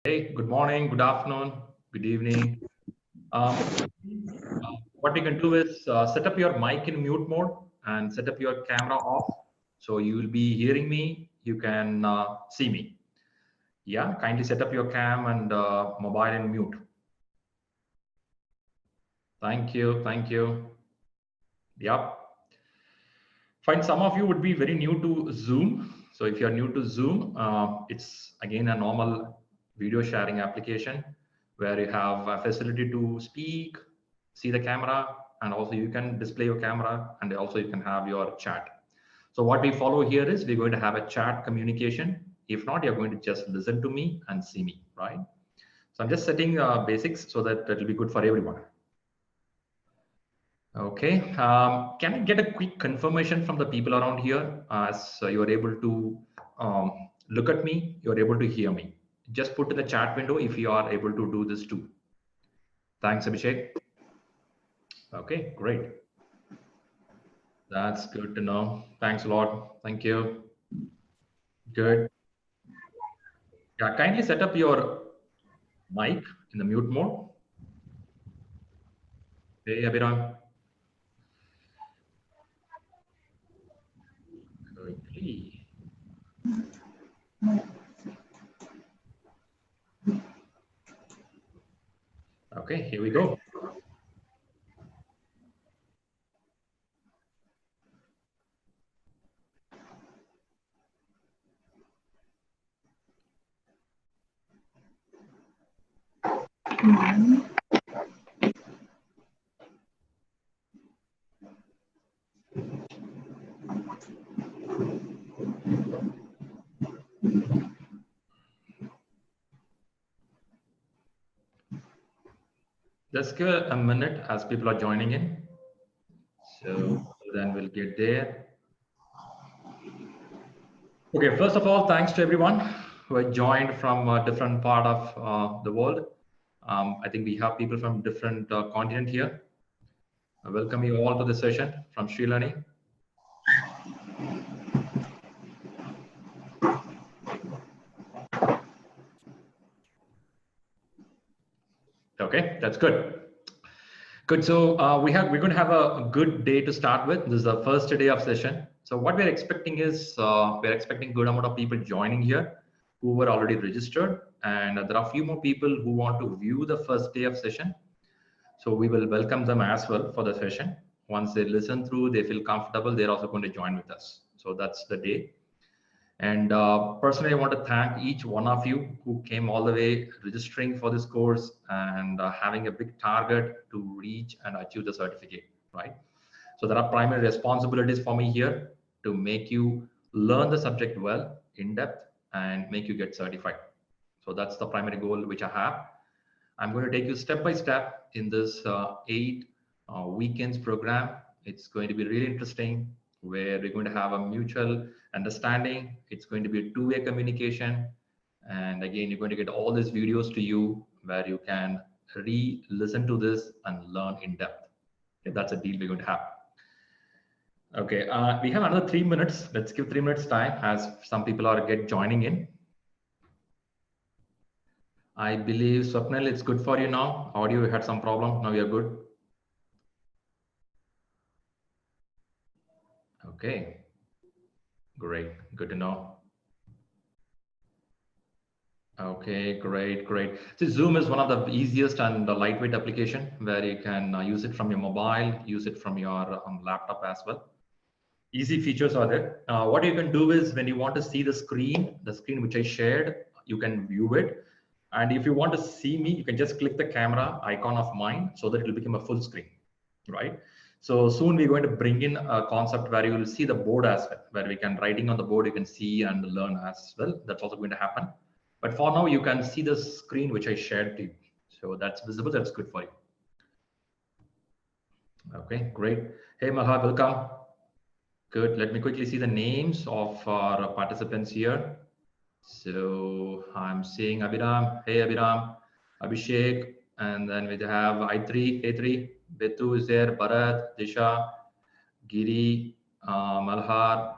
Hey, good morning, good afternoon, good evening. What we can do is set up your mic in mute mode and set up your camera off. So you will be hearing me. You can see me. Yeah, kindly set up your cam and mobile in mute. Thank you. Thank you. Yep. Fine. Some of you would be very new to Zoom. So if you're new to Zoom, it's again a normal video sharing application where you have a facility to speak, see the camera, and also you can display your camera, and also you can have your chat. So what we follow here is we're going to have a chat communication. If not, you're going to just listen to me and see me, right? So I'm just setting basics so that it will be good for everyone. Okay. Can I get a quick confirmation from the people around here as you are able to look at me, you're able to hear me? Just put in the chat window if you are able to do this too. Thanks, Abhishek. Okay, great. That's good to know. Thanks a lot. Thank you. Good. Yeah, kindly set up your mic in the mute mode. Hey, Abhiram. Quickly. Okay, here we go. Just give it a minute as people are joining in. So then we'll get there. Okay, first of all, thanks to everyone who have joined from a different part of the world. I think we have people from different continent here. I welcome you all to the session from ShriLearning. Okay, that's good. Good. So we're going to have a good day to start with. This is the first day of session. So what we're expecting is we're expecting good amount of people joining here who were already registered, and there are a few more people who want to view the first day of session. So we will welcome them as well for the session. Once they listen through, they feel comfortable, they're also going to join with us. So that's the day. And personally, I want to thank each one of you who came all the way registering for this course and having a big target to reach and achieve the certificate, right? So there are primary responsibilities for me here to make you learn the subject well, in depth, and make you get certified. So that's the primary goal which I have. I'm going to take you step by step in this 8 weekends program. It's going to be really interesting where we're going to have a mutual understanding. It's going to be a two-way communication. And again, you're going to get all these videos to you where you can re-listen to this and learn in depth. Okay, that's a deal we're going to have. Okay, we have another 3 minutes. Let's give 3 minutes time as some people are joining in. I believe, Swapnil, it's good for you now. Audio had some problem. Now you're good. Okay, great. Good to know. Okay, great, great. So Zoom is one of the easiest and the lightweight application where you can use it from your mobile, use it from your laptop as well. Easy features are there. What you can do is when you want to see the screen which I shared, you can view it. And if you want to see me, you can just click the camera icon of mine so that it will become a full screen, right? So soon we're going to bring in a concept where you will see the board as well, where we can writing on the board, you can see and learn as well. That's also going to happen. But for now, you can see the screen which I shared to you. So that's visible, that's good for you. Okay, great. Hey, Malhar, welcome. Good. Let me quickly see the names of our participants here. So I'm seeing Abhiram. Hey, Abhiram. Abhishek. And then we have I3, A3. Betu is there. Bharat, Disha, Giri, Malhar,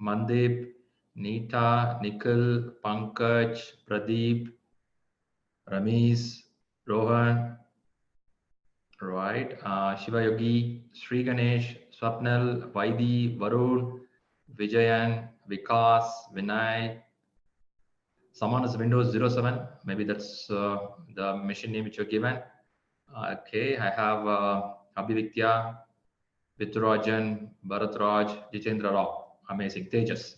Mandip, Neeta, Nikhil, Pankaj, Pradeep, Ramesh, Rohan, right? Shiva Yogi, Sri Ganesh, Swapnal, Vaidi, Varun, Vijayan, Vikas, Vinay. Someone is Windows 07. Maybe that's the machine name which you're given. Okay, I have Abhividya, Viturajan, Bharatraj, Jitendra Rao. Amazing. Tejas.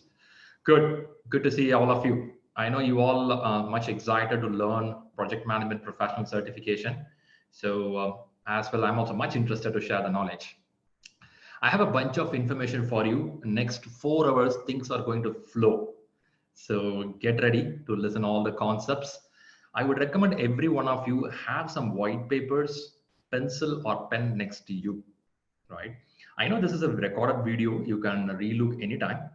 Good. Good to see all of you. I know you all much excited to learn project management professional certification. So as well, I'm also much interested to share the knowledge. I have a bunch of information for you. Next 4 hours, things are going to flow. So get ready to listen all the concepts. I would recommend every one of you have some white papers, pencil or pen next to you, right? I know this is a recorded video. You can relook anytime,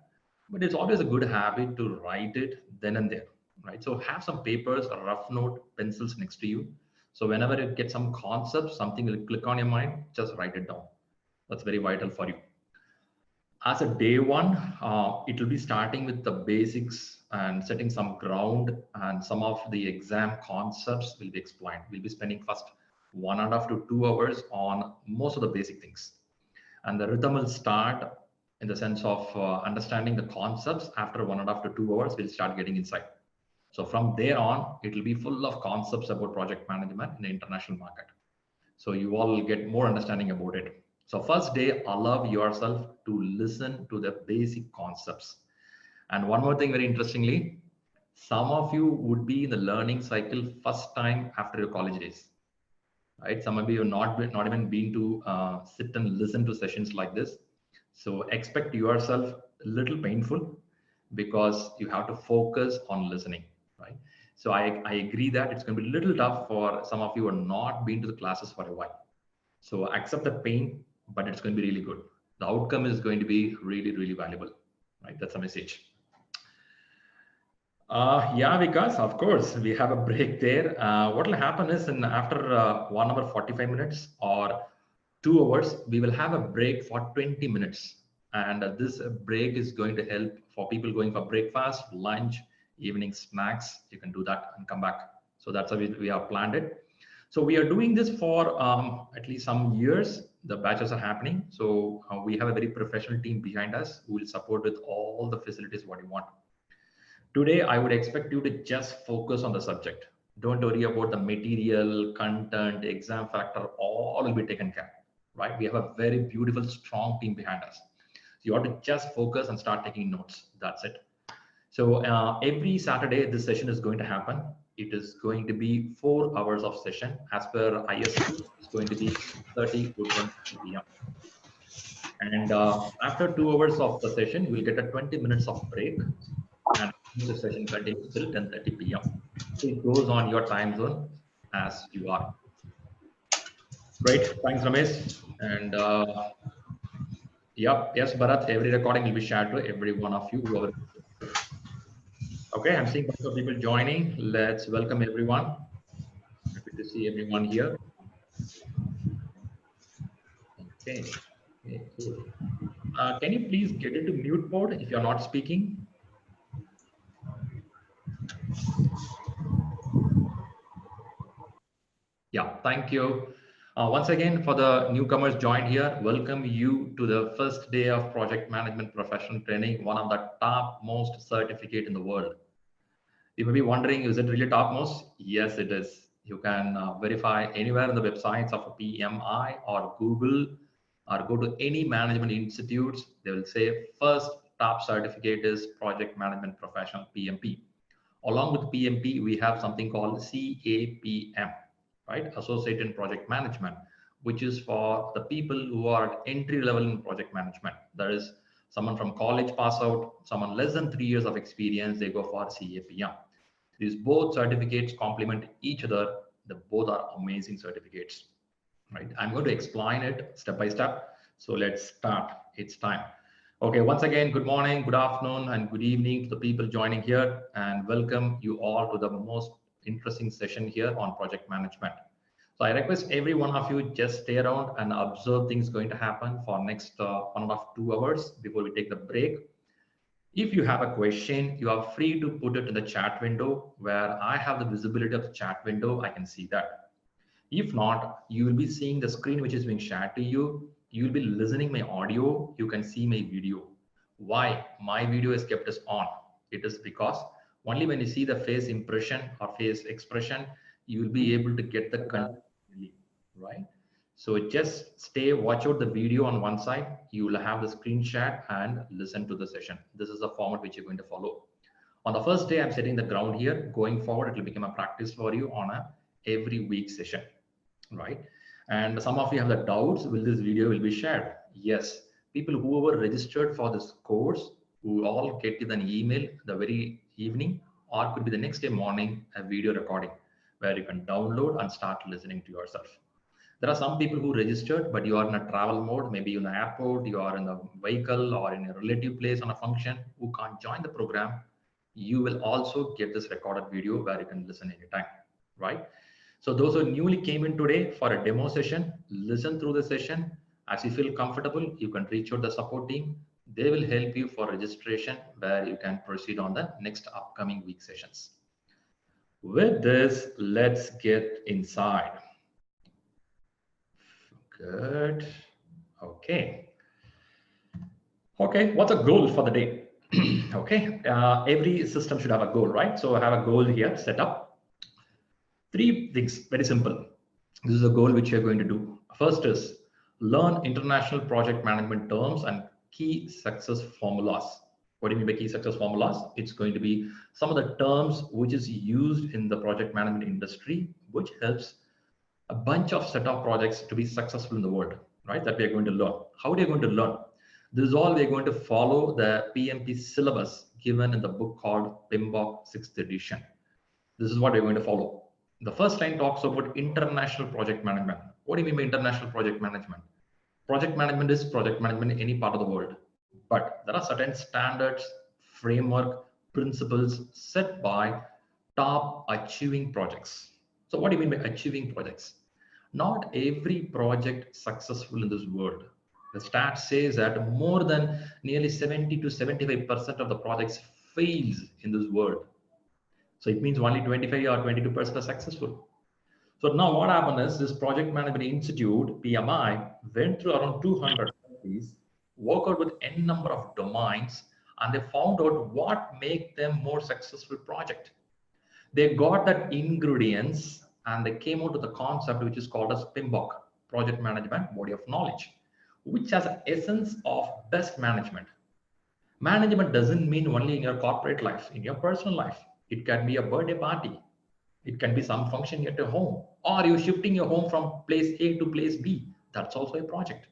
but it's always a good habit to write it then and there, right? So have some papers, a rough note, pencils next to you. So whenever you get some concept, something will click on your mind, just write it down. That's very vital for you. As a day one, it will be starting with the basics and setting some ground, and some of the exam concepts will be explained. We'll be spending first 1.5 to 2 hours on most of the basic things. And the rhythm will start in the sense of understanding the concepts. After 1.5 to 2 hours, we'll start getting inside. So from there on, it will be full of concepts about project management in the international market. So you all will get more understanding about it. So first day, allow yourself to listen to the basic concepts. And one more thing, very interestingly, some of you would be in the learning cycle first time after your college days, right? Some of you have not even been to sit and listen to sessions like this. So expect yourself a little painful because you have to focus on listening, right? So I agree that it's going to be a little tough for some of you who are not been to the classes for a while. So accept the pain, but it's going to be really good. The outcome is going to be really, really valuable, right? That's a message. Yeah, because of course we have a break there. What will happen is, after 1 hour 45 minutes or 2 hours, we will have a break for 20 minutes. And this break is going to help for people going for breakfast, lunch, evening snacks. You can do that and come back. So that's how we have planned it. So we are doing this for at least some years. The batches are happening. So we have a very professional team behind us who will support with all the facilities what you want. Today, I would expect you to just focus on the subject. Don't worry about the material, content, exam factor, all will be taken care, right? We have a very beautiful, strong team behind us. So you have to just focus and start taking notes. That's it. So every Saturday, this session is going to happen. It is going to be 4 hours of session. As per IST, it's going to be 30 to 10 p.m. And after 2 hours of the session, you will get a 20 minutes of break. And the session continues till 10:30 p.m. So it goes on your time zone as you are. Great. Thanks, Ramesh. And yep, yes, Bharat, every recording will be shared to every one of you. Whoever. Okay, I'm seeing a bunch of people joining. Let's welcome everyone. Happy to see everyone here. Okay. Okay, cool. Can you please get into mute mode if you're not speaking? Yeah, thank you. Once again, for the newcomers joined here, welcome you to the first day of project management professional training, one of the top most certificate in the world. You may be wondering, is it really topmost? Yes, it is. You can verify anywhere in the websites of PMI or Google, or go to any management institutes. They will say first top certificate is project management professional, PMP. Along with PMP, we have something called CAPM, right? Associate in Project Management, which is for the people who are at entry level in project management. There is someone from college pass out, someone less than 3 years of experience, they go for CAPM. These both certificates complement each other. The both are amazing certificates, right? I'm going to explain it step by step. So let's start. It's time. Okay, once again, good morning, good afternoon, and good evening to the people joining here, and welcome you all to the most interesting session here on project management. So I request every one of you just stay around and observe things going to happen for next 1.5 to 2 hours before we take the break. If you have a question, you are free to put it in the chat window where I have the visibility of the chat window. I can see that. If not, you will be seeing the screen which is being shared to you. You will be listening my audio. You can see my video. Why my video is kept as on? It is because only when you see the face impression or face expression, you will be able to get the content, right? So just stay, watch out the video on one side. You will have the screen share and listen to the session. This is the format which you're going to follow. On the first day, I'm setting the ground here. Going forward, it will become a practice for you on a every week session, right? And some of you have the doubts, will this video will be shared? Yes, people who were registered for this course, who all get an email the very evening, or could be the next day morning, a video recording where you can download and start listening to yourself. There are some people who registered, but you are in a travel mode, maybe in the airport, you are in the vehicle or in a relative place on a function who can't join the program. You will also get this recorded video where you can listen anytime, right? So those who newly came in today for a demo session, listen through the session. As you feel comfortable, you can reach out the support team. They will help you for registration where you can proceed on the next upcoming week sessions. With this, let's get inside. Good. Okay. Okay, what's a goal for the day? Okay, every system should have a goal, right? So I have a goal here set up. 3 things, very simple. This is a goal which you're going to do. First is learn international project management terms and key success formulas. What do you mean by key success formulas? It's going to be some of the terms which is used in the project management industry, which helps a bunch of set of projects to be successful in the world, right? That we are going to learn. How are you going to learn? This is all we're going to follow the PMP syllabus given in the book called PMBOK 6th edition. This is what we're going to follow. The first line talks about international project management. What do you mean by international project management? Project management is project management in any part of the world, but there are certain standards, framework, principles set by top achieving projects. So what do you mean by achieving projects? Not every project successful in this world. The stat says that more than nearly 70 to 75% of the projects fails in this world. So it means only 25 or 22% are successful. So now what happened is this Project Management Institute, PMI, went through around 200 countries, worked out with n number of domains, and they found out what make them more successful project. They got that ingredients and they came out with a concept which is called as PMBOK, Project Management Body of Knowledge, which has an essence of best management. Management doesn't mean only in your corporate life, in your personal life. It can be a birthday party. It can be some function at your home, or you're shifting your home from place A to place B. That's also a project.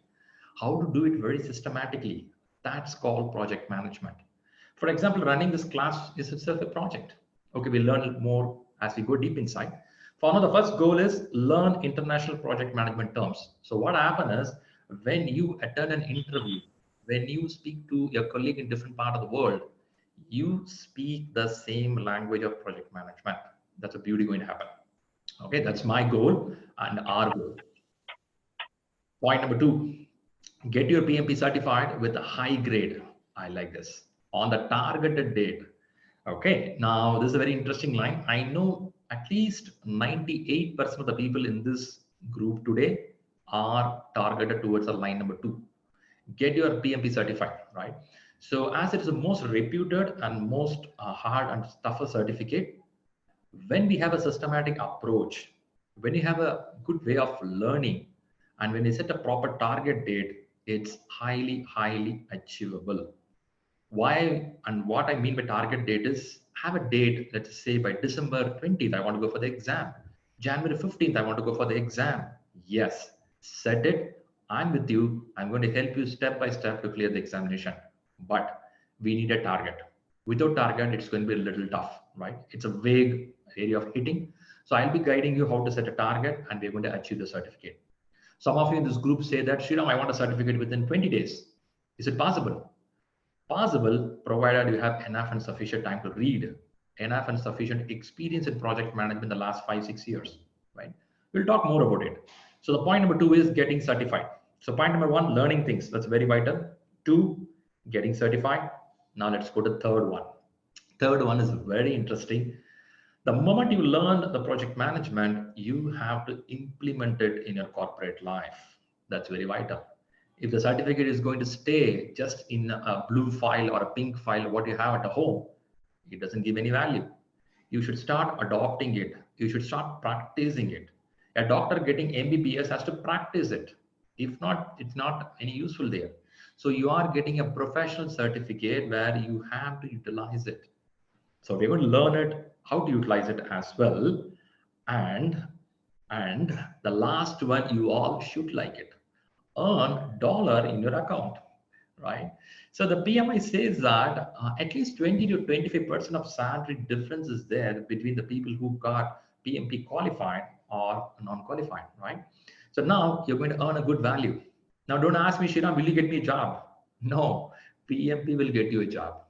How to do it very systematically. That's called project management. For example, running this class is itself a project. Okay, we'll learn more as we go deep inside. For now, the first goal is learn international project management terms. So what happens is when you attend an interview, when you speak to your colleague in different part of the world, you speak the same language of project management. That's a beauty going to happen. Okay, that's my goal and our goal. Point number 2, get your PMP certified with a high grade. I like this. On the targeted date. Okay, now this is a very interesting line. I know at least 98% of the people in this group today are targeted towards the line number 2. Get your PMP certified, right? So as it is the most reputed and most hard and tougher certificate, when we have a systematic approach, when you have a good way of learning, and when you set a proper target date, it's highly achievable. Why and what I mean by target date is have a date, let's say by December 20th, I want to go for the exam. January 15th, I want to go for the exam. Yes, set it. I'm with you. I'm going to help you step by step to clear the examination. But we need a target. Without target, it's going to be a little tough, right? It's a vague area of hitting. So I'll be guiding you how to set a target and we're going to achieve the certificate. Some of you in this group say that, Shriram, I want a certificate within 20 days. Is it possible? Possible, provided you have enough and sufficient time to read, enough and sufficient experience in project management in the last 5-6 years, right? We'll talk more about it. So the point number 2 is getting certified. So point number 1, learning things. That's very vital. 2, getting certified. Now let's go to third one. Third one is very interesting. The moment you learn the project management, you have to implement it in your corporate life. That's very vital. If the certificate is going to stay just in a blue file or a pink file, what you have at home, it doesn't give any value. You should start adopting it. You should start practicing it. A doctor getting MBBS has to practice it. If not, it's not any useful there. So you are getting a professional certificate where you have to utilize it. So we're going to learn it, how to utilize it as well. And the last one, you all should like it. Earn dollar in your account, right? So the PMI says that at least 20 to 25% of salary difference is there between the people who got PMP qualified or non-qualified, right? So now you're going to earn a good value. Now don't ask me, Shriram, will you get me a job? No, PMP will get you a job.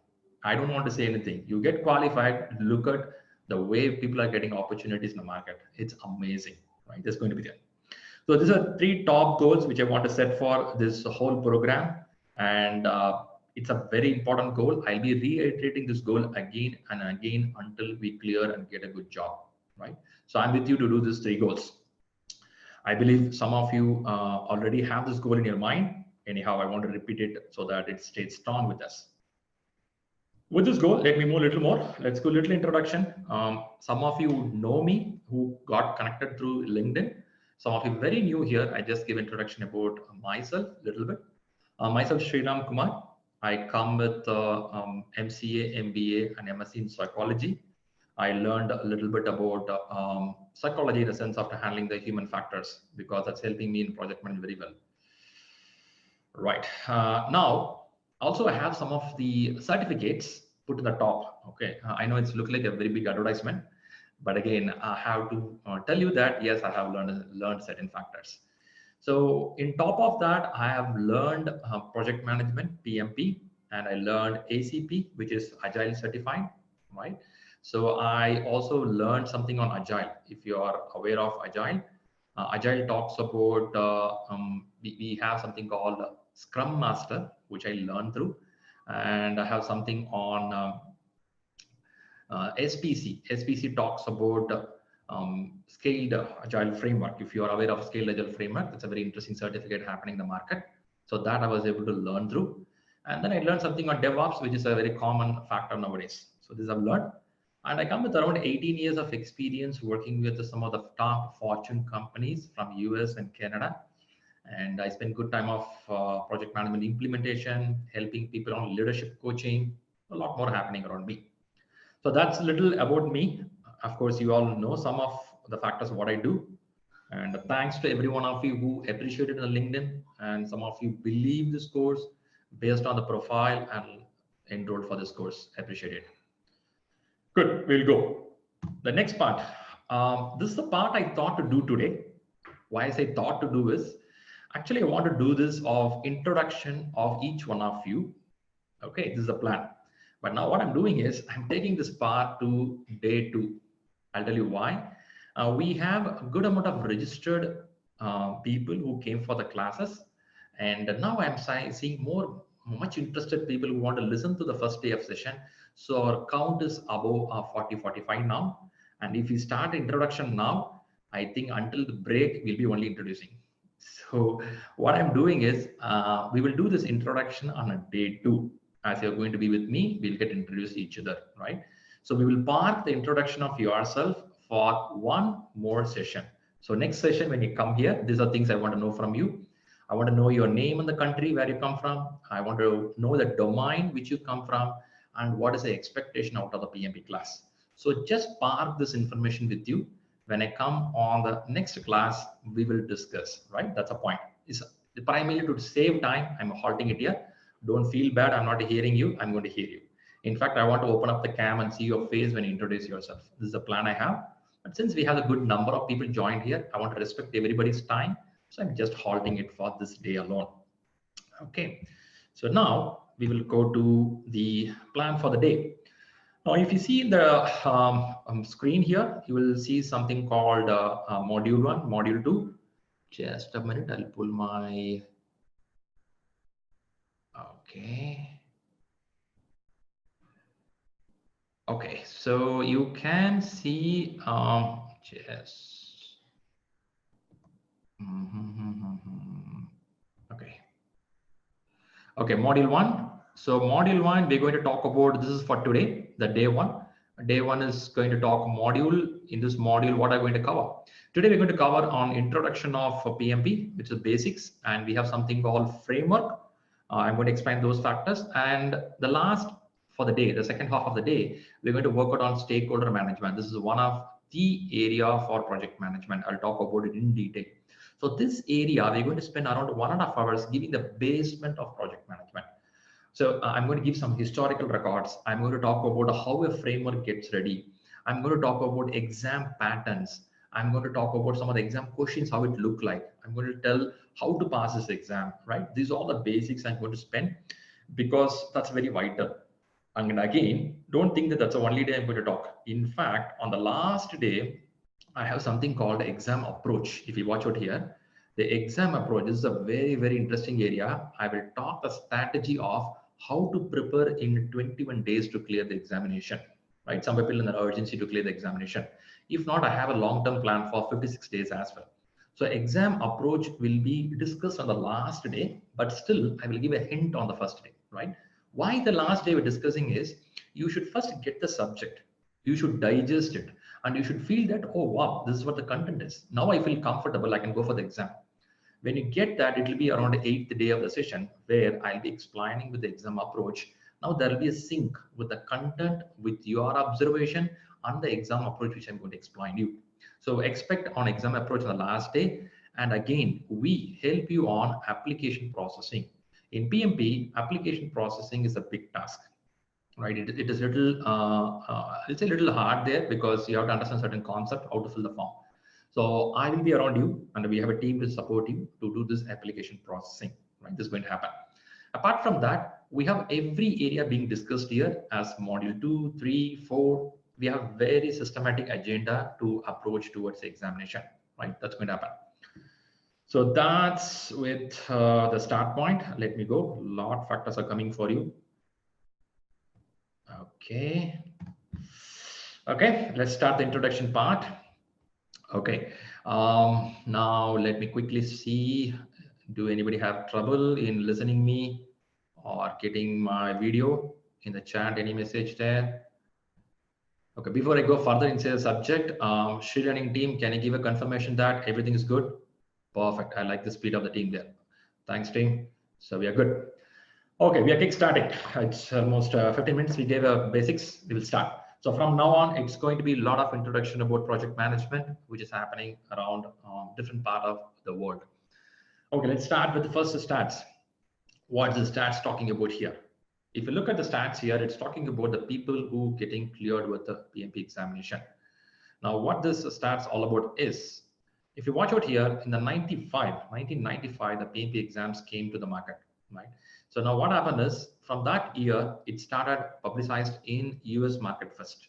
I don't want to say anything. You get qualified, look at the way people are getting opportunities in the market. It's amazing, right? It's going to be there. So these are three top goals which I want to set for this whole program. And it's a very important goal. I'll be reiterating this goal again and again until we clear and get a good job, right? So I'm with you to do these three goals. I believe some of you already have this goal in your mind. Anyhow, I want to repeat it so that it stays strong with us. With this goal, let me move a little more. Let's go a little introduction. Some of you know me who got connected through LinkedIn. Some of you very new here. I just give introduction about myself a little bit. Myself, Shriram Kumar. I come with MCA, MBA, and MSc in psychology. I learned a little bit about psychology in the sense of handling the human factors because that's helping me in project management very well. Right. Now, also I have some of the certificates put in the top. Okay. I know it's look like a very big advertisement, but again, I have to tell you that, yes, I have learned certain factors. So in top of that, I have learned project management, PMP, and I learned ACP, which is Agile certified, right? So I also learned something on Agile. If you are aware of Agile, Agile talks about, we have something called Scrum Master, which I learned through, and I have something on SPC. SPC talks about scaled agile framework. If you are aware of scaled agile framework, that's a very interesting certificate happening in the market. So that I was able to learn through. And then I learned something on DevOps, which is a very common factor nowadays. So this I've learned. And I come with around 18 years of experience working with some of the top Fortune companies from US and Canada. And I spend good time of project management implementation, helping people on leadership coaching, a lot more happening around me. So that's a little about me. Of course, you all know some of the factors of what I do. And thanks to every one of you who appreciated on LinkedIn, and some of you believe this course based on the profile and enrolled for this course. Appreciate it. Good, we'll go. The next part. This is the part I thought to do today. Why I say thought to do is, actually I want to do this of introduction of each one of you. Okay, this is the plan. But now what I'm doing is I'm taking this part to day 2. I'll tell you why. We have a good amount of registered people who came for the classes. And now I'm seeing much interested people who want to listen to the first day of session. So our count is above 40, 45 now. And if we start introduction now, I think until the break, we'll be only introducing. So what I'm doing is we will do this introduction on a day 2. As you're going to be with me, we'll get introduced to each other, right? So we will park the introduction of yourself for one more session. So next session, when you come here, these are things I want to know from you. I want to know your name and the country where you come from. I want to know the domain which you come from and what is the expectation out of the PMP class. So just park this information with you. When I come on the next class, we will discuss, right? That's a point. It's primarily to save time. I'm halting it here. Don't feel bad. I'm not hearing you. I'm going to hear you. In fact, I want to open up the cam and see your face when you introduce yourself. This is the plan I have. But since we have a good number of people joined here, I want to respect everybody's time. So I'm just halting it for this day alone. Okay. So now we will go to the plan for the day. Now, if you see the screen here, you will see something called module 1, module 2. Just a minute, I'll pull my, okay. Okay, so you can see just okay. Okay, module one. So module one, we're going to talk about, this is for today, the day one. Day one is going to talk module. In this module, what I'm going to cover? Today, we're going to cover on introduction of PMP, which is basics, and we have something called framework. I'm going to explain those factors. And the last for the day, the second half of the day, we're going to work out on stakeholder management. This is one of the area for project management. I'll talk about it in detail. So this area, we're going to spend around 1.5 hours giving the basement of project management. So I'm going to give some historical records. I'm going to talk about how a framework gets ready. I'm going to talk about exam patterns. I'm going to talk about some of the exam questions, how it look like. I'm going to tell how to pass this exam, right? These are all the basics I'm going to spend because that's very vital. And again, don't think that that's the only day I'm going to talk. In fact, on the last day, I have something called exam approach. If you watch out here, the exam approach is a very, very interesting area. I will talk the strategy of how to prepare in 21 days to clear the examination, right? Some people in the urgency to clear the examination. If not, I have a long-term plan for 56 days as well. So exam approach will be discussed on the last day, but still I will give a hint on the first day, right? Why the last day we're discussing is you should first get the subject, you should digest it, and you should feel that, oh wow, this is what the content is. Now I feel comfortable, I can go for the exam. When you get that, it will be around the 8th day of the session where I'll be explaining with the exam approach. Now there will be a sync with the content, with your observation and the exam approach, which I'm going to explain you. So expect on exam approach on the last day. And again, we help you on application processing. In PMP, application processing is a big task, right? It is little, it's a little hard there because you have to understand certain concept, how to fill the form. So I will be around you and we have a team to support you to do this application processing, right? This is going to happen. Apart from that, we have every area being discussed here as module 2, 3, 4. We have very systematic agenda to approach towards the examination, right? That's going to happen. So that's with the start point. Let me go. A lot of factors are coming for you. Okay. Okay, let's start the introduction part. Okay, now let me quickly see, do anybody have trouble in listening me or getting my video in the chat, any message there? Okay, before I go further into the subject, ShriLearning team, can you give a confirmation that everything is good? Perfect, I like the speed of the team there. Thanks team, so we are good. Okay, we are kickstarting. It's almost 15 minutes, we gave a basics, we will start. So from now on, it's going to be a lot of introduction about project management, which is happening around different part of the world. Okay, let's start with the first stats. What is the stats talking about here? If you look at the stats here, it's talking about the people who getting cleared with the PMP examination. Now, what this stats all about is, if you watch out here, in the 1995, the PMP exams came to the market, right? So now what happened is, from that year, it started publicized in US market first.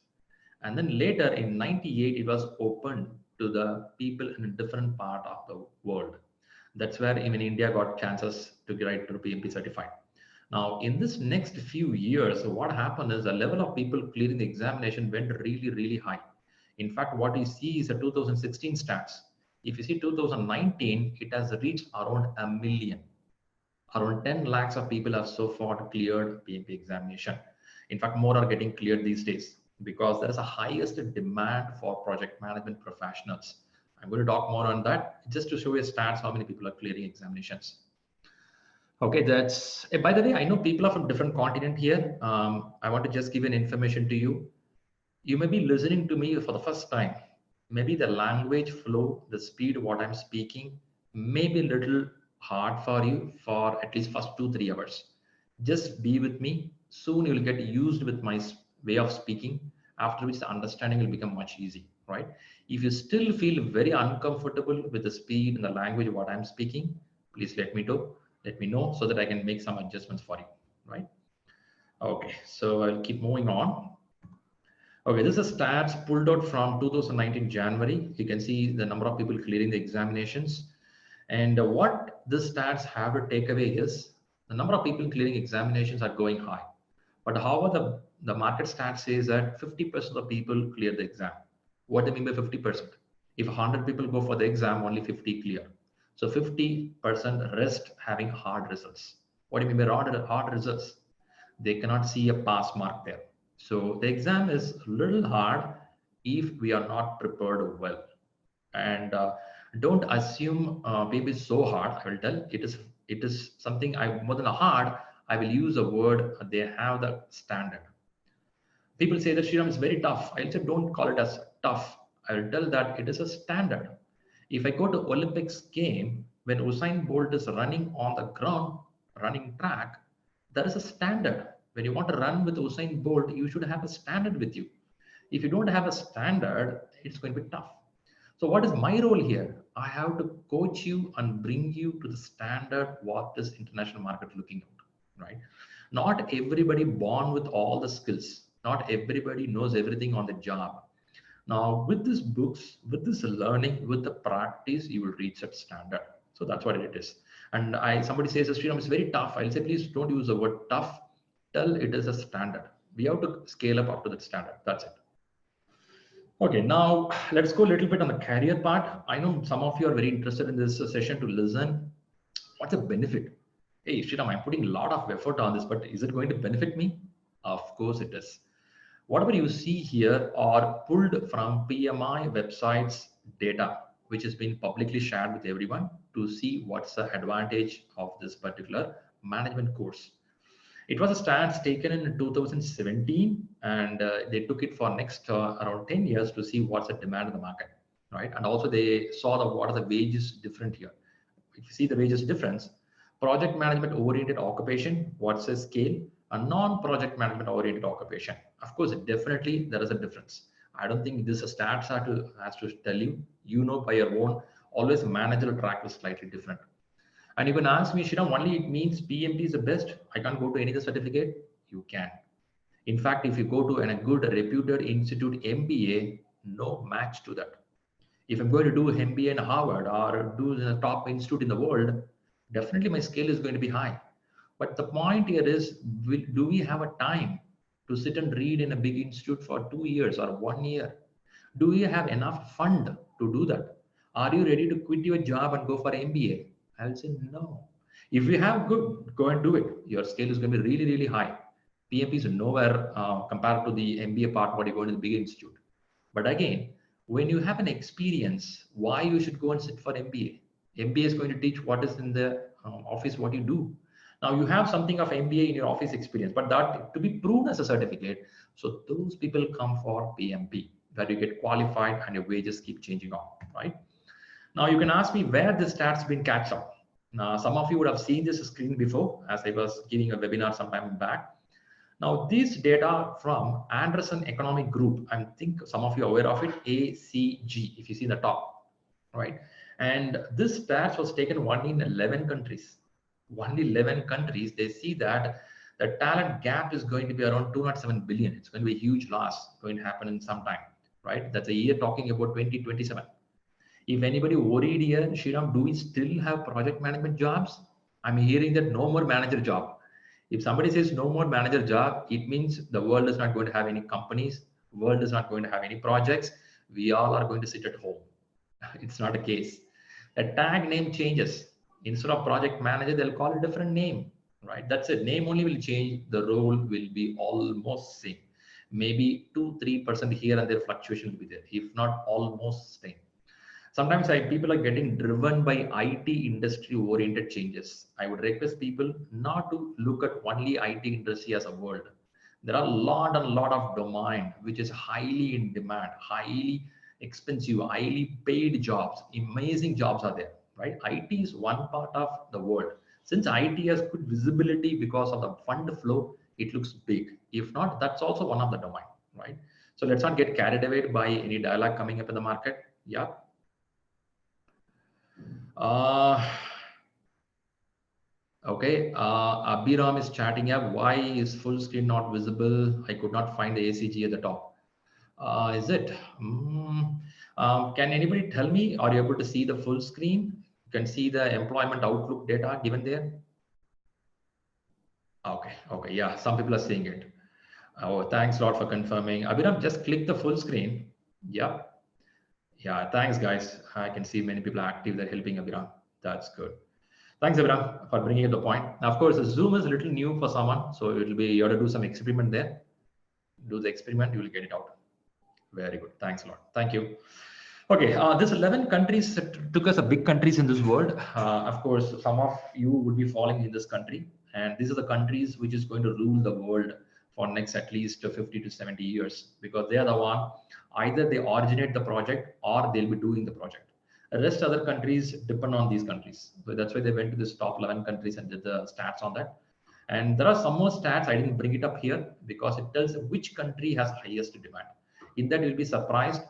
And then later in 98, it was opened to the people in a different part of the world. That's where even India got chances to get to PMP certified. Now, in this next few years, what happened is the level of people clearing the examination went really, really high. In fact, what you see is a 2016 stats. If you see 2019, it has reached around 1 million. Around 10 lakhs of people have so far cleared PMP examination. In fact, more are getting cleared these days because there is a highest demand for project management professionals. I'm going to talk more on that just to show you stats, how many people are clearing examinations. Okay, that's, by the way, I know people are from different continent here. I want to just give an information to you. You may be listening to me for the first time. Maybe the language flow, the speed, what I'm speaking, may be a little hard for you for at least first 2-3 hours. Just be with me. Soon you will get used with my way of speaking, after which the understanding will become much easy, right? If you still feel very uncomfortable with the speed and the language of what I'm speaking, please let me know so that I can make some adjustments for you, right? Okay, so I'll keep moving on. Okay, this is stats pulled out from 2019 January. You can see the number of people clearing the examinations. And what this stats have to take away is the number of people clearing examinations are going high. But how are the the market stat says that 50% of people clear the exam. What do you mean by 50%? If 100 people go for the exam, only 50 clear. So 50% rest having hard results. What do you mean by hard results? They cannot see a pass mark there. So the exam is a little hard if we are not prepared well. And don't assume maybe it's so hard. I will tell it is something more than a hard. I will use a word. They have the standard. People say that Shriram is very tough. I'll say don't call it as tough. I will tell that it is a standard. If I go to Olympics game, when Usain Bolt is running on the ground, running track, there is a standard. When you want to run with Usain Bolt, you should have a standard with you. If you don't have a standard, it's going to be tough. So what is my role here? I have to coach you and bring you to the standard what this international market looking at, right? Not everybody born with all the skills. Not everybody knows everything on the job. Now, with these books, with this learning, with the practice, you will reach that standard. So that's what it is. And somebody says, Shriram, it's very tough. I'll say, please don't use the word tough. Tell it is a standard. We have to scale up to that standard. That's it. Okay, now let's go a little bit on the career part. I know some of you are very interested in this session to listen. What's the benefit? Hey, Shriram, I'm putting a lot of effort on this, but is it going to benefit me? Of course it is. Whatever you see here are pulled from PMI websites data, which has been publicly shared with everyone to see what's the advantage of this particular management course. It was a stance taken in 2017, and they took it for next around 10 years to see what's the demand in the market, right? And also they saw what are the wages different here. If you see the wages difference, project management oriented occupation, what's the scale, a non-project management oriented occupation. Of course, definitely there is a difference. I don't think this stats has to tell you, you know by your own, always managerial track is slightly different. And you can ask me, Shriram, only it means PMP is the best. I can't go to any other certificate. You can. In fact, if you go to a good reputed institute MBA, no match to that. If I'm going to do MBA in Harvard or do the top institute in the world, definitely my scale is going to be high. But the point here is, do we have a time to sit and read in a big institute for 2 years or 1 year? Do we have enough fund to do that? Are you ready to quit your job and go for MBA? I'll say no. If you have good, go and do it. Your scale is going to be really, really high. PMP is nowhere compared to the MBA part, what you go into the big institute. But again, when you have an experience, why you should go and sit for MBA? MBA is going to teach what is in the office, what you do. Now you have something of MBA in your office experience, but that to be proven as a certificate. So those people come for PMP, where you get qualified and your wages keep changing on, right? Now you can ask me where this stats been catch up. Now some of you would have seen this screen before as I was giving a webinar some time back. Now this data from Anderson Economic Group, I think some of you are aware of it, ACG, if you see the top, right? And this stats was taken only in 11 countries. Only 11 countries, they see that the talent gap is going to be around 207 billion. It's going to be a huge loss going to happen in some time, right? That's a year talking about 2027. If anybody worried here, Shriram, do we still have project management jobs? I'm hearing that no more manager job. If somebody says no more manager job, it means the world is not going to have any companies, world is not going to have any projects. We all are going to sit at home. It's not a case. The tag name changes. Instead of project manager, they'll call a different name, right? That's it. Name only will change. The role will be almost same. Maybe 2-3% here and there fluctuation will be there. If not almost same. Sometimes people are getting driven by IT industry oriented changes. I would request people not to look at only IT industry as a world. There are a lot of domain which is highly in demand, highly expensive, highly paid jobs, amazing jobs are there, right? IT is one part of the world. Since IT has good visibility because of the fund flow, it looks big. If not, that's also one of the domain, right? So let's not get carried away by any dialogue coming up in the market. Yeah. Okay, Abhiram is chatting up. Why is full screen not visible? I could not find the ACG at the top. Is it? Can anybody tell me? Are you able to see the full screen? You can see the employment outlook data given there. Okay, yeah, some people are seeing it. Oh, thanks a lot for confirming. Abhiram, just click the full screen. Yep. Yeah, thanks, guys. I can see many people are active. They're helping Abhiram. That's good. Thanks, Abhiram, for bringing up the point. Now, of course, Zoom is a little new for someone, so it'll be you have to do some experiment there. Do the experiment, you will get it out. Very good. Thanks a lot. Thank you. Okay, this 11 countries took us a big countries in this world. Of course, some of you would be falling in this country, and these are the countries which is going to rule the world for next at least 50 to 70 years, because they are the one, either they originate the project or they'll be doing the project. The rest other countries depend on these countries. So that's why they went to this top 11 countries and did the stats on that. And there are some more stats. I didn't bring it up here because it tells which country has highest demand. In that, you'll be surprised.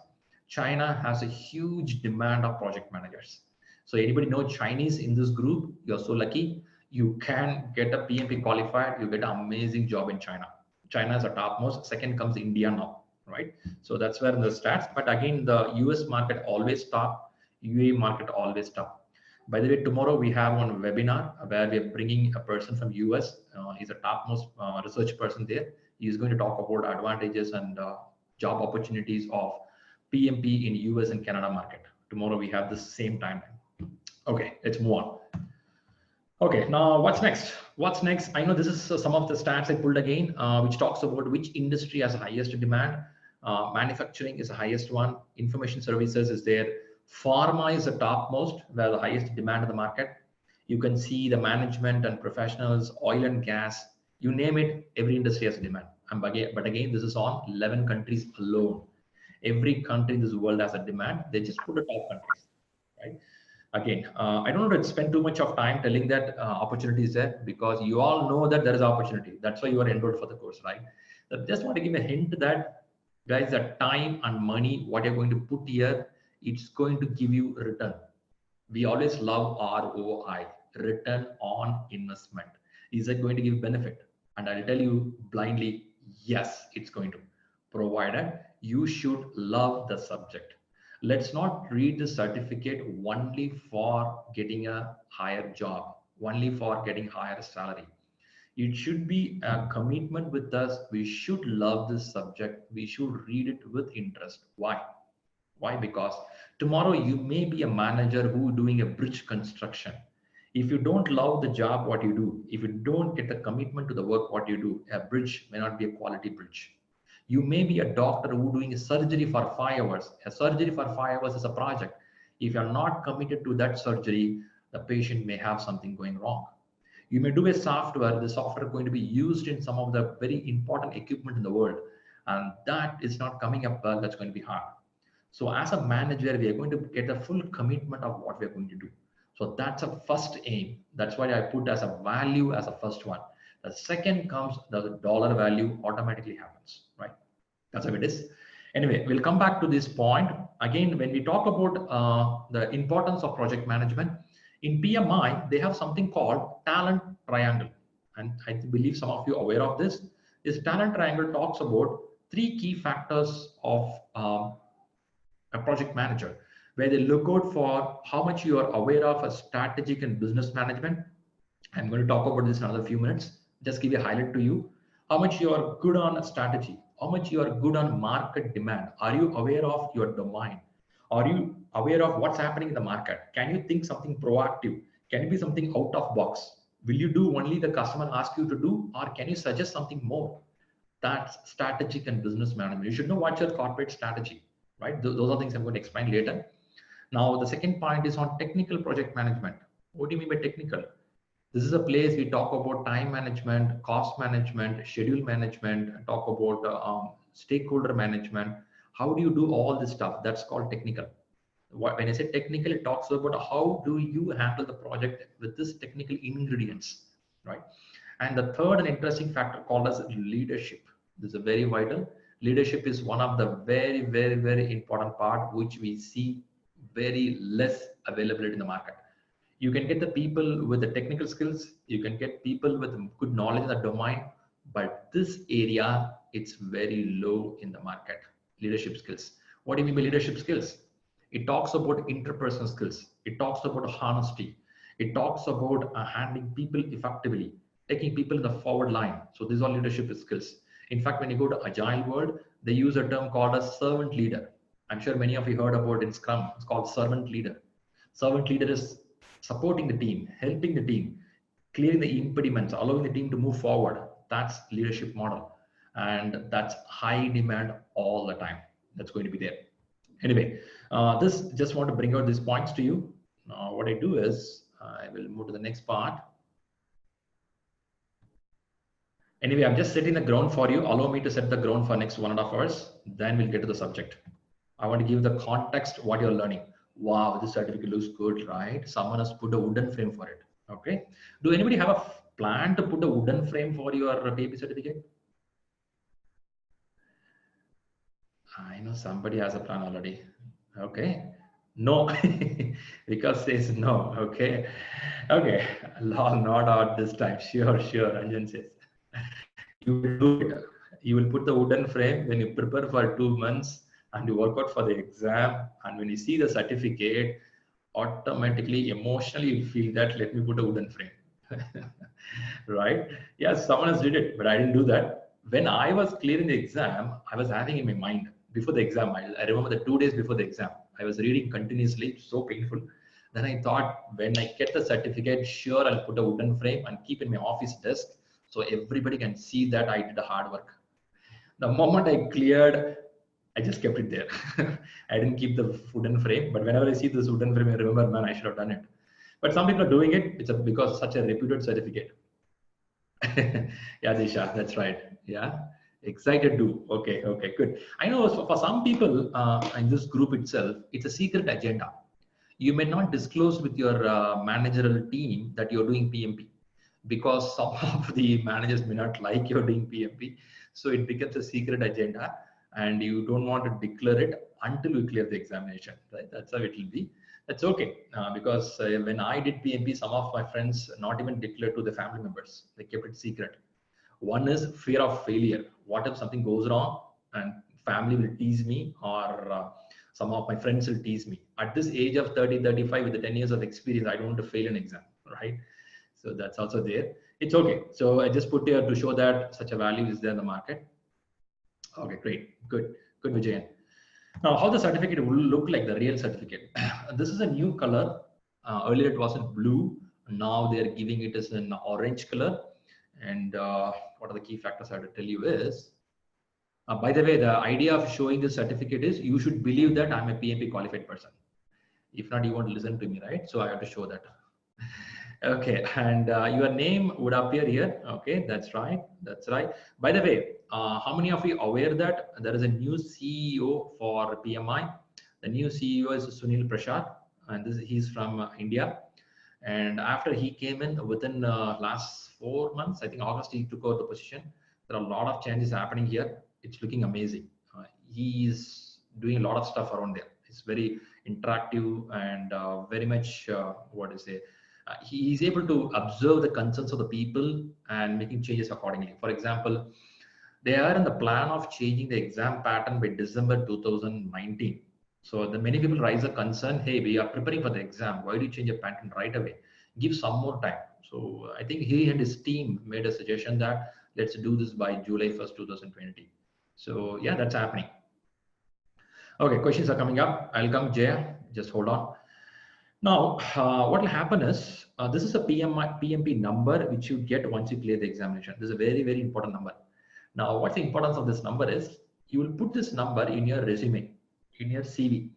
China has a huge demand of project managers. So anybody know Chinese in this group? You're so lucky. You can get a PMP qualified. You get an amazing job in China. China is a topmost. Second comes India now, right? So that's where the stats. But again, the US market always top. UAE market always top. By the way, tomorrow we have one webinar where we are bringing a person from US. He's a topmost research person there. He's going to talk about advantages and job opportunities of PMP in US and Canada market. Tomorrow we have the same timeline. Okay, let's move on. Okay, now what's next? What's next? I know this is some of the stats I pulled again, which talks about which industry has the highest demand. Manufacturing is the highest one. Information services is there. Pharma is the topmost, where the highest demand in the market. You can see the management and professionals, oil and gas, you name it, every industry has a demand. But again, this is on 11 countries alone. Every country in this world has a demand. They just put the top countries, right? Again, I don't want to spend too much of time telling that opportunity is there, because you all know that there is opportunity. That's why you are enrolled for the course, right? I just want to give a hint that, guys, the time and money, what you're going to put here, it's going to give you a return. We always love ROI, return on investment. Is it going to give benefit? And I'll tell you blindly, yes, it's going to. Provided you should love the subject. Let's not read the certificate only for getting a higher job, only for getting higher salary. It should be a commitment with us. We should love this subject. We should read it with interest. Why? Why? Because tomorrow you may be a manager who doing a bridge construction. If you don't love the job, what you do, if you don't get the commitment to the work, what you do, a bridge may not be a quality bridge. You may be a doctor who doing a surgery for 5 hours. A surgery for 5 hours is a project. If you're not committed to that surgery, the patient may have something going wrong. You may do a software, the software is going to be used in some of the very important equipment in the world, and that is not coming up well, that's going to be hard. So as a manager, we are going to get a full commitment of what we are going to do. So that's a first aim. That's why I put as a value as a first one. The second comes the dollar value automatically happens, right? That's how it is. Anyway, we'll come back to this point. Again, when we talk about the importance of project management, in PMI, they have something called talent triangle. And I believe some of you are aware of this. This talent triangle talks about 3 key factors of a project manager, where they look out for how much you are aware of a strategic and business management. I'm going to talk about this in another few minutes. Just give a highlight to you. How much you are good on a strategy, how much you are good on market demand. Are you aware of your domain? Are you aware of what's happening in the market? Can you think something proactive? Can it be something out of box? Will you do only the customer asks you to do, or can you suggest something more? That's strategic and business management. You should know what's your corporate strategy, right? Those are things I'm going to explain later. Now, the second point is on technical project management. What do you mean by technical? This is a place we talk about time management, cost management, schedule management, talk about stakeholder management. How do you do all this stuff? That's called technical. When I say technical, it talks about how do you handle the project with this technical ingredients, right? And the third and interesting factor called as leadership. This is a very vital. Leadership is one of the very, very, very important part which we see very less availability in the market. You can get the people with the technical skills, you can get people with good knowledge in the domain, but this area, it's very low in the market. Leadership skills. What do you mean by leadership skills? It talks about interpersonal skills. It talks about honesty. It talks about handling people effectively, taking people in the forward line. So these are leadership skills. In fact, when you go to Agile world, they use a term called a servant leader. I'm sure many of you heard about in Scrum. It's called servant leader. Servant leader is supporting the team, helping the team, clearing the impediments, allowing the team to move forward. That's leadership model, and that's high demand all the time. That's going to be there. Anyway, this just want to bring out these points to you. Now, what I do is I will move to the next part. Anyway, I'm just setting the ground for you. Allow me to set the ground for next 1.5 hours. Then we'll get to the subject. I want to give the context what you're learning. Wow, this certificate looks good, right? Someone has put a wooden frame for it. Okay. Do anybody have a plan to put a wooden frame for your PMP certificate? I know somebody has a plan already. Okay. No, because says no. Okay. Okay. Law not out this time. Sure, sure. Ranjan says. You will do it. You will put the wooden frame when you prepare for 2 months and you work out for the exam. And when you see the certificate, automatically, emotionally, you feel that let me put a wooden frame. Right? Yes, someone else did it, but I didn't do that. When I was clearing the exam, I was having in my mind before the exam. I remember the 2 days before the exam, I was reading continuously, so painful. Then I thought, when I get the certificate, sure, I'll put a wooden frame and keep in my office desk so everybody can see that I did the hard work. The moment I cleared, I just kept it there. I didn't keep the wooden frame, but whenever I see this wooden frame, I remember, man, I should have done it. But some people are doing it. It's because such a reputed certificate. Yeah, Disha, that's right. Yeah, excited to. Okay, okay, good. I know for some people in this group itself, it's a secret agenda. You may not disclose with your managerial team that you're doing PMP because some of the managers may not like you're doing PMP. So it becomes a secret agenda and you don't want to declare it until you clear the examination, right? That's how it will be. That's okay because when I did PMP, some of my friends not even declared to the family members. They kept it secret. One is fear of failure. What if something goes wrong and family will tease me or some of my friends will tease me. At this age of 30, 35 with the 10 years of experience, I don't want to fail an exam, right? So that's also there. It's okay. So I just put here to show that such a value is there in the market. Okay, great. Good, Vijayan. Now, how the certificate will look like, the real certificate. This is a new color. Earlier it wasn't blue. Now they're giving it as an orange color. And what are the key factors I have to tell you is, by the way, the idea of showing the certificate is you should believe that I'm a PMP qualified person. If not, you won't listen to me, right? So I have to show that. Okay, and your name would appear here. Okay, that's right. That's right. By the way, how many of you are aware that there is a new CEO for PMI? The new CEO is Sunil Prashad, and he's from India. And after he came in within last 4 months, I think August, he took over the position. There are a lot of changes happening here. It's looking amazing. He's doing a lot of stuff around there. It's very interactive and very much, what is it? He is able to observe the concerns of the people and making changes accordingly. For example, they are in the plan of changing the exam pattern by December 2019. So the many people raise a concern, hey, we are preparing for the exam. Why do you change a pattern right away? Give some more time. So I think he and his team made a suggestion that let's do this by July 1st, 2020. So yeah, that's happening. Okay, questions are coming up. I'll come, Jaya. Just hold on. Now, what will happen is, this is a PMP number which you get once you clear the examination. This is a very, very important number. Now, what's the importance of this number is, you will put this number in your resume, in your CV.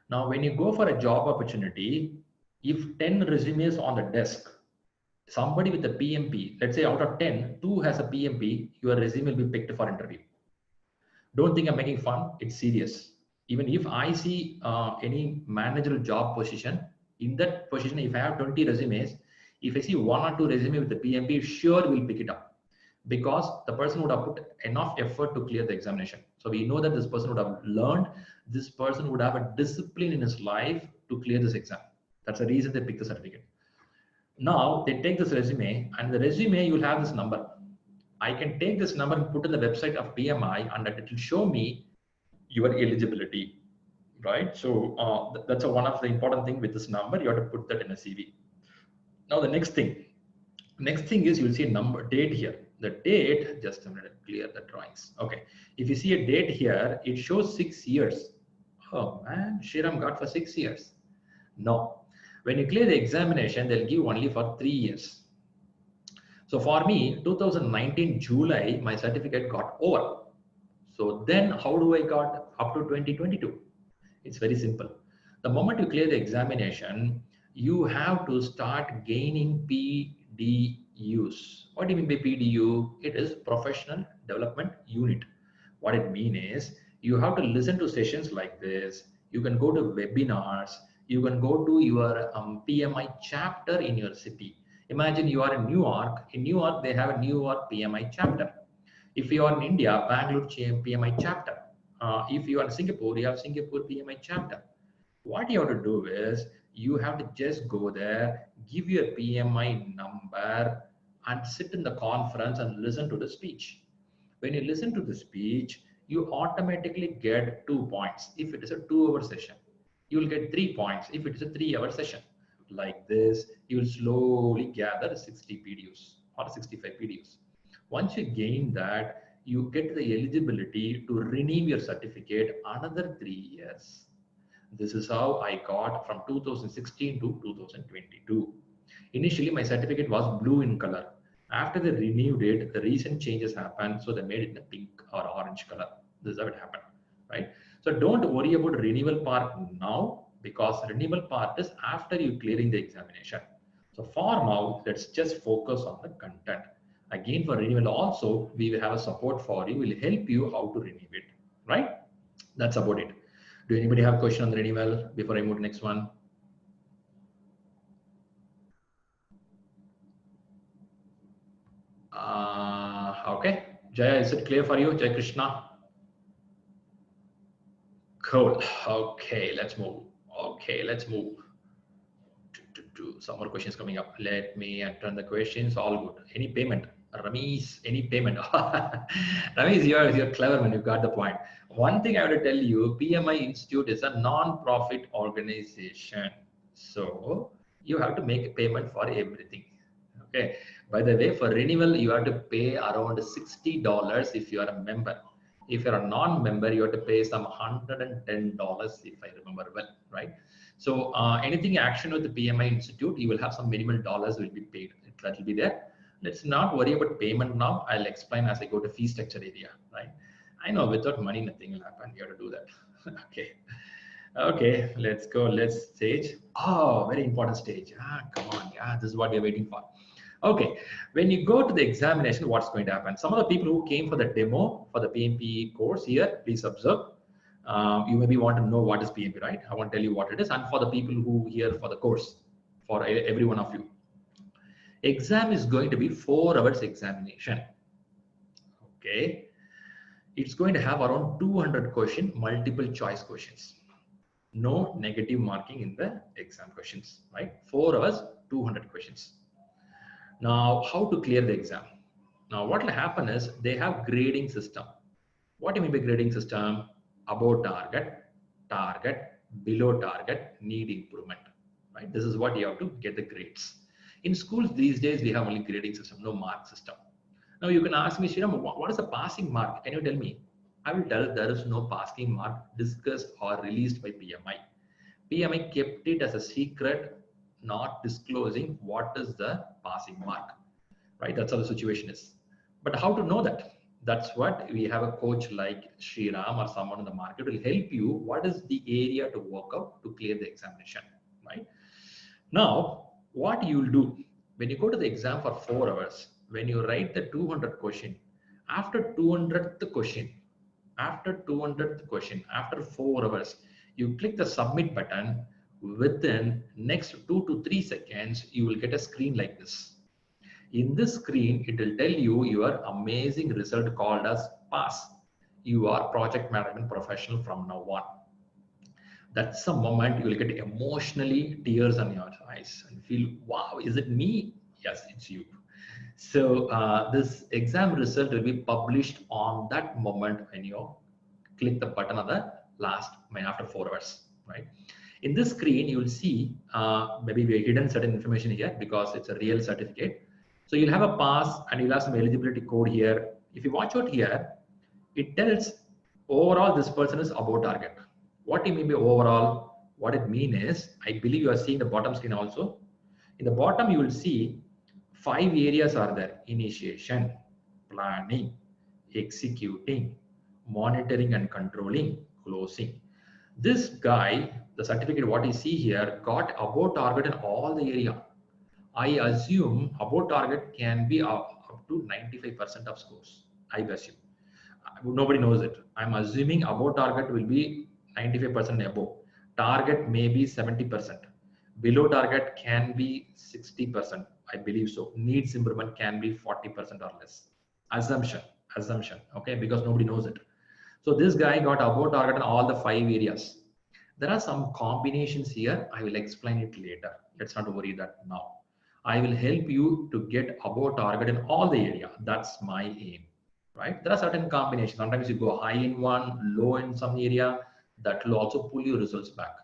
Now, when you go for a job opportunity, if 10 resumes on the desk, somebody with a PMP, let's say out of 10, 2 has a PMP, your resume will be picked for interview. Don't think I'm making fun, it's serious. Even if I see any managerial job position, in that position, if I have 20 resumes, if I see 1 or 2 resumes with the PMP, sure we'll pick it up because the person would have put enough effort to clear the examination. So we know that this person would have learned, this person would have a discipline in his life to clear this exam. That's the reason they pick the certificate. Now they take this resume, and the resume you'll have this number. I can take this number and put in the website of PMI, and it will show me your eligibility, right? So that's one of the important thing with this number. You have to put that in a CV. Now the next thing, Next thing is you'll see a number date here. The date, just a minute, clear the drawings. Okay, if you see a date here, it shows 6 years. Oh man, Shriram got for 6 years. No, when you clear the examination, they'll give only for 3 years. So for me, 2019 July, my certificate got over. So then how do I got up to 2022? It's very simple. The moment you clear the examination, you have to start gaining PDUs. What do you mean by PDU? It is Professional Development Unit. What it means is you have to listen to sessions like this. You can go to webinars. You can go to your PMI chapter in your city. Imagine you are in New York. In New York, they have a New York PMI chapter. If you are in India, Bangalore PMI chapter. If you are in Singapore, you have Singapore PMI chapter. What you have to do is you have to just go there, give your PMI number, and sit in the conference and listen to the speech. When you listen to the speech, you automatically get 2 points. If it is a 2-hour session, you will get 3 points. If it is a 3-hour session, like this, you will slowly gather 60 PDUs or 65 PDUs. Once you gain that, you get the eligibility to renew your certificate another 3 years. This is how I got from 2016 to 2022. Initially, my certificate was blue in color. After they renewed it, the recent changes happened, so they made it in a pink or orange color. This is how it happened, right? So don't worry about renewal part now, because renewal part is after you clearing the examination. So for now, let's just focus on the content. Again, for renewal also, we will have a support for you. We'll help you how to renew it, right? That's about it. Do anybody have a question on the renewal before I move to next one? Okay. Jaya, is it clear for you? Jai Krishna? Cool. Okay, let's move. Okay, let's move. Some more questions coming up. Let me turn the questions. All good. Any payment? Ramesh, any payment? Ramesh, you're clever when you got the point. One thing I want to tell you, PMI Institute is a non-profit organization. So you have to make a payment for everything. Okay. By the way, for renewal, you have to pay around $60 if you are a member. If you're a non-member, you have to pay some $110 if I remember well, right? So anything action with the PMI Institute, you will have some minimal dollars will be paid. That will be there. Let's not worry about payment now. I'll explain as I go to fee structure area, right? I know without money, nothing will happen. You have to do that. Okay. Okay, let's go. Let's stage. Oh, very important stage. Come on. Yeah, this is what we're waiting for. Okay, when you go to the examination, what's going to happen? Some of the people who came for the demo for the PMP course here, please observe. You maybe want to know what is PMP, right? I want to tell you what it is. And for the people who here for the course, for every one of you, exam is going to be 4 hours examination. Okay, it's going to have around 200 question, multiple choice questions. No negative marking in the exam questions, right? 4 hours, 200 questions. Now, how to clear the exam? Now, what will happen is they have grading system. What do you mean by grading system? Above target, target, below target, need improvement, right? This is what you have to get the grades. In schools these days, we have only grading system, no mark system. Now, you can ask me, Shriram, what is a passing mark? Can you tell me? I will tell there is no passing mark discussed or released by PMI. PMI kept it as a secret, not disclosing what is the passing mark, right? That's how the situation is. But how to know that? That's what we have a coach like Shriram or someone in the market will help you. What is the area to work out to clear the examination, right? Now, what you will do when you go to the exam for 4 hours, when you write the 200 question, after 200th question, after 4 hours, you click the submit button. Within next 2 to 3 seconds, you will get a screen like this. In this screen, it will tell you your amazing result called as pass. You are project management professional from now on. That's the moment you will get emotionally tears on your eyes and feel, wow, is it me? Yes, it's you. So this exam result will be published on that moment when you click the button on the last, after 4 hours, right? In this screen, you will see maybe we hidden certain information here because it's a real certificate. So you'll have a pass and you'll have some eligibility code here. If you watch out here, it tells overall this person is above target. What it mean by overall? What it mean is, I believe you are seeing the bottom screen also. In the bottom, you will see 5 areas are there: initiation, planning, executing, monitoring and controlling, closing. This guy, the certificate what you see here, got above target in all the area. I assume above target can be up to 95% of scores. I assume. Nobody knows it. I'm assuming above target will be 95% above. Target may be 70%. Below target can be 60%. I believe so. Needs improvement can be 40% or less. Assumption. Okay, because nobody knows it. So this guy got above target in all the 5 areas. There are some combinations here. I will explain it later. Let's not worry that now. I will help you to get above target in all the area. That's my aim, right? There are certain combinations. Sometimes you go high in one, low in some area. That will also pull your results back.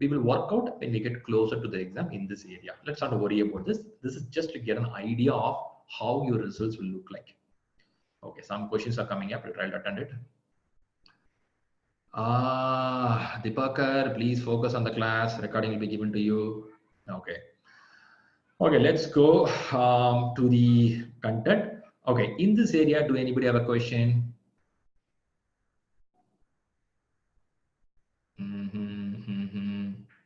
We will work out when we get closer to the exam in this area. Let's not worry about this. This is just to get an idea of how your results will look like. Okay, some questions are coming up. We'll try to attend it. Deepakar, please focus on the class. Recording will be given to you. Okay. Okay, let's go to the content. Okay, in this area, do anybody have a question?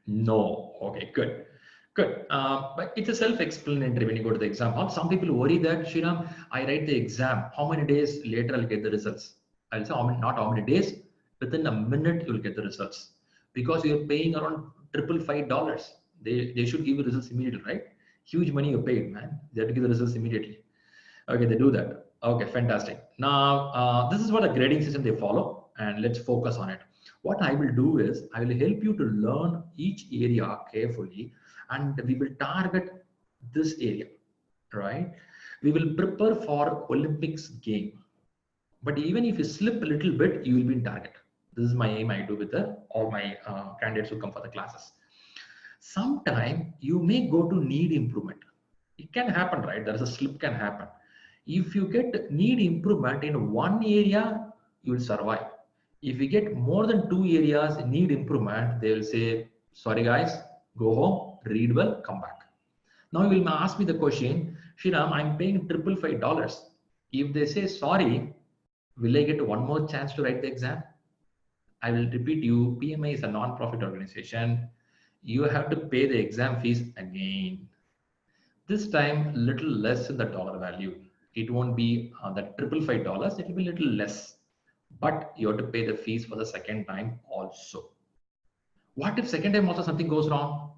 No. Okay, good. Good. But it's a self-explanatory when you go to the exam. Some people worry that, Shriram, I write the exam. How many days later I'll get the results? I'll say not how many days. Within a minute you'll get the results, because you're paying around $555. They should give you results immediately, right? Huge money you paid, man. They have to give the results immediately. Okay, they do that. Okay, fantastic. Now, this is what a grading system they follow, and let's focus on it. What I will do is I will help you to learn each area carefully, and we will target this area, right? We will prepare for Olympics game. But even if you slip a little bit, you will be in target. This is my aim I do with all my candidates who come for the classes. Sometime you may go to need improvement. It can happen, right? There is a slip can happen. If you get need improvement in one area, you will survive. If you get more than 2 areas need improvement, they will say, sorry guys, go home, read well, come back. Now you will ask me the question, Shriram, I'm paying $555. If they say sorry, will I get one more chance to write the exam? I will repeat you, PMI is a non-profit organization. You have to pay the exam fees again. This time, little less in the dollar value. It won't be that $555, it will be a little less. But you have to pay the fees for the second time also. What if second time also something goes wrong?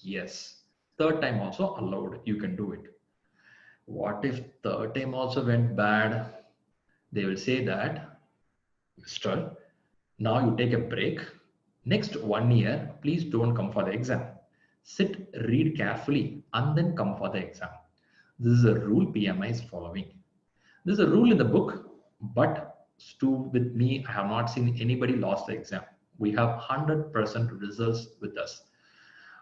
Yes. Third time also allowed, you can do it. What if third time also went bad? They will say that, Mister, now you take a break. Next 1 year, please don't come for the exam. Sit, read carefully, and then come for the exam. This is a rule PMI is following. This is a rule in the book, but with me, I have not seen anybody lost the exam. We have 100% results with us.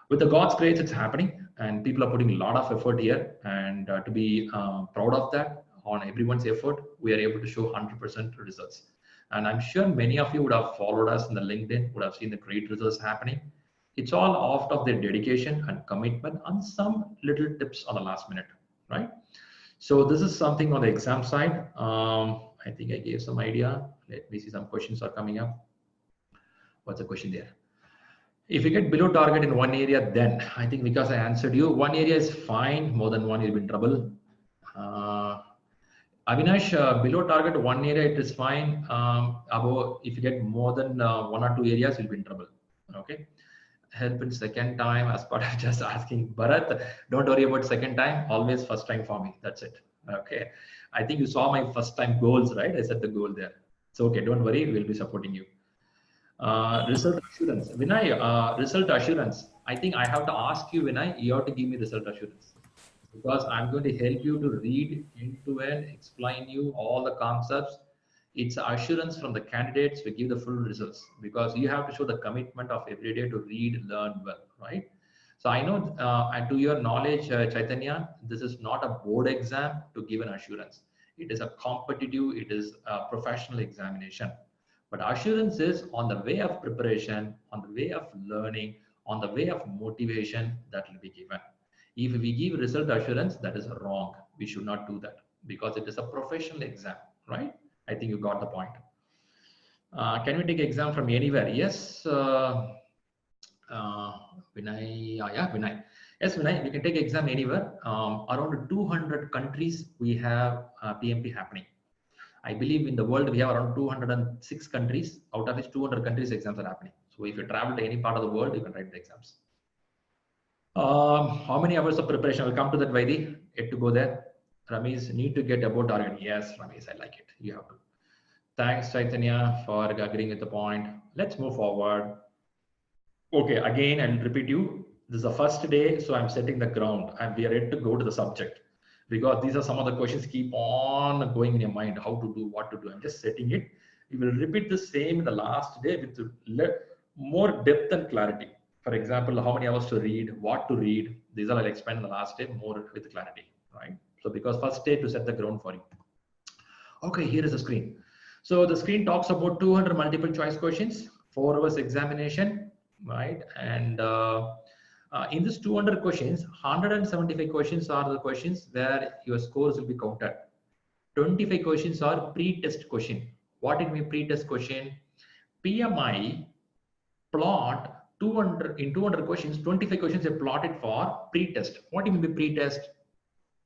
With the God's grace, it's happening, and people are putting a lot of effort here. And to be proud of that, on everyone's effort, we are able to show 100% results. And I'm sure many of you would have followed us in the LinkedIn, would have seen the great results happening. It's all out of their dedication and commitment and some little tips on the last minute, right? So this is something on the exam side. I think I gave some idea. Let me see, some questions are coming up. What's the question there? If you get below target in one area, then I think because I answered you, one area is fine. More than one, you'll be in trouble. Avinash, below target one area, it is fine. Above, if you get more than 1 or 2 areas, you'll be in trouble. Okay. Help in second time, as part of just asking. Bharat, don't worry about second time. Always first time for me. That's it. Okay. I think you saw my first time goals, right? I set the goal there. It's okay. Don't worry. We'll be supporting you. Result assurance. Vinay, result assurance. I think I have to ask you, Vinay, you have to give me result assurance, because I'm going to help you to read into and explain you all the concepts. It's assurance from the candidates to give the full results, because you have to show the commitment of every day to read, learn well, right? So I know, and to your knowledge, Chaitanya, this is not a board exam to give an assurance. It is a competitive, it is a professional examination. But assurance is on the way of preparation, on the way of learning, on the way of motivation that will be given. If we give result assurance, that is wrong. We should not do that because it is a professional exam, right? I think you got the point. Can we take exam from anywhere? Yes. Vinay, yeah, Vinay. Yes, Vinay, we can take exam anywhere. Around 200 countries we have PMP happening. I believe in the world we have around 206 countries, out of which 200 countries exams are happening. So if you travel to any part of the world, you can write the exams. How many hours of preparation? I'll come to that, Vaidi. Yet to go there. Ramesh, need to get about target. Yes, Ramesh, I like it. You have to. Thanks, Chaitanya, for agreeing with the point. Let's move forward. Okay, again, I'll repeat you. This is the first day, so I'm setting the ground and we are ready to go to the subject because these are some of the questions keep on going in your mind, how to do, what to do. I'm just setting it. We will repeat the same in the last day with more depth and clarity. For example, how many hours to read, what to read. These are I'll explain in the last day more with clarity, right? So because first day to set the ground for you. Okay, here is the screen. So the screen talks about 200 multiple choice questions, 4 hours examination, right? And in this 200 questions, 175 questions are the questions where your scores will be counted. 25 questions are pre-test question. What it mean pre-test question? PMI plot 200 in 200 questions, 25 questions are plotted for pre-test. What do you mean by pre-test?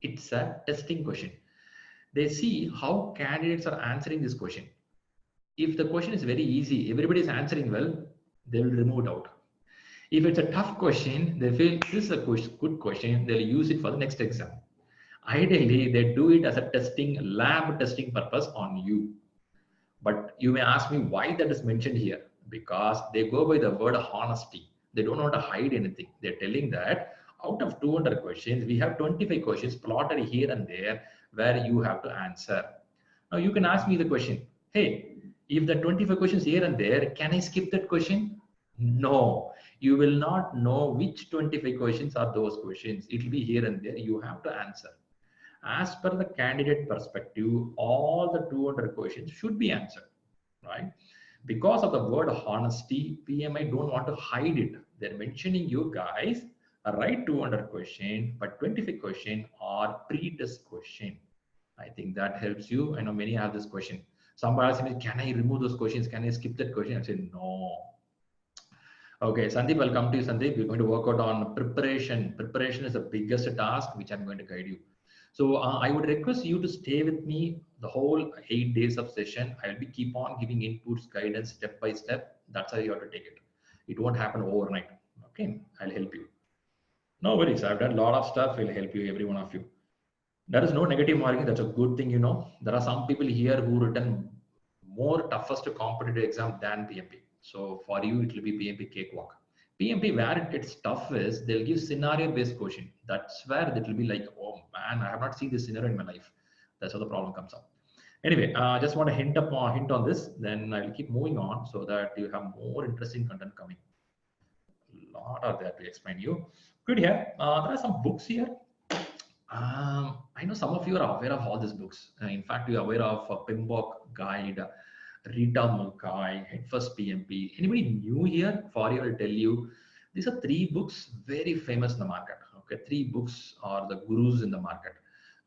It's a testing question. They see how candidates are answering this question. If the question is very easy, everybody is answering well, they will remove it out. If it's a tough question, they feel this is a good question, they'll use it for the next exam. Ideally, they do it as a testing, lab testing purpose on you. But you may ask me why that is mentioned here. Because they go by the word honesty. They don't want to hide anything. They're telling that out of 200 questions, we have 25 questions plotted here and there where you have to answer. Now you can ask me the question, hey, if the 25 questions here and there, can I skip that question? No, you will not know which 25 questions are those questions. It will be here and there. You have to answer. As per the candidate perspective, all the 200 questions should be answered, right? Because of the word honesty, PMI don't want to hide it. They're mentioning you guys write 200 question, but 25 question are pre-test question. I think that helps you. I know many have this question. Somebody asked me, can I remove those questions? Can I skip that question? I said, no. Okay, Sandeep, I'll come to you, Sandeep. We're going to work out on preparation. Preparation is the biggest task, which I'm going to guide you. So I would request you to stay with me the whole 8 days of session. I'll be keep on giving inputs, guidance, step by step. That's how you have to take it. It won't happen overnight. Okay, I'll help you. No worries. I've done a lot of stuff. I'll help you, every one of you. There is no negative marking. That's a good thing, you know. There are some people here who written more toughest competitive exam than PMP. So for you, it will be PMP cakewalk. PMP, where it gets tough is they'll give scenario-based question. That's where it will be like, oh man, I have not seen this scenario in my life. That's how the problem comes up. Anyway, just want to hint on this. Then I'll keep moving on so that you have more interesting content coming. A lot are there to explain you. Good here. There are some books here. I know some of you are aware of all these books. In fact, you're aware of PMBOK Guide, Rita Mulkai, Headfirst PMP. Anybody new here? For you, I'll tell you, these are 3 books very famous in the market. Okay, 3 books are the gurus in the market.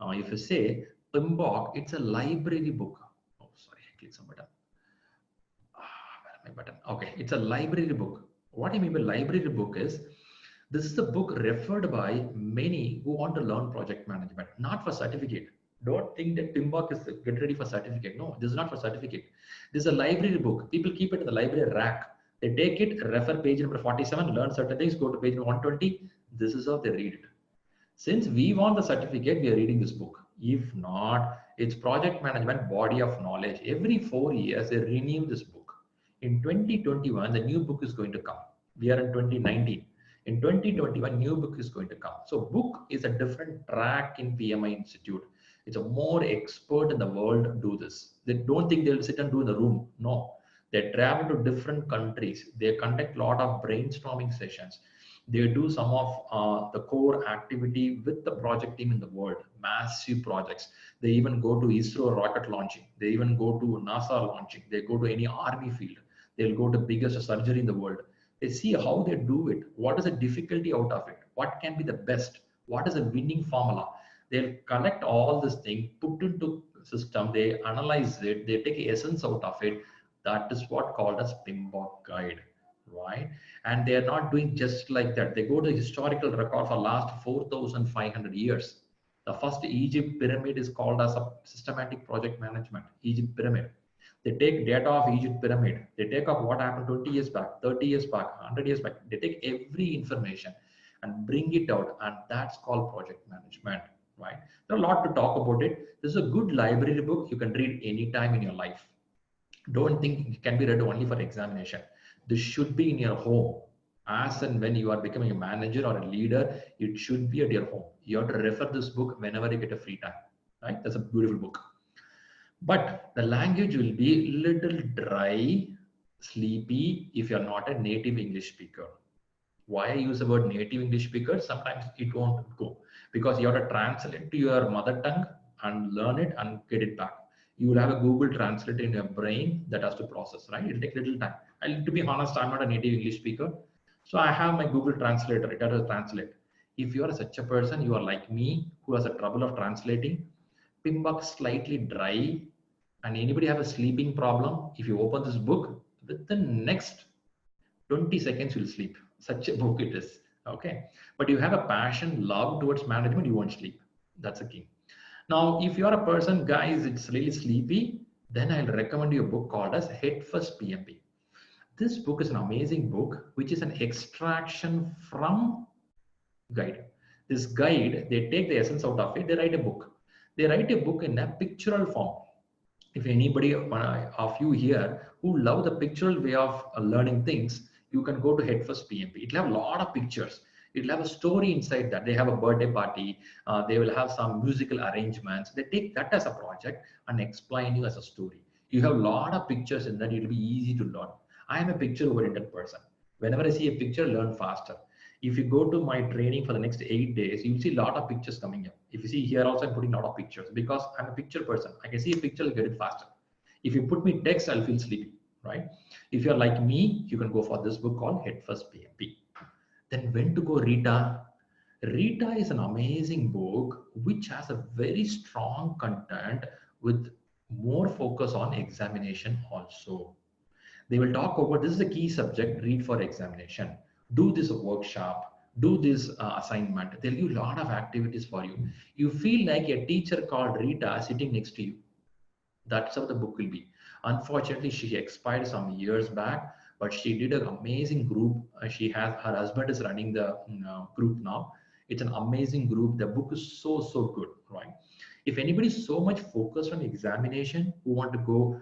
If you say PMBOK, it's a library book. Oh, sorry, I clicked some button. Where my button? Okay, it's a library book. What I mean by library book is, this is the book referred by many who want to learn project management, not for certificate. Don't think that PMBOK is get ready for certificate. No, this is not for certificate. This is a library book. People keep it in the library rack. They take it, refer page number 47, learn certain things, go to page number 120. This is how they read it. Since we want the certificate, we are reading this book. If not, it's project management body of knowledge. Every 4 years, they renew this book. In 2021, the new book is going to come. We are in 2019. In 2021, new book is going to come. So book is a different track in PMI Institute. It's a more expert in the world do this. They don't think they'll sit and do in the room. No, they travel to different countries. They conduct a lot of brainstorming sessions. They do some of the core activity with the project team in the world, massive projects. They even go to ISRO rocket launching. They even go to NASA launching. They go to any army field. They'll go to biggest surgery in the world. They see how they do it. What is the difficulty out of it? What can be the best? What is a winning formula? They'll collect all this thing, put into system. They analyze it. They take essence out of it. That is what called as PMBOK guide, right? And they are not doing just like that. They go to historical record for last 4,500 years. The first Egypt pyramid is called as a systematic project management, Egypt pyramid. They take data of Egypt pyramid. They take up what happened 20 years back, 30 years back, 100 years back. They take every information and bring it out, and that's called project management, right? There's a lot to talk about it. This is a good library book you can read anytime in your life. Don't think it can be read only for examination. This should be in your home. As and when you are becoming a manager or a leader, it should be at your home. You have to refer this book whenever you get a free time, right? That's a beautiful book. But the language will be little dry, sleepy if you're not a native English speaker. Why I use the word native English speaker? Sometimes it won't go because you have to translate to your mother tongue and learn it and get it back. You will have a Google Translate in your brain that has to process, right? It'll take a little time. To be honest, I'm not a native English speaker. So I have my Google Translator, it has to translate. If you are such a person, you are like me, who has a trouble of translating, PMBOK slightly dry, and anybody have a sleeping problem, if you open this book, within next 20 seconds you'll sleep. Such a book it is, okay? But you have a passion, love towards management, you won't sleep. That's a key. Now, if you are a person, guys, it's really sleepy, then I'll recommend you a book called as Head First PMP. This book is an amazing book, which is an extraction from guide. This guide, they take the essence out of it, they write a book. They write a book in a pictorial form. If anybody of you here who love the pictorial way of learning things, you can go to Head First PMP. It'll have a lot of pictures. It'll have a story inside that. They have a birthday party. They will have some musical arrangements. They take that as a project and explain you as a story. You have a lot of pictures in that. It'll be easy to learn. I am a picture-oriented person. Whenever I see a picture, learn faster. If you go to my training for the next 8 days, you'll see a lot of pictures coming up. If you see here also, I'm putting a lot of pictures because I'm a picture person. I can see a picture, I'll get it faster. If you put me text, I'll feel sleepy, right? If you're like me, you can go for this book called Head First PMP. Then when to go Rita? Rita is an amazing book which has a very strong content with more focus on examination also. They will talk about this is a key subject, read for examination. Do this workshop, do this assignment. They'll give a lot of activities for you. You feel like a teacher called Rita sitting next to you. That's how the book will be. Unfortunately, she expired some years back, but she did an amazing group. She has, her husband is running the group now. It's an amazing group. The book is so good, right? If anybody is so much focused on examination, who want to go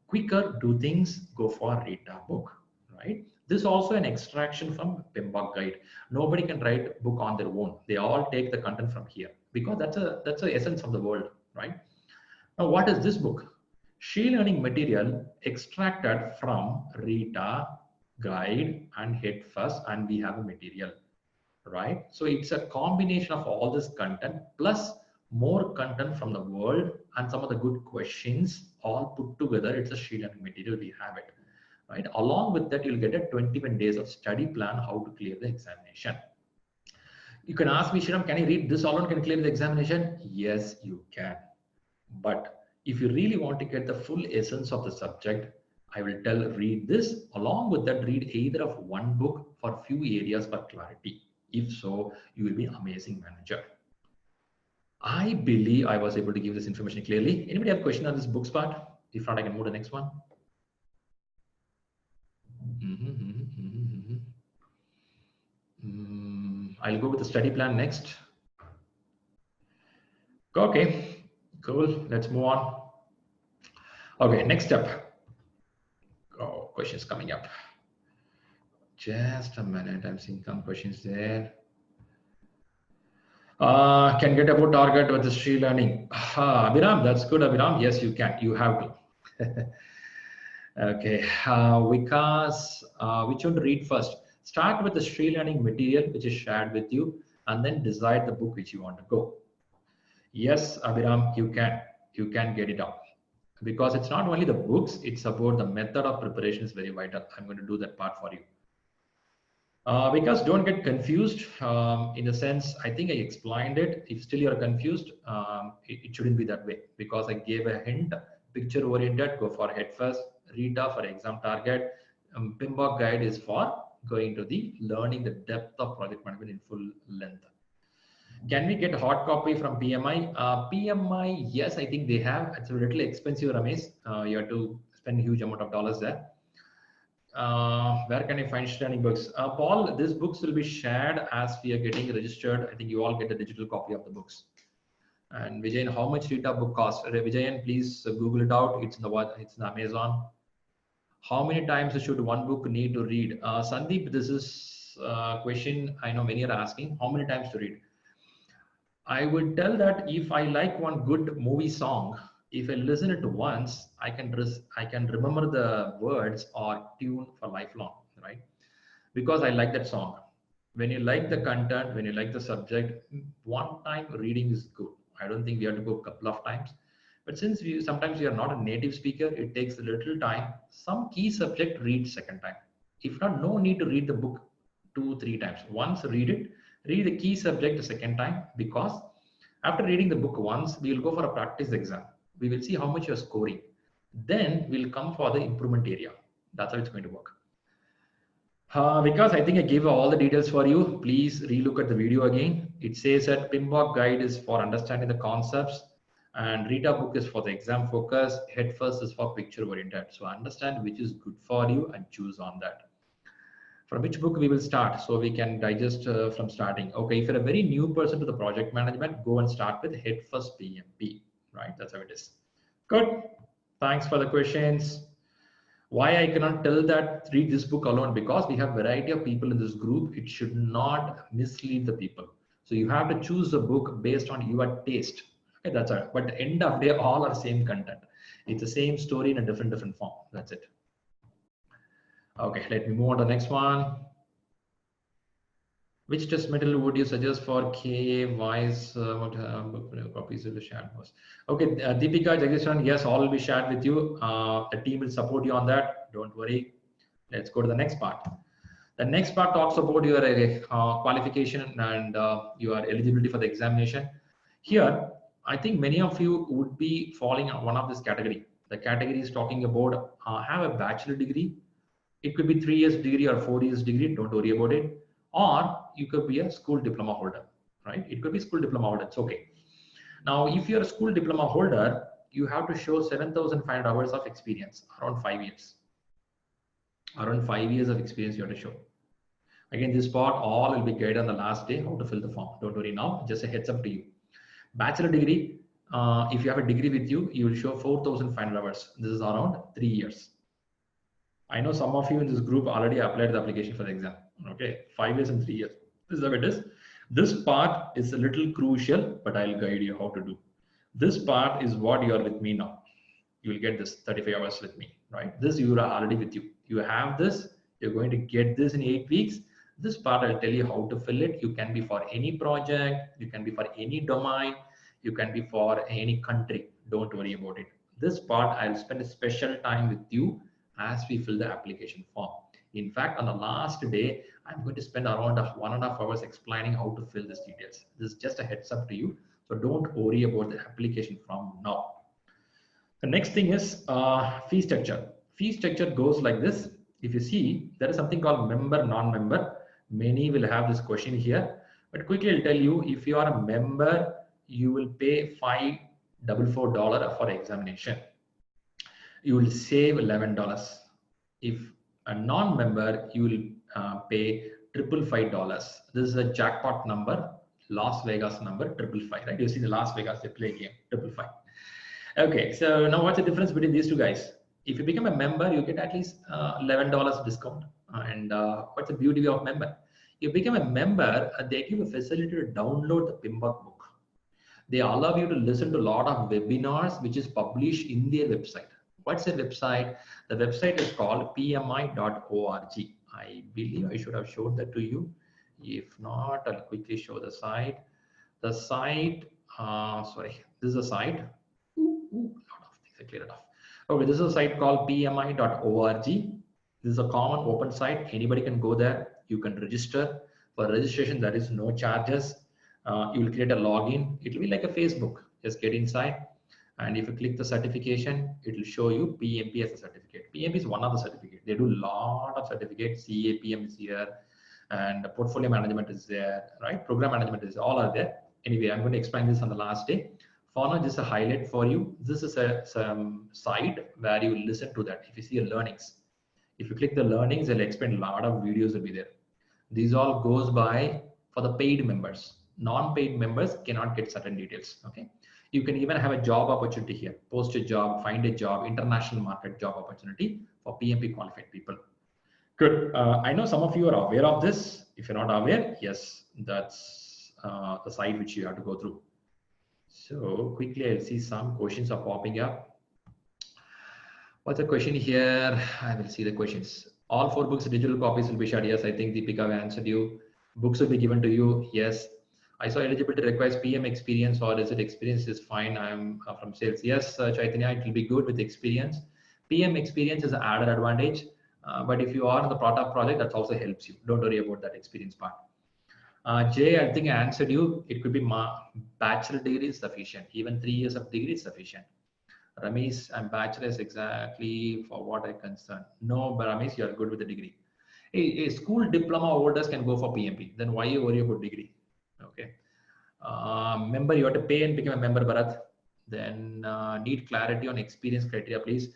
quicker, do things, go for Rita book, right? This is also an extraction from PMBOK guide. Nobody can write a book on their own. They all take the content from here because that's the essence of the world, right? Now, what is this book? ShriLearning material extracted from Rita guide and Head First, and we have a material, right? So it's a combination of all this content plus more content from the world and some of the good questions all put together. It's a ShriLearning material. We have it, right? Along with that, you'll get a 21 days of study plan how to clear the examination. You can ask me, Shriram, can you read this alone? Can you clear the examination? Yes, you can. But if you really want to get the full essence of the subject, I will tell read this. Along with that, read either of one book for few areas for clarity. If so, you will be an amazing manager. I believe I was able to give this information clearly. Anybody have a question on this books part? If not, I can move to the next one. I'll go with the study plan next. Okay, cool. Let's move on. Okay, next up. Oh, questions coming up. Just a minute. I'm seeing some questions there. Can get about target with the ShriLearning. Abhiram, that's good, Abhiram. Yes, you can. You have to. Okay, Vikas, which one to read first? Start with the ShriLearning material which is shared with you, and then decide the book which you want to go. Yes, Abhiram, you can get it up, because it's not only the books, it's about the method of preparation is very vital. I'm going to do that part for you. Because don't get confused. In a sense, I think I explained it. If still you're confused, it shouldn't be that way, because I gave a hint. Picture oriented, go for head first. Rita for exam target. PMP guide is for going to the learning the depth of project management in full length. Can we get a hard copy from PMI? PMI, yes, I think they have. It's a little expensive, Ramesh. You have to spend a huge amount of dollars there. Where can I find ShriLearning books? Paul, these books will be shared as we are getting registered. I think you all get a digital copy of the books. And Vijayan, how much Rita book cost? Vijayan, please Google it out. It's in the Amazon. How many times should one book need to read? Sandeep, this is a question I know many are asking. How many times to read? I would tell that if I like one good movie song, if I listen it once, I can remember the words or tune for lifelong, right? Because I like that song. When you like the content, when you like the subject, one time reading is good. I don't think we have to go a couple of times. But since sometimes we are not a native speaker, it takes a little time. Some key subject read second time. If not, no need to read the book 2-3 times. Once read it, read the key subject the second time, because after reading the book once, we will go for a practice exam. We will see how much you're scoring. Then we'll come for the improvement area. That's how it's going to work. Because I think I gave all the details for you. Please relook at the video again. It says that PMP guide is for understanding the concepts, and Rita book is for the exam focus. Head first is for picture oriented. So understand which is good for you and choose on that. From which book we will start, so we can digest from starting. Okay, if you're a very new person to the project management, go and start with Head First PMP, right? That's how it is. Good. Thanks for the questions. Why I cannot tell that read this book alone? Because we have variety of people in this group. It should not mislead the people. So you have to choose a book based on your taste. Okay, that's all. But at the end of the day, all are same content. It's the same story in a different form. That's it. Okay, let me move on to the next one. Which test material would you suggest for KA wise? What copies will be shared most? Okay, Deepika, Jagishan, yes, all will be shared with you. The team will support you on that. Don't worry. Let's go to the next part. The next part talks about your qualification and your eligibility for the examination. Here, I think many of you would be falling on one of this category. The category is talking about have a bachelor degree. It could be 3 years degree or 4 years degree. Don't worry about it. Or you could be a school diploma holder, right? It could be school diploma holder. It's okay. Now, if you're a school diploma holder, you have to show 7,500 hours of experience, around 5 years. Around 5 years of experience you have to show. Again, this part all will be guided on the last day how to fill the form. Don't worry now. Just a heads up to you. Bachelor degree. If you have a degree with you, you will show 4,500 hours. This is around 3 years. I know some of you in this group already applied the application for the exam. Okay, 5 years and 3 years. This is how it is. This part is a little crucial, but I'll guide you how to do. This part is what you are with me now. You will get this 35 hours with me, right? This you are already with you. You have this. You're going to get this in 8 weeks. This part I'll tell you how to fill it. You can be for any project. You can be for any domain. You can be for any country. Don't worry about it. This part I'll spend a special time with you as we fill the application form. In fact, on the last day, I'm going to spend around 1.5 hours explaining how to fill these details. This is just a heads up to you. So don't worry about the application form now. The next thing is fee structure. Fee structure goes like this. If you see, there is something called member, non-member. Many will have this question here. But quickly I'll tell you, if you are a member, you will pay $544 for examination. You will save $11. If a non-member, you will pay $555. This is a jackpot number, Las Vegas number, 555, right? You see the Las Vegas, they play game, 555. Okay, so now what's the difference between these two guys? If you become a member, you get at least $11 discount. And what's the beauty of member? You become a member, they give a facility to download the PMP book. They allow you to listen to a lot of webinars, which is published in their website. What's the website? The website is called pmi.org. I believe I should have showed that to you. If not, I'll quickly show the site. The site, sorry, this is a site. Lot of things I cleared it off. Okay, this is a site called pmi.org. This is a common open site. Anybody can go there. You can register. For registration, there is no charges. You will create a login. It will be like a Facebook. Just get inside. And if you click the certification, it will show you PMP as a certificate. PMP is one of the certificates. They do a lot of certificates. CAPM is here, and portfolio management is there, right? Program management is all are there. Anyway, I'm going to explain this on the last day. For now, just a highlight for you. This is some site where you listen to that. If you see a learnings, if you click the learnings, it'll explain a lot of videos will be there. These all goes by for the paid members. Non-paid members cannot get certain details. Okay. You can even have a job opportunity here. Post a job, find a job, international market job opportunity for PMP qualified people. Good. I know some of you are aware of this. If you're not aware, yes, that's the site which you have to go through. So quickly, I'll see some questions are popping up. What's the question here? I will see the questions. All 4 books, digital copies will be shared. Yes, I think Deepika answered you. Books will be given to you. Yes. I saw eligibility requires PM experience, or is it experience is fine? I'm from sales. Yes, Chaitanya, it will be good with experience. PM experience is an added advantage. But if you are in the product project, that also helps you. Don't worry about that experience part. Jay, I think I answered you. It could be bachelor degree is sufficient. Even 3 years of degree is sufficient. Ramesh, I'm bachelor's exactly for what I concern. No, but Ramesh, you're good with the degree. A school diploma holders can go for PMP. Then why you worry about degree? Okay. Member, you have to pay and become a member, Bharat. Then need clarity on experience criteria, please.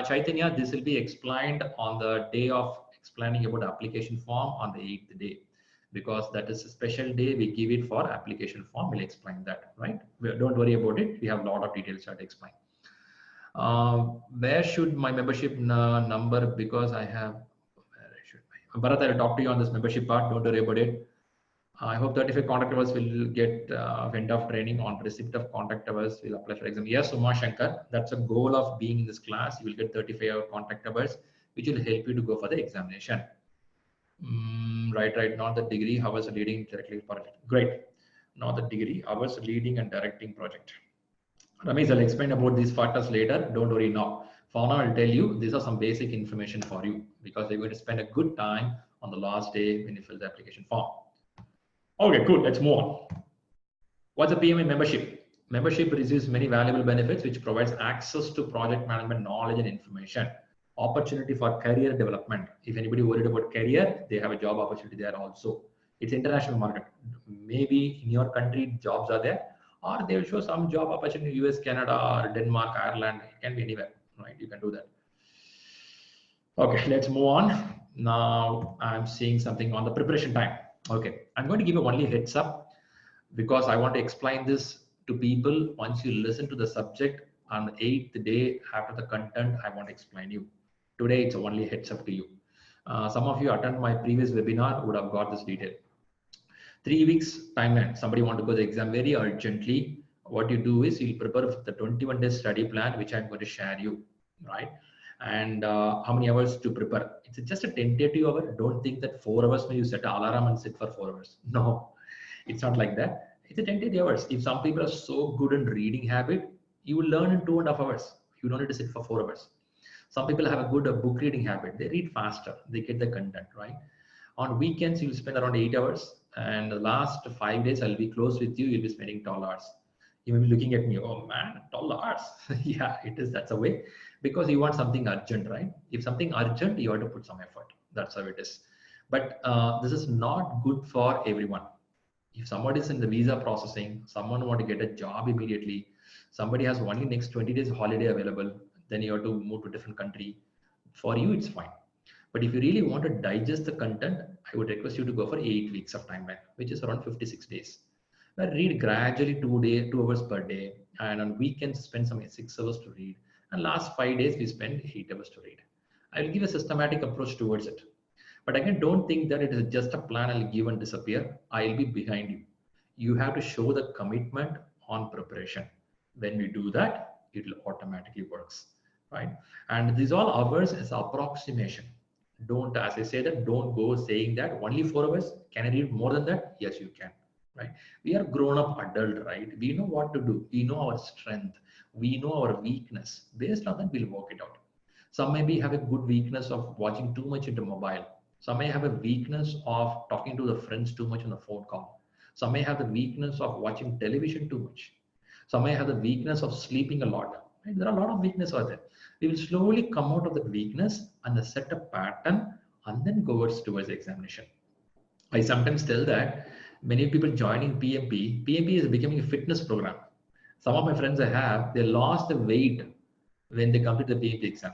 Chaitanya, this will be explained on the day of explaining about application form on the 8th day, because that is a special day. We give it for application form. We'll explain that, right? Don't worry about it. We have a lot of details to explain. Where should my membership number, because I have, Bharat, I'll talk to you on this membership part. Don't worry about it. I hope 35 contact hours will get end of training. On receipt of contact hours will apply for exam. Yes, Uma Shankar, that's a goal of being in this class. You will get 35 contact hours, which will help you to go for the examination. Right. Not the degree, hours leading directly project. Great. Not the degree, hours leading and directing project. Ramesh, I'll explain about these factors later. Don't worry now. For now, I'll tell you, these are some basic information for you, because you're going to spend a good time on the last day when you fill the application form. Okay, good. Let's move on. What's a PMP membership? Membership receives many valuable benefits, which provides access to project management knowledge and information, opportunity for career development. If anybody worried about career, they have a job opportunity there also. It's international market. Maybe in your country, jobs are there, or they'll show some job opportunity in US, Canada, or Denmark, Ireland. It can be anywhere, right? You can do that. Okay, let's move on. Now I'm seeing something on the preparation time. Okay, I'm going to give you only heads up, because I want to explain this to people. Once you listen to the subject on the 8th day after the content, I want to explain you. Today, it's only heads up to you. Some of you attend my previous webinar would have got this detail. 3 weeks timeline. Somebody want to go to the exam very urgently. What you do is you prepare the 21 days study plan, which I'm going to share you, right? And how many hours to prepare? It's just a tentative hour. Don't think that 4 hours when you set an alarm and sit for 4 hours. No, it's not like that. It's a tentative hours. If some people are so good in reading habit, you will learn in 2.5 hours. You don't need to sit for 4 hours. Some people have a good book reading habit. They read faster. They get the content, right? On weekends, you'll spend around 8 hours. And the last 5 days, I'll be close with you. You'll be spending 12 hours. You may be looking at me, oh man, 12 hours. Yeah, it is. That's a way, because you want something urgent, right? If something urgent, you have to put some effort. That's how it is. But this is not good for everyone. If somebody is in the visa processing, someone want to get a job immediately, somebody has only next 20 days holiday available, then you have to move to a different country. For you, it's fine. But if you really want to digest the content, I would request you to go for 8 weeks of timeline, which is around 56 days. Now read gradually 2 hours per day, and on weekends spend some 6 hours to read. And last 5 days we spend 8 hours to read. I will give a systematic approach towards it. But again, don't think that it is just a plan I'll give and disappear. I'll be behind you. You have to show the commitment on preparation. When we do that, it will automatically works, right? And these all hours is approximation. Don't, as I say that, don't go saying that only 4 hours. Can I read more than that? Yes, you can. Right? We are grown up adult, right? We know what to do. We know our strength. We know our weakness. Based on that, we'll work it out. Some maybe have a good weakness of watching too much into mobile. Some may have a weakness of talking to the friends too much on the phone call. Some may have the weakness of watching television too much. Some may have the weakness of sleeping a lot. Right? There are a lot of weakness out there. We will slowly come out of that weakness and set a pattern and then go towards the examination. I sometimes tell that many people joining PMP, PMP is becoming a fitness program. Some of my friends I have, they lost the weight when they complete the PMP exam.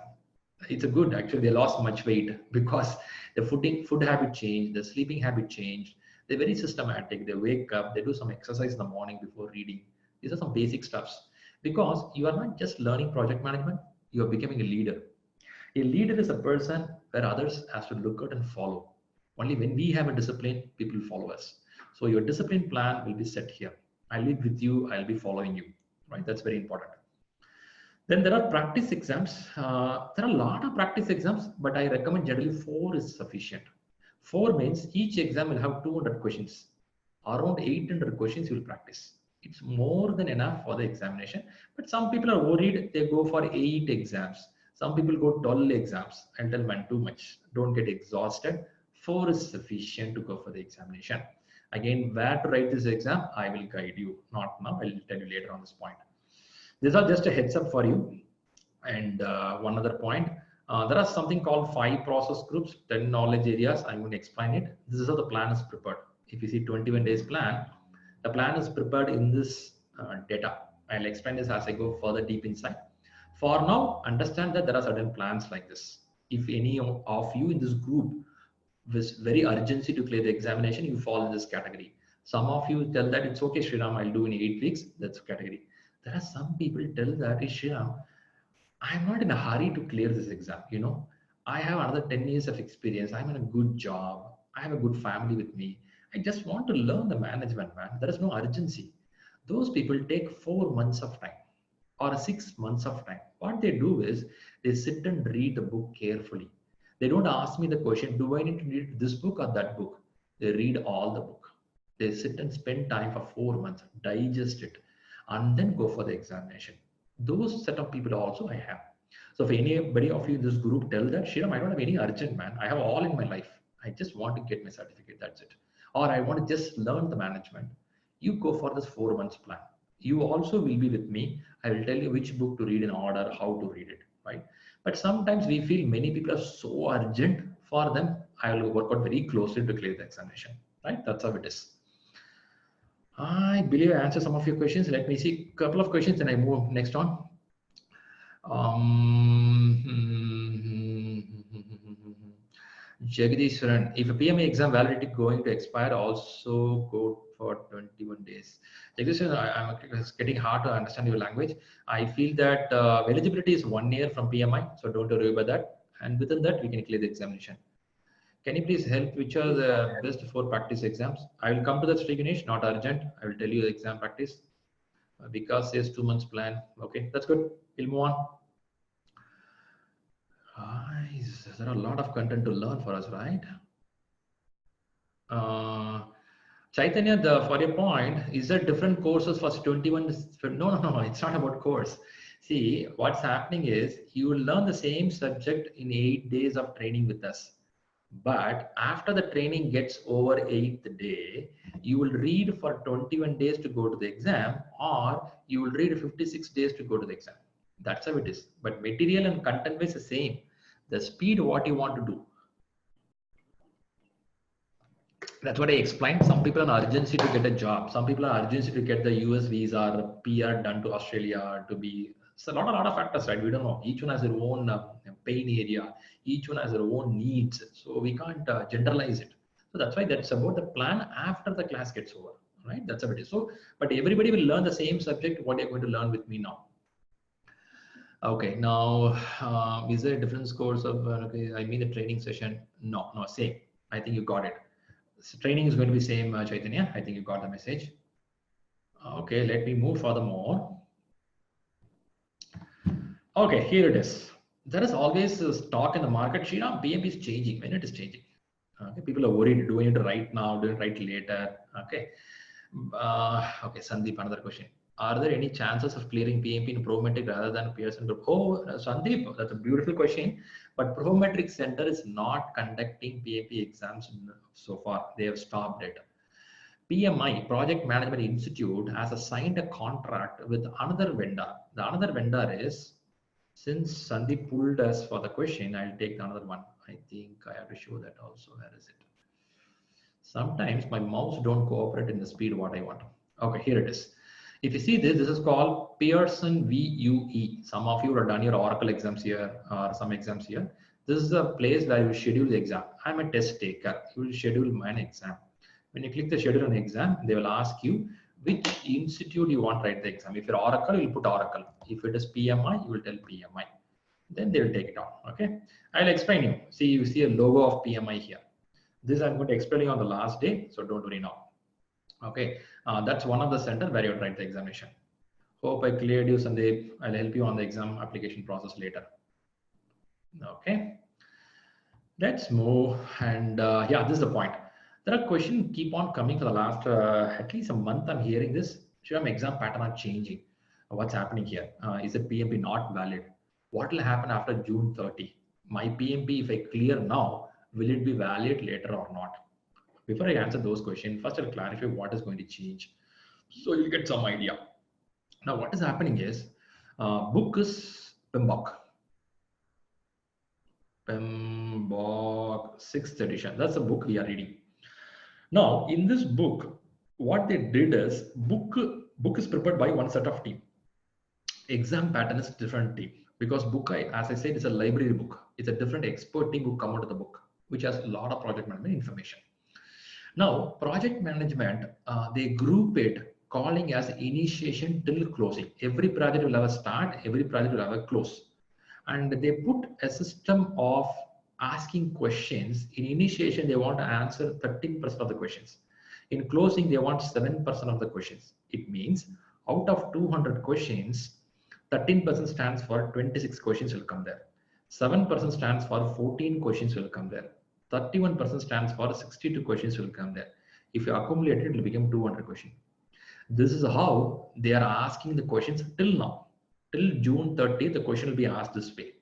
It's a good, actually, they lost much weight because the food habit changed, the sleeping habit changed. They're very systematic. They wake up, they do some exercise in the morning before reading. These are some basic stuffs. Because you are not just learning project management, you are becoming a leader. A leader is a person where others have to look at and follow. Only when we have a discipline, people follow us. So your discipline plan will be set here. I live with you, I'll be following you. Right? That's very important. Then there are practice exams. There are a lot of practice exams, but I recommend generally 4 is sufficient. 4 means each exam will have 200 questions. Around 800 questions you will practice. It's more than enough for the examination. But some people are worried, they go for 8 exams. Some people go 12 exams. I'll tell man, too much. Don't get exhausted. 4 is sufficient to go for the examination. Again, where to write this exam, I will guide you. Not now, I'll tell you later on this point. These are just a heads up for you. And one other point, there are something called 5 process groups, 10 knowledge areas. I'm going to explain it. This is how the plan is prepared. If you see 21 days plan, the plan is prepared in this data. I'll explain this as I go further deep inside. For now, understand that there are certain plans like this. If any of you in this group with very urgency to clear the examination, you fall in this category. Some of you tell that it's okay, Shriram, I'll do in 8 weeks. That's category. There are some people tell that, Shriram, I'm not in a hurry to clear this exam. You know, I have another 10 years of experience. I'm in a good job. I have a good family with me. I just want to learn the management, man. There is no urgency. Those people take 4 months of time or 6 months of time. What they do is they sit and read the book carefully. They don't ask me the question, do I need to read this book or that book? They read all the book. They sit and spend time for 4 months, digest it, and then go for the examination. Those set of people also I have. So if anybody of you in this group tell that, Shriram, I don't have any urgent, man. I have all in my life. I just want to get my certificate. That's it. Or I want to just learn the management. You go for this 4 months plan. You also will be with me. I will tell you which book to read in order, how to read it, right? But sometimes we feel many people are so urgent for them. I will work out very closely to clear the examination, right? That's how it is. I believe I answered some of your questions. Let me see a couple of questions and I move next on. Jagadishwaran, if a PMA exam validity going to expire, also go for 21 days. Jagadishwaran, I'm getting hard to understand your language. I feel that eligibility is 1 year from PMI, so don't worry about that. And within that, we can clear the examination. Can you please help which are the best 4 practice exams? I will come to that, Sri Ganesh, not urgent. I will tell you the exam practice. Because says 2 months plan. Okay, that's good. We'll move on. There are a lot of content to learn for us, right? Chaitanya, for your point, is there different courses for 21? No, it's not about course. See, what's happening is you will learn the same subject in 8 days of training with us. But after the training gets over 8th day, you will read for 21 days to go to the exam, or you will read 56 days to go to the exam. That's how it is. But material and content is the same. The speed, what you want to do. That's what I explained. Some people are urgency to get a job. Some people are urgency to get the US visa or PR done to Australia to be. It's a lot of factors, right? We don't know. Each one has their own pain area. Each one has their own needs. So we can't generalize it. So that's why that's about the plan after the class gets over, right? That's how it is. So, but everybody will learn the same subject. What you're going to learn with me now. Okay, now is there a different course of? Okay, I mean the training session. No, same. I think you got it. So training is going to be same, Chaitanya. I think you got the message. Okay, let me move furthermore. Okay, here it is. there is always this talk in the market, Shriram, PMP is changing. When it is changing? Okay, people are worried, doing it right now, doing it right later. Okay. Okay, Sandeep, another question. Are there any chances of clearing PMP in Prometric rather than Pearson Group? Oh, Sandeep, that's a beautiful question. But Prometric Center is not conducting PMP exams so far. They have stopped it. PMI, Project Management Institute, has signed a contract with another vendor. The another vendor is, since Sandeep pulled us for the question, I'll take another one. I think I have to show that also. Where is it? Sometimes my mouse don't cooperate in the speed what I want. Okay, here it is. If you see this, this is called Pearson VUE. Some of you have done your Oracle exams here or some exams here. This is a place where you schedule the exam. I'm a test taker. You will schedule my exam. When you click the schedule on exam, they will ask you which institute you want to write the exam. If you're Oracle, you'll put Oracle. If it is PMI, you will tell PMI. Then they will take it on. Okay, I'll explain you. See, you see a logo of PMI here. This I'm going to explain you on the last day, so don't worry now. Okay, that's one of the center where you write the examination. Hope I cleared you, Sandeep. I'll help you on the exam application process later. Okay, let's move. And yeah, this is the point. There are questions keep on coming for the last at least a month. I'm hearing this. Shriram, exam pattern are changing. What's happening here? Is the PMP not valid? What will happen after June 30? My PMP, if I clear now, will it be valid later or not? Before I answer those questions, first I'll clarify what is going to change, so you'll get some idea. Now, what is happening is, book is PMBOK 6th edition. That's the book we are reading. Now, in this book, what they did is, book is prepared by one set of team. Exam pattern is different team, because book, as I said, is a library book. It's a different expert team who come out of the book, which has a lot of project management information. Now, project management, they group it calling as initiation till closing. Every project will have a start, every project will have a close. And they put a system of asking questions. In initiation, they want to answer 13% of the questions. In closing, they want 7% of the questions. It means out of 200 questions, 13% stands for 26 questions will come there. 7% stands for 14 questions will come there. 31% stands for 62 questions will come there. If you accumulate it, it will become 200 questions. This is how they are asking the questions till now. Till June 30th, the question will be asked this way.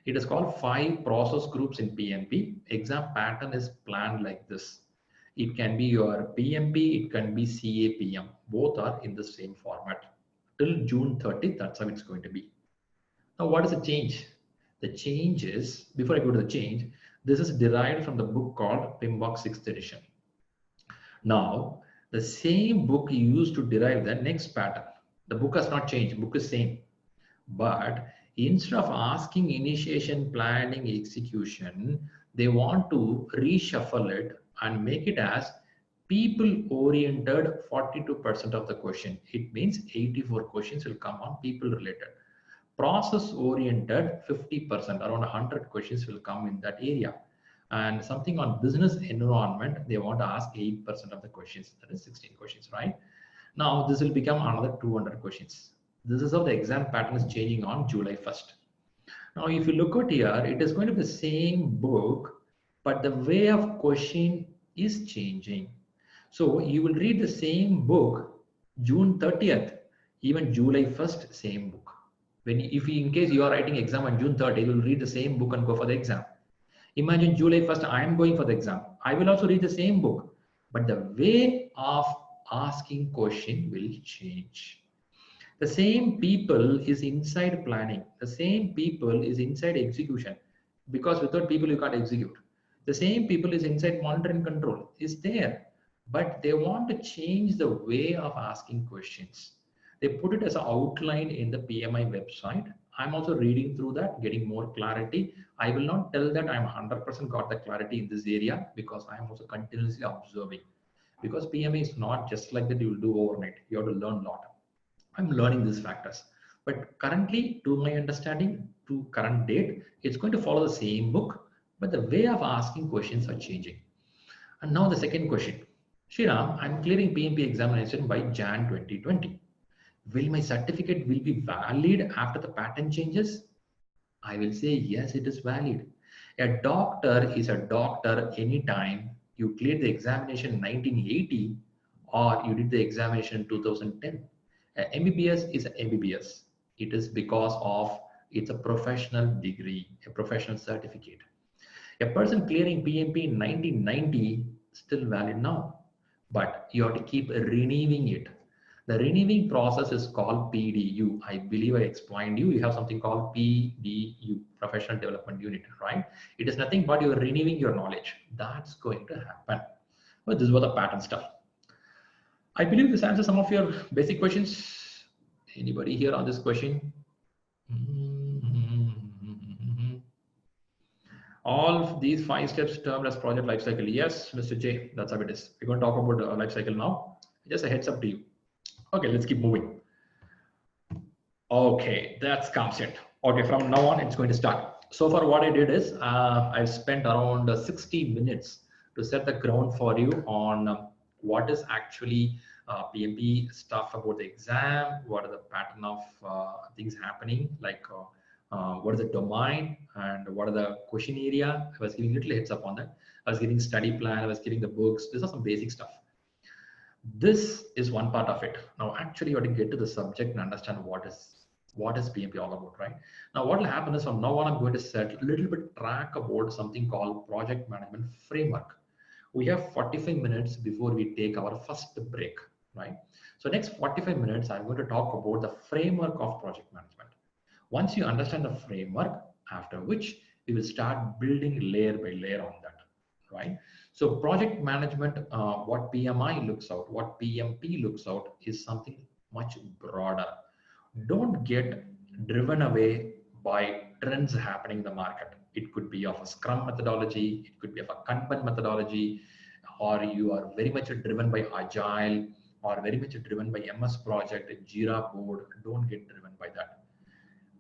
It is called 5 process groups in PMP. Exam pattern is planned like this. It can be your PMP, it can be CAPM. Both are in the same format. Till June 30th, that's how it's going to be. Now, what is the change? The change is, before I go to the change, this is derived from the book called PMBOK 6th edition. Now, the same book used to derive the next pattern. The book has not changed, the book is same. But instead of asking initiation, planning, execution, they want to reshuffle it and make it as people-oriented 42% of the question. It means 84 questions will come on people-related. Process-oriented 50%, around 100 questions will come in that area. And something on business environment, they want to ask 8% of the questions, that is 16 questions, right? Now, this will become another 200 questions. This is how the exam pattern is changing on July 1st. Now, if you look at here, it is going to be the same book, but the way of question is changing. So you will read the same book June 30th, even July 1st, same book. If in case you are writing exam on June 30th, you will read the same book and go for the exam. Imagine July 1st, I am going for the exam. I will also read the same book, but the way of asking question will change. The same people is inside planning. The same people is inside execution, because without people you can't execute. The same people is inside monitoring control, is there, but they want to change the way of asking questions. They put it as an outline in the PMI website. I'm also reading through that, getting more clarity. I will not tell that I'm 100% got the clarity in this area, because I'm also continuously observing. Because PMI is not just like that you will do overnight. You have to learn a lot. I'm learning these factors. But currently, to my understanding, to current date, it's going to follow the same book, but the way of asking questions are changing. And now the second question. Shriram, I'm clearing PMP examination by Jan 2020. Will my certificate will be valid after the pattern changes? I will say, yes, it is valid. A doctor is a doctor anytime you cleared the examination in 1980 or you did the examination in 2010. A MBBS is a MBBS. It is because of it's a professional degree, a professional certificate. A person clearing PMP in 1990 still valid now, but you have to keep renewing it. The renewing process is called PDU. I believe I explained you. You have something called PDU, Professional Development Unit, right? It is nothing but you're renewing your knowledge. That's going to happen. But this was the pattern stuff. I believe this answers some of your basic questions. Anybody here on this question? All of these 5 steps termed as project lifecycle. Yes, Mr. J, that's how it is. We're going to talk about the lifecycle now. Just a heads up to you. Okay, let's keep moving. Okay, that's comes it. Okay, from now on, it's going to start. So far, what I did is I've spent around 60 minutes to set the ground for you on what is actually PMP stuff about the exam, what are the pattern of things happening, like what is the domain and what are the question area. I was giving little heads up on that. I was giving study plan, I was giving the books. These are some basic stuff. This is one part of it. Now, actually, you have to get to the subject and understand what is PMP all about, right? Now, what will happen is from now on, I'm going to set a little bit track about something called project management framework. We have 45 minutes before we take our first break, right? So next 45 minutes, I'm going to talk about the framework of project management. Once you understand the framework, after which we will start building layer by layer on that, right? So project management, what PMI looks out, what PMP looks out is something much broader. Don't get driven away by trends happening in the market. It could be of a Scrum methodology, it could be of a Kanban methodology, or you are very much driven by Agile, or very much driven by MS Project, Jira board. Don't get driven by that.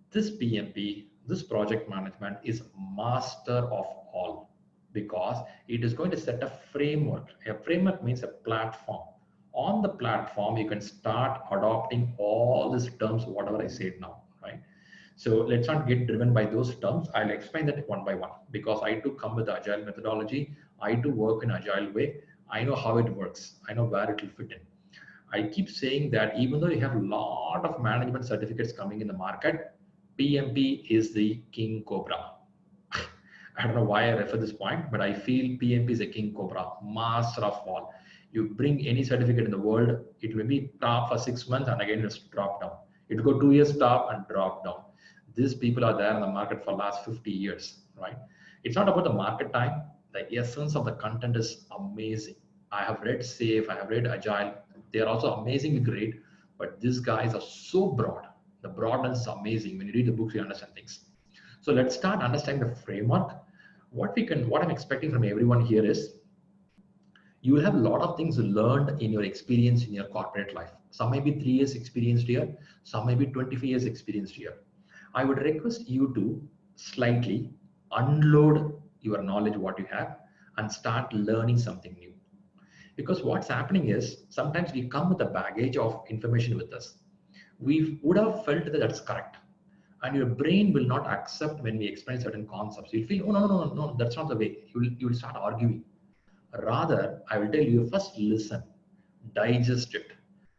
This PMP, this project management is master of all because it is going to set a framework. A framework means a platform. On the platform, you can start adopting all these terms, whatever I said now, right? So let's not get driven by those terms. I'll explain that one by one because I do come with the Agile methodology. I do work in Agile way. I know how it works. I know where it will fit in. I keep saying that even though you have a lot of management certificates coming in the market, PMP is the king cobra. I don't know why I refer this point, but I feel PMP is a king cobra, master of all. You bring any certificate in the world, it will be top for 6 months and again it's drop down. It will go 2 years top and drop down. These people are there in the market for last 50 years, right? It's not about the market time. The essence of the content is amazing. I have read SAFe, I have read Agile. They are also amazingly great, but these guys are so broad. The broadness is amazing. When you read the books, you understand things. So let's start understanding the framework. What I'm expecting from everyone here is you will have a lot of things learned in your experience in your corporate life. Some may be 3 years experienced here, some may be 25 years experienced here. I would request you to slightly unload your knowledge, what you have, and start learning something new. Because what's happening is sometimes we come with a baggage of information with us. We would have felt that that's correct. And your brain will not accept when we explain certain concepts. You'll feel, oh, no, that's not the way. You will start arguing. Rather, I will tell you, first listen, digest it,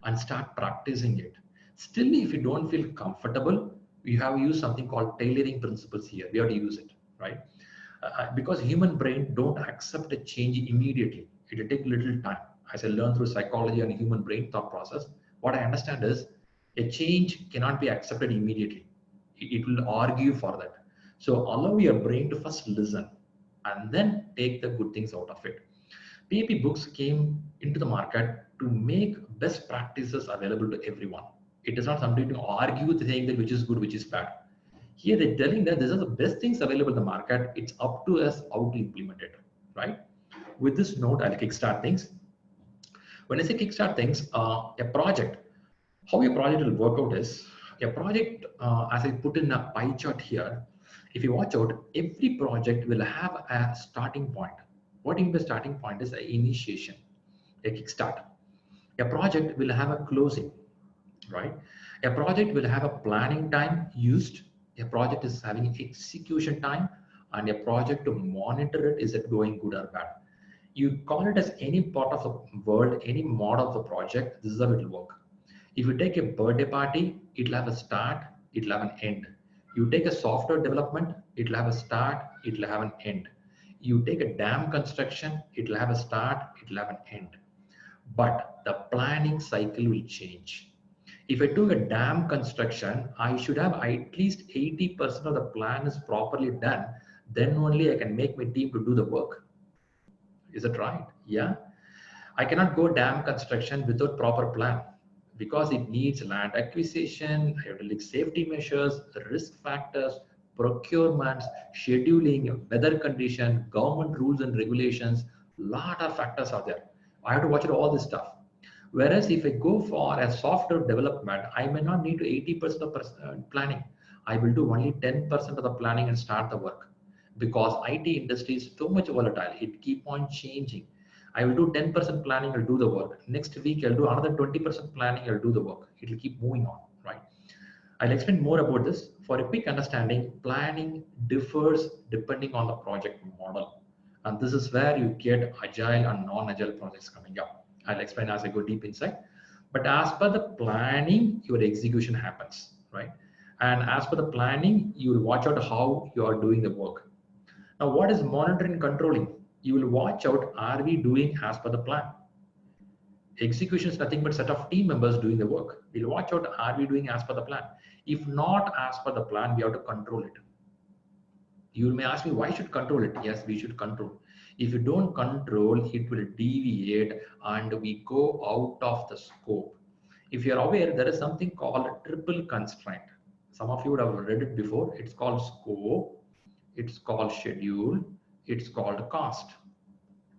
and start practicing it. Still, if you don't feel comfortable, you have used something called tailoring principles here. We have to use it, right? Because human brain don't accept a change immediately. It will take a little time. As I learned through psychology and human brain thought process, what I understand is a change cannot be accepted immediately. It will argue for that. So allow your brain to first listen and then take the good things out of it. PMP books came into the market to make best practices available to everyone. It is not something to argue with saying that which is good, which is bad. Here they're telling that these are the best things available in the market. It's up to us how to implement it, right? With this note, I'll kickstart things. When I say kickstart things, a project, how a project will work out is, a project, as I put in a pie chart here, if you watch out, every project will have a starting point. What in the starting point is an initiation, a kickstart. A project will have a closing, right? A project will have a planning time used A project is having execution time, and a project to monitor it, is it going good or bad. You call it as any part of the world, any mod of the project, this is how it will work. If you take a birthday party, it'll have a start, it'll have an end. You take a software development, it'll have a start, it'll have an end. You take a dam construction, it'll have a start, it'll have an end. But the planning cycle will change. If I do a dam construction, I should have at least 80% of the plan is properly done. Then only I can make my team to do the work. Is it right? Yeah. I cannot go dam construction without proper plan because it needs land acquisition, I have to look safety measures, risk factors, procurements, scheduling, weather condition, government rules and regulations. Lot of factors are there. I have to watch out all this stuff. Whereas if I go for a software development, I may not need to 80% of planning. I will do only 10% of the planning and start the work because IT industry is so much volatile. It keep on changing. I will do 10% planning, I'll do the work. Next week, I'll do another 20% planning, I'll do the work. It will keep moving on, right? I'll explain more about this. For a quick understanding, planning differs depending on the project model. And this is where you get agile and non-agile projects coming up. I'll explain as I go deep inside. But as per the planning, your execution happens, right? And as per the planning, you will watch out how you are doing the work. Now, what is monitoring and controlling? You will watch out, are we doing as per the plan? Execution is nothing but set of team members doing the work. We'll watch out, are we doing as per the plan? If not as per the plan, we have to control it. You may ask me, why should control it? Yes, we should control. If you don't control, it will deviate and we go out of the scope. If you're aware, there is something called a triple constraint. Some of you would have read it before. It's called scope, it's called schedule, it's called cost.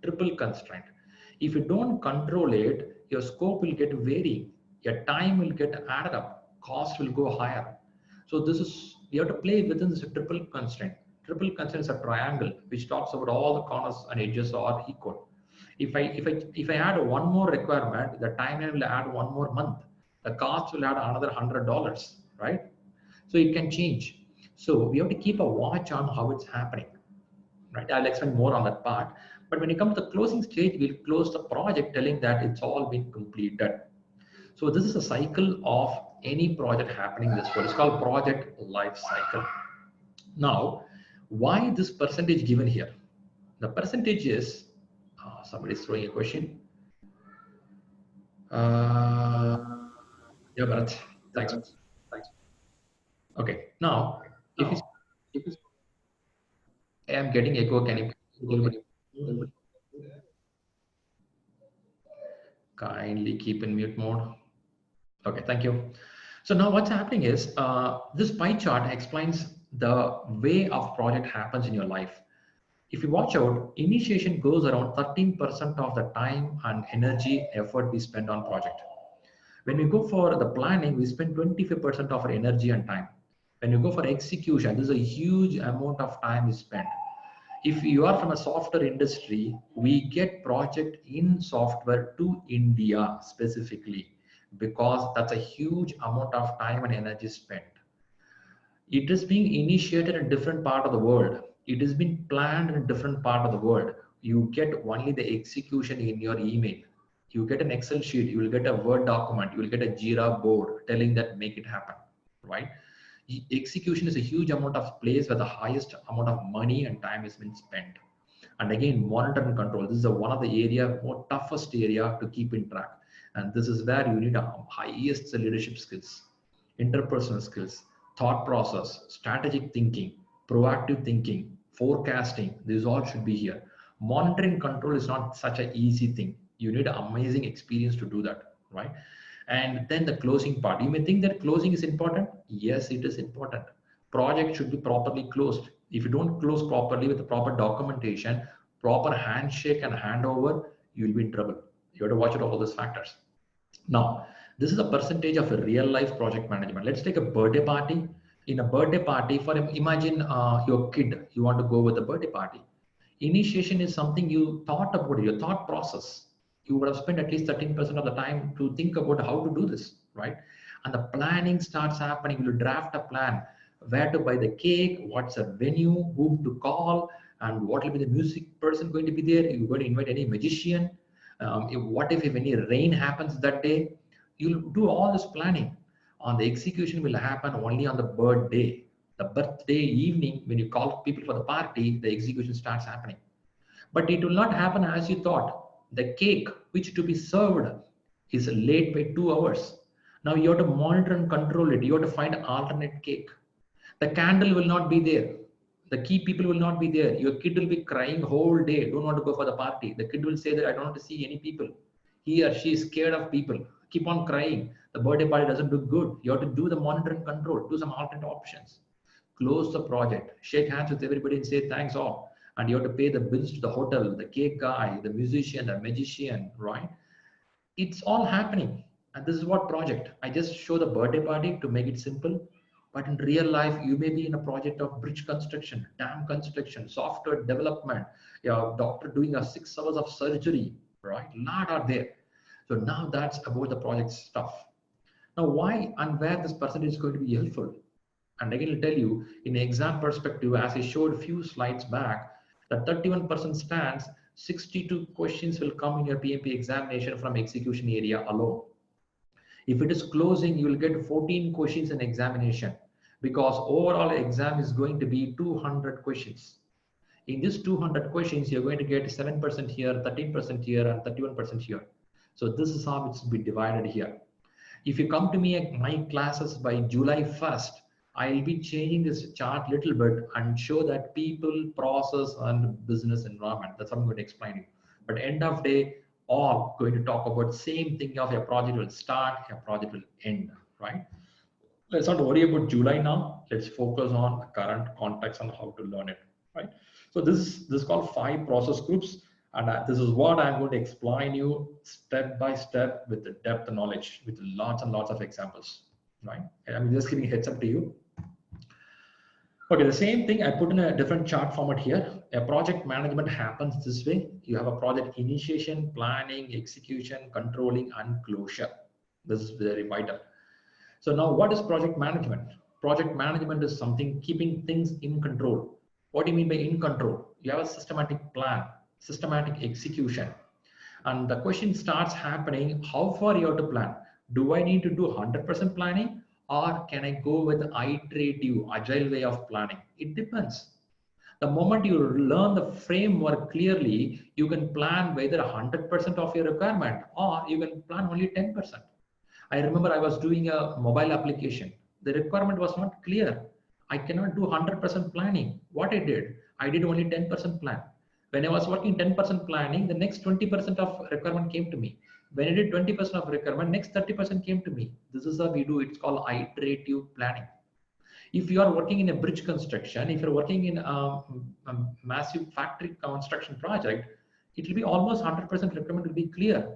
Triple constraint. If you don't control it, your scope will get varying, your time will get added up, cost will go higher. So this is, you have to play within this triple constraint. Triple constraint is a triangle which talks about all the corners and edges are equal. If I add one more requirement, the timeline will add one more month. The cost will add another $100, right? So it can change. So we have to keep a watch on how it's happening, right? I'll explain more on that part. But when you come to the closing stage, we'll close the project telling that it's all been completed. So this is a cycle of any project happening in this world. It's called project life cycle. Now, why this percentage given here? The percentage is, somebody's throwing a question. Yeah, Bharat, thanks. Okay, now, if I am getting echo, can you kindly keep in mute mode? Okay, thank you. So now what's happening is, this pie chart explains the way of project happens in your life. If you watch out, initiation goes around 13% of the time and energy effort we spend on project. When we go for the planning, we spend 25% of our energy and time. When you go for execution, this is a huge amount of time we spend. If you are from a software industry, we get project in software to India specifically, because that's a huge amount of time and energy spent. It is being initiated in different part of the world. It has been planned in different part of the world. You get only the execution in your email. You get an Excel sheet, you will get a Word document, you will get a Jira board telling that make it happen, right? Execution is a huge amount of place where the highest amount of money and time has been spent. And again, monitor and control. This is one of the area, more toughest area to keep in track. And this is where you need a highest leadership skills, interpersonal skills, thought process, strategic thinking, proactive thinking, forecasting. These all should be here. Monitoring control is not such an easy thing. You need an amazing experience to do that, right? And then the closing part. You may think that closing is important. Yes, it is important. Project should be properly closed. If you don't close properly with the proper documentation, proper handshake and handover, you'll be in trouble. You have to watch out all those factors. Now, this is a percentage of a real life project management. Let's take a birthday party. In a birthday party, imagine your kid, you want to go with a birthday party. Initiation is something you thought about, your thought process. You would have spent at least 13% of the time to think about how to do this, right? And the planning starts happening. You draft a plan. where to buy the cake, what's the venue, whom to call, and what will be the music person going to be there. You're going to invite any magician. What if any rain happens that day? You'll do all this planning. On the execution will happen only on the birthday. The birthday evening, when you call people for the party, the execution starts happening. But it will not happen as you thought. The cake which to be served is late by 2 hours. Now you have to monitor and control it. You have to find alternate cake. The candle will not be there. The key people will not be there. Your kid will be crying whole day. Don't want to go for the party. The kid will say that I don't want to see any people. He or she is scared of people. Keep on crying. The birthday party doesn't look good. You have to do the monitor and control. Do some alternate options. Close the project. Shake hands with everybody and say thanks all. And you have to pay the bills to the hotel, the cake guy, the musician, the magician, right? It's all happening. And this is what project. I just show the birthday party to make it simple. But in real life, you may be in a project of bridge construction, dam construction, software development, your doctor doing a 6 hours of surgery, right? A lot are there. So now that's about the project stuff. Now why and where this percentage is going to be helpful? And again, I'll tell you, in exam perspective, as I showed a few slides back, the 31% stands, 62 questions will come in your PMP examination from execution area alone. If it is closing, you will get 14 questions in examination because overall exam is going to be 200 questions. In this 200 questions, you're going to get 7% here, 13% here, and 31% here. So this is how it's been divided here. If you come to me at my classes by July 1st, I'll be changing this chart a little bit and show that people, process, and business environment. That's what I'm going to explain you. But end of day, all going to talk about same thing of your project will start, your project will end, right? Let's not worry about July now. Let's focus on the current context and how to learn it, right? So this is called 5 process groups. And this is what I'm going to explain you step by step with the depth of knowledge, with lots and lots of examples, right? And I'm just giving a heads up to you. Okay, the same thing I put in a different chart format here. A project management happens this way. You have a project initiation, planning, execution, controlling, and closure. This is very vital. So now what is project management? Project management is something keeping things in control. What do you mean by in control? You have a systematic plan, systematic execution. And the question starts happening, how far you have to plan? Do I need to do 100% planning? Or can I go with iterative, agile way of planning? It depends. The moment you learn the framework clearly, you can plan whether 100% of your requirement or you can plan only 10%. I remember I was doing a mobile application. The requirement was not clear. I cannot do 100% planning. What I did only 10% plan. When I was working 10% planning, the next 20% of requirement came to me. When I did 20% of requirement, next 30% came to me. This is how we do. It's called iterative planning. If you are working in a bridge construction, if you're working in a massive factory construction project, it will be almost 100% requirement will be clear.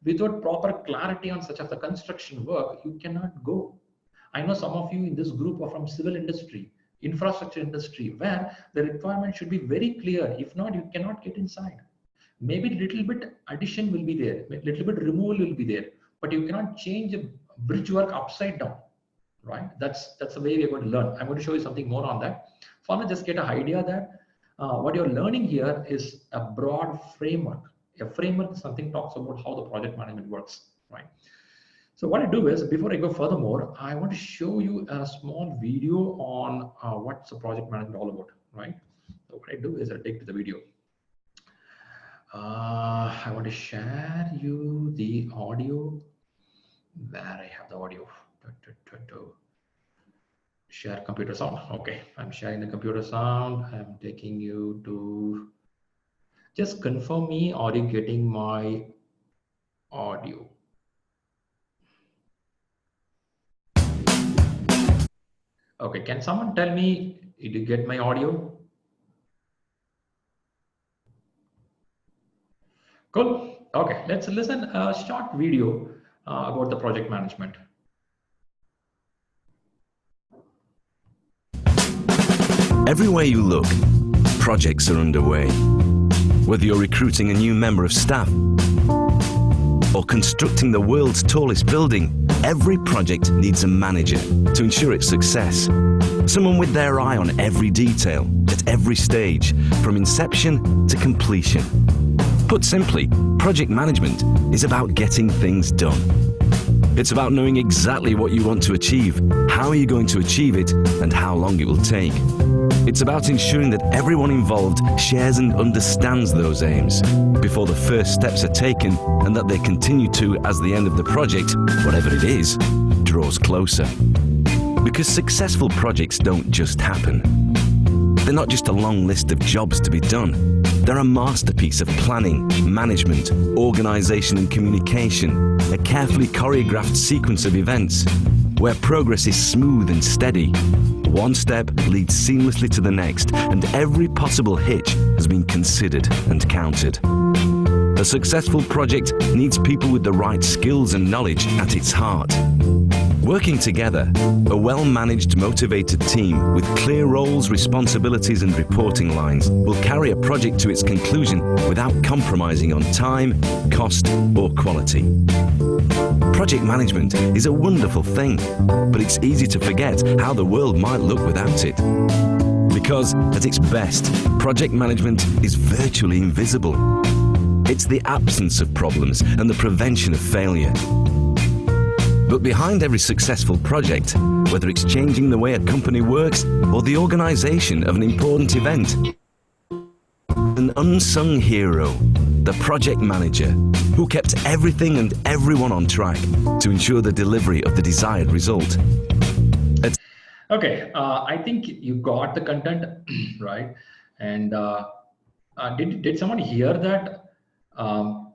Without proper clarity on such of the construction work, you cannot go. I know some of you in this group are from civil industry, infrastructure industry, where the requirement should be very clear. If not, you cannot get inside. Maybe a little bit addition will be there, a little bit removal will be there, but you cannot change a bridge work upside down, right? That's the way we're going to learn. I'm going to show you something more on that. For now, just get an idea that what you're learning here is a broad framework. A framework is something talks about how the project management works, right? So what I do is, before I go furthermore, I want to show you a small video on what's the project management all about, right? So what I do is I take the video. I want to share you the audio where I have the audio. Share computer sound. Okay, I'm sharing the computer sound. I'm taking you to, just confirm me, are you getting my audio? Okay, can someone tell me, did you get my audio? Cool. Okay, let's listen a short video about the project management. Everywhere you look, projects are underway. Whether you're recruiting a new member of staff or constructing the world's tallest building, every project needs a manager to ensure its success. Someone with their eye on every detail, at every stage, from inception to completion. Put simply, project management is about getting things done. It's about knowing exactly what you want to achieve, how you're going to achieve it, and how long it will take. It's about ensuring that everyone involved shares and understands those aims before the first steps are taken, and that they continue to as the end of the project, whatever it is, draws closer. Because successful projects don't just happen. They're not just a long list of jobs to be done. They're a masterpiece of planning, management, organization and communication, a carefully choreographed sequence of events where progress is smooth and steady. One step leads seamlessly to the next, and every possible hitch has been considered and counted. A successful project needs people with the right skills and knowledge at its heart. Working together, a well-managed, motivated team with clear roles, responsibilities and reporting lines will carry a project to its conclusion without compromising on time, cost or quality. Project management is a wonderful thing, but it's easy to forget how the world might look without it. Because at its best, project management is virtually invisible. It's the absence of problems and the prevention of failure. But behind every successful project, whether it's changing the way a company works or the organization of an important event, an unsung hero, the project manager, who kept everything and everyone on track to ensure the delivery of the desired result. Okay, I think you got the content, right? And did someone hear that?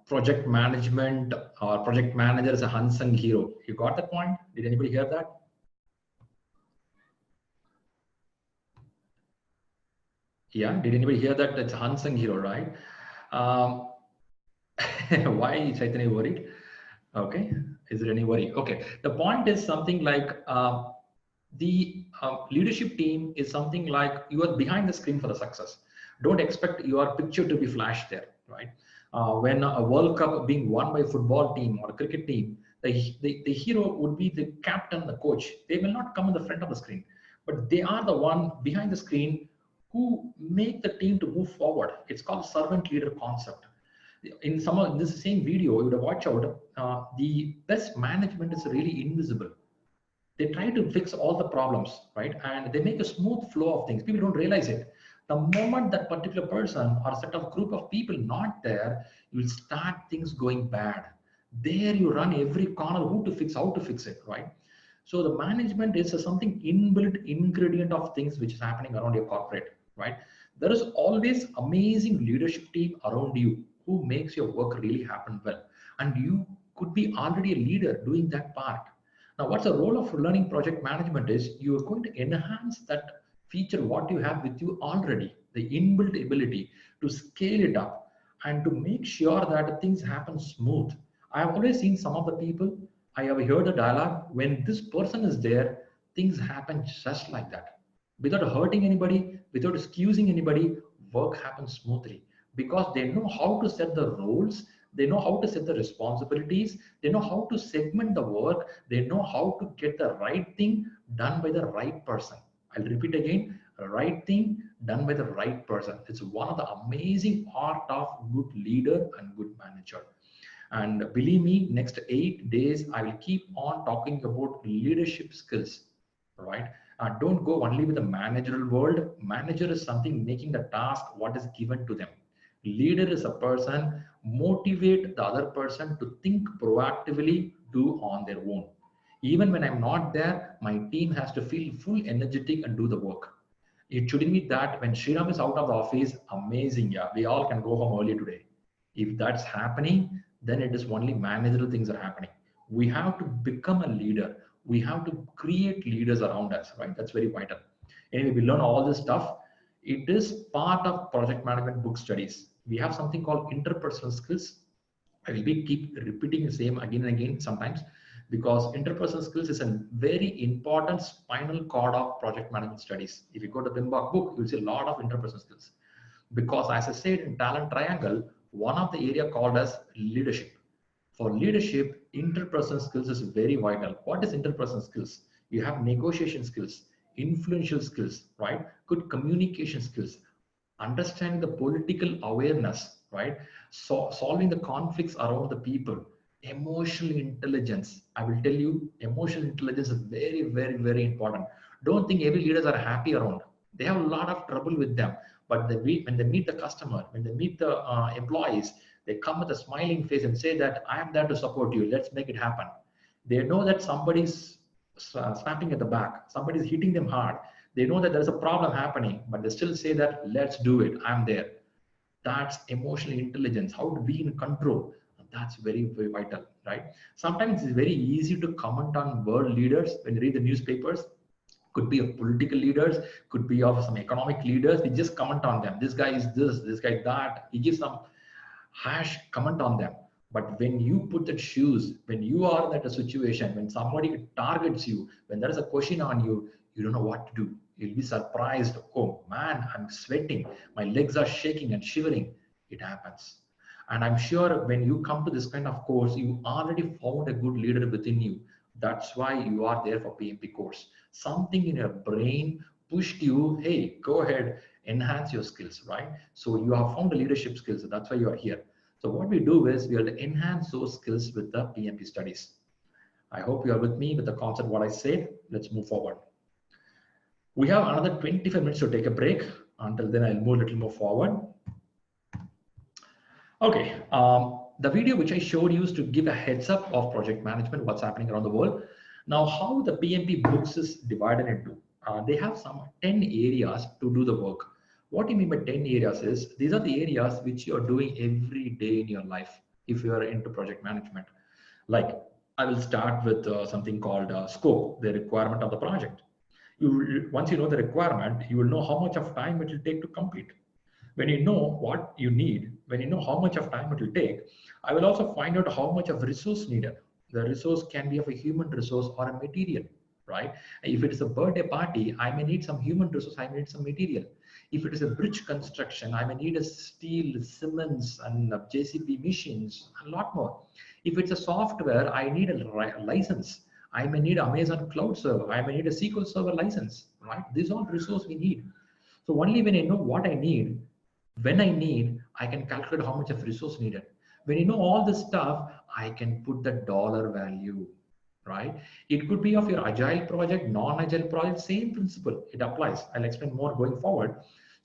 Project management or project manager is a unsung hero. You got that point? Did anybody hear that? Yeah, did anybody hear that? It's a unsung hero, right? Why is Chaitanya worried? Okay, is there any worry? Okay, the point is something like the leadership team is something like you are behind the screen for the success. Don't expect your picture to be flashed there, right? When a World Cup being won by a football team or a cricket team, the hero would be the captain, the coach. They will not come in the front of the screen, but they are the one behind the screen who make the team to move forward. It's called servant leader concept. In this same video, you would have watched out, the best management is really invisible. They try to fix all the problems, right? And they make a smooth flow of things. People don't realize it. The moment that particular person or set of group of people not there, you will start things going bad. There you run every corner, who to fix, how to fix it, right? So the management is something inbuilt ingredient of things which is happening around your corporate, right? There is always amazing leadership team around you who makes your work really happen well. And you could be already a leader doing that part. Now, what's the role of learning project management is you are going to enhance that feature what you have with you already, the inbuilt ability to scale it up and to make sure that things happen smooth. I have always seen some of the people, I have heard the dialogue, when this person is there, things happen just like that. Without hurting anybody, without excusing anybody, work happens smoothly because they know how to set the roles, they know how to set the responsibilities, they know how to segment the work, they know how to get the right thing done by the right person. I'll repeat again, right thing done by the right person. It's one of the amazing art of good leader and good manager. And believe me, next 8 days, I will keep on talking about leadership skills, right? Don't go only with the managerial world. Manager is something making the task what is given to them. Leader is a person motivate the other person to think proactively, do on their own. Even when I'm not there, my team has to feel full energetic and do the work. It shouldn't be that when Shriram is out of the office, amazing, yeah, we all can go home early today. If that's happening, then it is only managerial things are happening. We have to become a leader. We have to create leaders around us, right? That's very vital. Anyway, we learn all this stuff. It is part of project management book studies. We have something called interpersonal skills. I will keep repeating the same again and again sometimes, because interpersonal skills is a very important spinal cord of project management studies. If you go to the Bimbach book, you'll see a lot of interpersonal skills. Because as I said in talent triangle, one of the area called as leadership. For leadership, interpersonal skills is very vital. What is interpersonal skills? You have negotiation skills, influential skills, right? Good communication skills, understanding the political awareness, right? So solving the conflicts around the people, emotional intelligence. I will tell you, emotional intelligence is very, very, very important. Don't think every leaders are happy around. They have a lot of trouble with them. But when they meet the customer, when they meet the employees, they come with a smiling face and say that I am there to support you. Let's make it happen. They know that somebody's snapping at the back, somebody's hitting them hard. They know that there's a problem happening, but they still say that let's do it. I'm there. That's emotional intelligence, how to be in control. That's very, very vital, right? Sometimes it's very easy to comment on world leaders when you read the newspapers. Could be of political leaders, could be of some economic leaders. We just comment on them. This guy is this guy that. He gives some harsh comment on them. But when you put the shoes, when you are in that situation, when somebody targets you, when there is a question on you, you don't know what to do. You'll be surprised. Oh man, I'm sweating. My legs are shaking and shivering. It happens. And I'm sure when you come to this kind of course, you already found a good leader within you. That's why you are there for PMP course. Something in your brain pushed you, hey, go ahead, enhance your skills, right? So you have found the leadership skills. So that's why you are here. So what we do is we will enhance those skills with the PMP studies. I hope you are with me with the concept what I said. Let's move forward. We have another 25 minutes to take a break. Until then, I'll move a little more forward. Okay, the video which I showed you is to give a heads up of project management, what's happening around the world. Now, how the PMP books is divided into. They have some 10 areas to do the work. What do you mean by 10 areas is, these are the areas which you are doing every day in your life if you are into project management. Like, I will start with something called scope, the requirement of the project. Once you know the requirement, you will know how much of time it will take to complete. When you know what you need, when you know how much of time it will take, I will also find out how much of resource needed. The resource can be of a human resource or a material, right? If it is a birthday party, I may need some human resource, I may need some material. If it is a bridge construction, I may need a steel, cements, and JCB machines, a lot more. If it's a software, I need a license. I may need Amazon Cloud Server. I may need a SQL Server license, right? These are all resources we need. So only when I know what I need, when I need, I can calculate how much of resource needed. When you know all this stuff, I can put the dollar value, right? It could be of your agile project, non-agile project, same principle. It applies. I'll explain more going forward.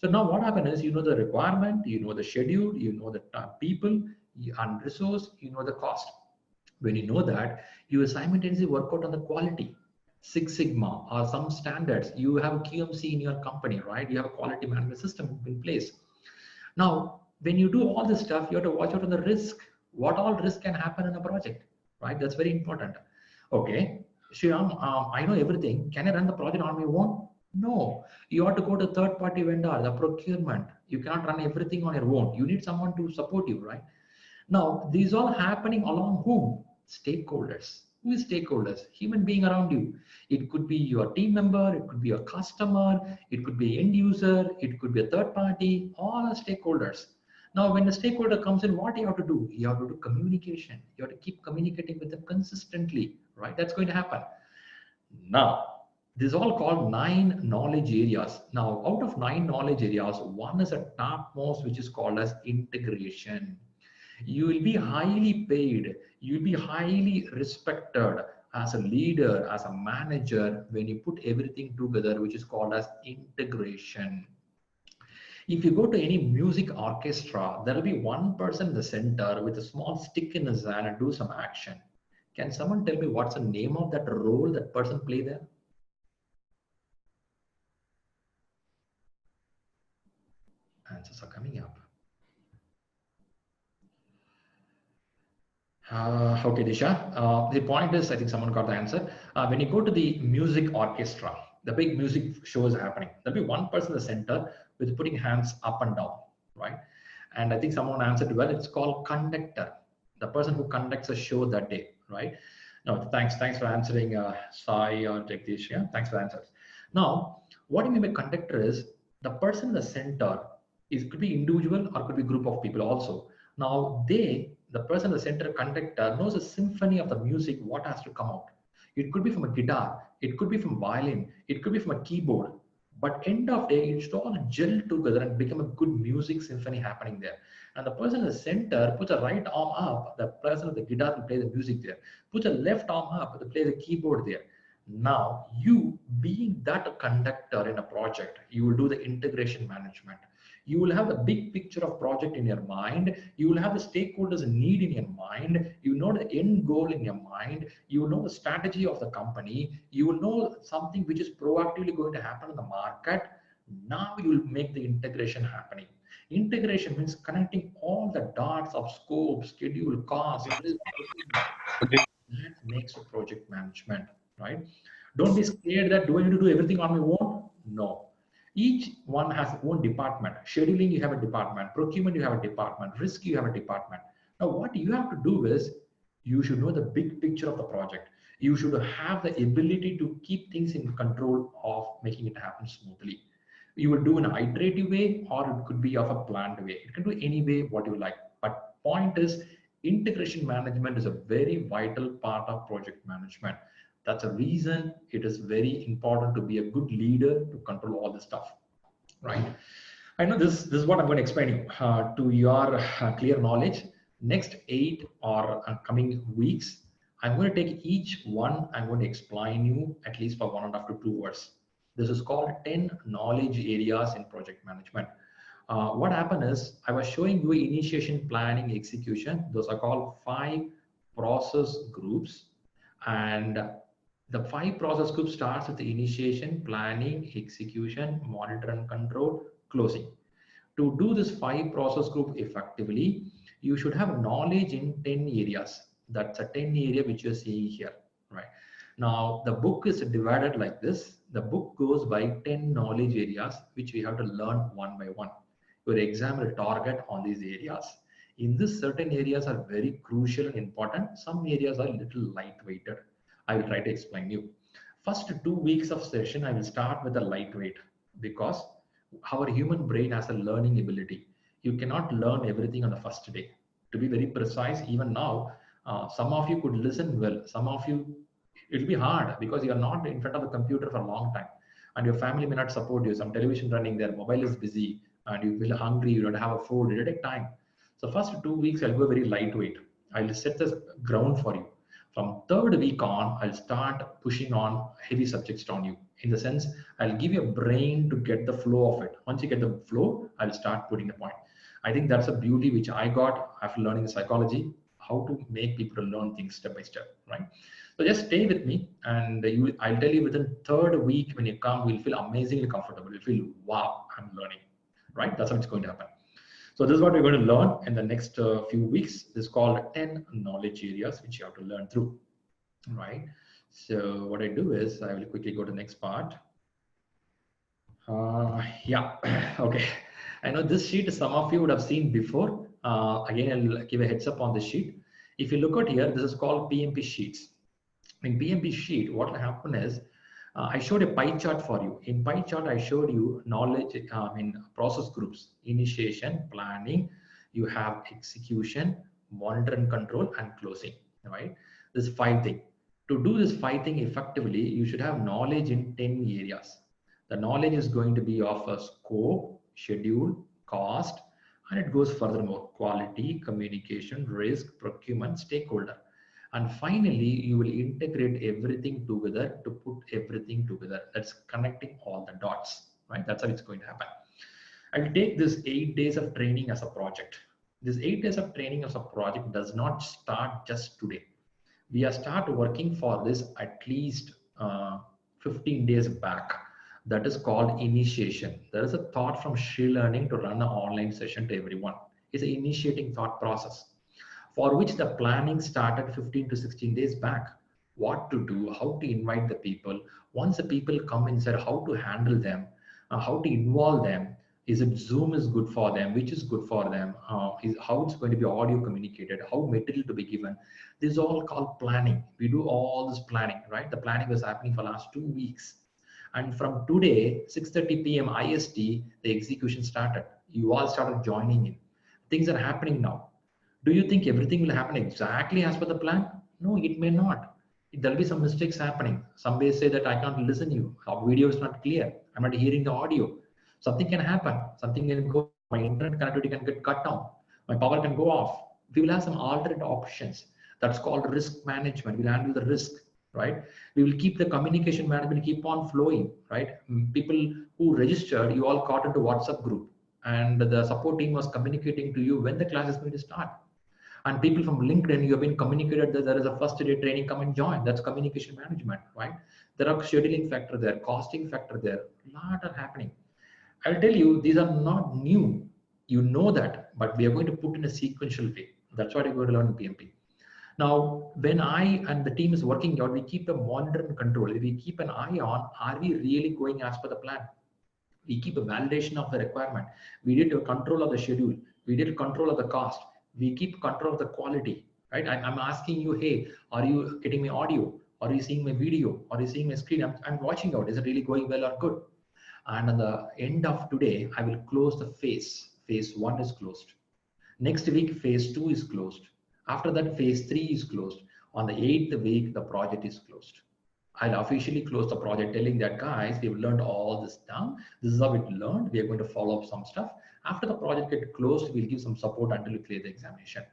So now what happens is, you know the requirement, you know the schedule, you know the people and resource, you know the cost. When you know that, you will simultaneously work out on the quality. Six Sigma or some standards. You have a QMC in your company, right? You have a quality management system in place. Now, when you do all this stuff, you have to watch out on the risk. What all risk can happen in a project, right? That's very important. Okay, Shriram, I know everything. Can I run the project on my own? No, you have to go to third-party vendor, the procurement. You cannot run everything on your own. You need someone to support you, right? Now, these all happening along whom? Stakeholders. Who is stakeholders? Human being around you. It could be your team member, it could be your customer, it could be end user, it could be a third party, all are stakeholders. Now, when the stakeholder comes in, what do you have to do? You have to do communication. You have to keep communicating with them consistently, right? That's going to happen. Now, this is all called 9 knowledge areas. Now, out of 9 knowledge areas, one is a topmost, which is called as integration. You will be highly paid, you will be highly respected as a leader, as a manager, when you put everything together, which is called as integration. If you go to any music orchestra, there will be one person in the center with a small stick in his hand and do some action. Can someone tell me what's the name of that role that person play there? Answers are coming up. Okay, Disha. The point is, I think someone got the answer. When you go to the music orchestra, the big music show is happening. There'll be one person in the center with putting hands up and down, right? And I think someone answered well. It's called conductor, the person who conducts a show that day, right? No, thanks for answering, Sai or Jagdish. Yeah, thanks for the answers. Now, what I mean by conductor is the person in the center is could be individual or could be group of people also. Now the person, the center conductor, knows a symphony of the music, what has to come out. It could be from a guitar, it could be from violin, it could be from a keyboard. But end of day, it should all gel together and become a good music symphony happening there. And the person in the center puts a right arm up, the person with the guitar will play the music there. Puts a left arm up, to play the keyboard there. Now, you being that conductor in a project, you will do the integration management. You will have the big picture of project in your mind. You will have the stakeholders need in your mind. You know the end goal in your mind. You will know the strategy of the company. You will know something which is proactively going to happen in the market. Now you will make the integration happening. Integration means connecting all the dots of scope, schedule, cost. That makes a project management, right? Don't be scared that do I need to do everything on my own? No. Each one has its own department. Scheduling, you have a department. Procurement, you have a department. Risk, you have a department. Now, what you have to do is you should know the big picture of the project. You should have the ability to keep things in control of making it happen smoothly. You will do in an iterative way, or it could be of a planned way. You can do any way what you like. But point is, integration management is a very vital part of project management. That's a reason it is very important to be a good leader to control all this stuff, right? I know this is what I'm going to explain you to your clear knowledge. Next 8 or coming weeks, I'm going to take each one. I'm going to explain you at least for 1.5 to 2 hours. This is called 10 knowledge areas in project management. What happened is I was showing you initiation, planning, execution. Those are called 5 process groups, and the 5 process groups starts with the initiation, planning, execution, monitor and control, closing. To do this 5 process group effectively, you should have knowledge in 10 areas. That's a 10 area which you're seeing here, right? Now, the book is divided like this. The book goes by 10 knowledge areas, which we have to learn one by one. Your exam will target on these areas. In this, certain areas are very crucial and important. Some areas are a little lightweighted. I will try to explain you. First 2 weeks of session, I will start with the lightweight because our human brain has a learning ability. You cannot learn everything on the first day. To be very precise, even now, some of you could listen well. Some of you, it'll be hard because you're not in front of the computer for a long time and your family may not support you. Some television running there, mobile is busy and you feel hungry, you don't have a food, it'll take time. So first 2 weeks, I'll go very lightweight. I'll set the ground for you. From 3rd week on, I'll start pushing on heavy subjects on you. In the sense, I'll give you a brain to get the flow of it. Once you get the flow, I'll start putting the point. I think that's a beauty which I got after learning psychology, how to make people learn things step by step, right? So just stay with me, and I'll tell you within 3rd week when you come, you'll feel amazingly comfortable. You'll feel, wow, I'm learning, right? That's how it's going to happen. So this is what we're going to learn in the next few weeks. This is called 10 knowledge areas, which you have to learn through, right? So what I do is I will quickly go to the next part. Yeah, okay. I know this sheet, some of you would have seen before. Again, I'll give a heads up on this sheet. If you look at here, this is called PMP sheets. In PMP sheet, what will happen is, I showed a pie chart for you. In pie chart, I showed you knowledge in process groups, initiation, planning, you have execution, monitor and control, and closing, right? This 5 thing. To do this 5 thing effectively, you should have knowledge in 10 areas. The knowledge is going to be of a scope, schedule, cost, and it goes furthermore, quality, communication, risk, procurement, stakeholder. And finally, you will integrate everything together to put everything together. That's connecting all the dots, right? That's how it's going to happen. I will take this 8 days of training as a project. This 8 days of training as a project does not start just today. We are start working for this at least 15 days back. That is called initiation. There is a thought from ShriLearning to run an online session to everyone. It's an initiating thought process, for which the planning started 15 to 16 days back. What to do, how to invite the people. Once the people come inside, how to handle them, how to involve them. Is it Zoom is good for them, which is good for them, is how it's going to be audio communicated, how material to be given. This is all called planning. We do all this planning, right? The planning was happening for the last 2 weeks. And from today, 6:30 p.m. IST, the execution started. You all started joining in. Things are happening now. Do you think everything will happen exactly as per the plan? No, it may not. There'll be some mistakes happening. Some may say that I can't listen to you. Our video is not clear. I'm not hearing the audio. Something can happen. Something can go wrong. My internet connectivity can get cut down. My power can go off. We will have some alternate options. That's called risk management. We'll handle the risk, right? We will keep the communication management keep on flowing, right? People who registered, you all got into WhatsApp group, and the support team was communicating to you when the class is going to start. And people from LinkedIn, you have been communicated that there is a first day training, come and join. That's communication management, right? There are scheduling factor there, costing factor there, a lot are happening. I'll tell you, these are not new. You know that, but we are going to put in a sequential way. That's what you're going to learn in PMP. Now, when I and the team is working out, we keep a monitor and control. We keep an eye on, are we really going as per the plan? We keep a validation of the requirement. We did a control of the schedule. We did control of the cost. We keep control of the quality, right? I'm asking you, hey, are you getting my audio? Are you seeing my video? Are you seeing my screen? I'm watching out. Is it really going well or good? And at the end of today, I will close the phase. Phase 1 is closed. Next week, phase 2 is closed. After that, phase 3 is closed. On the 8th week, the project is closed. I'll officially close the project telling that, guys, we've learned all this down. This is how we learned. We are going to follow up some stuff. After the project gets closed, we'll give some support until we clear the examination.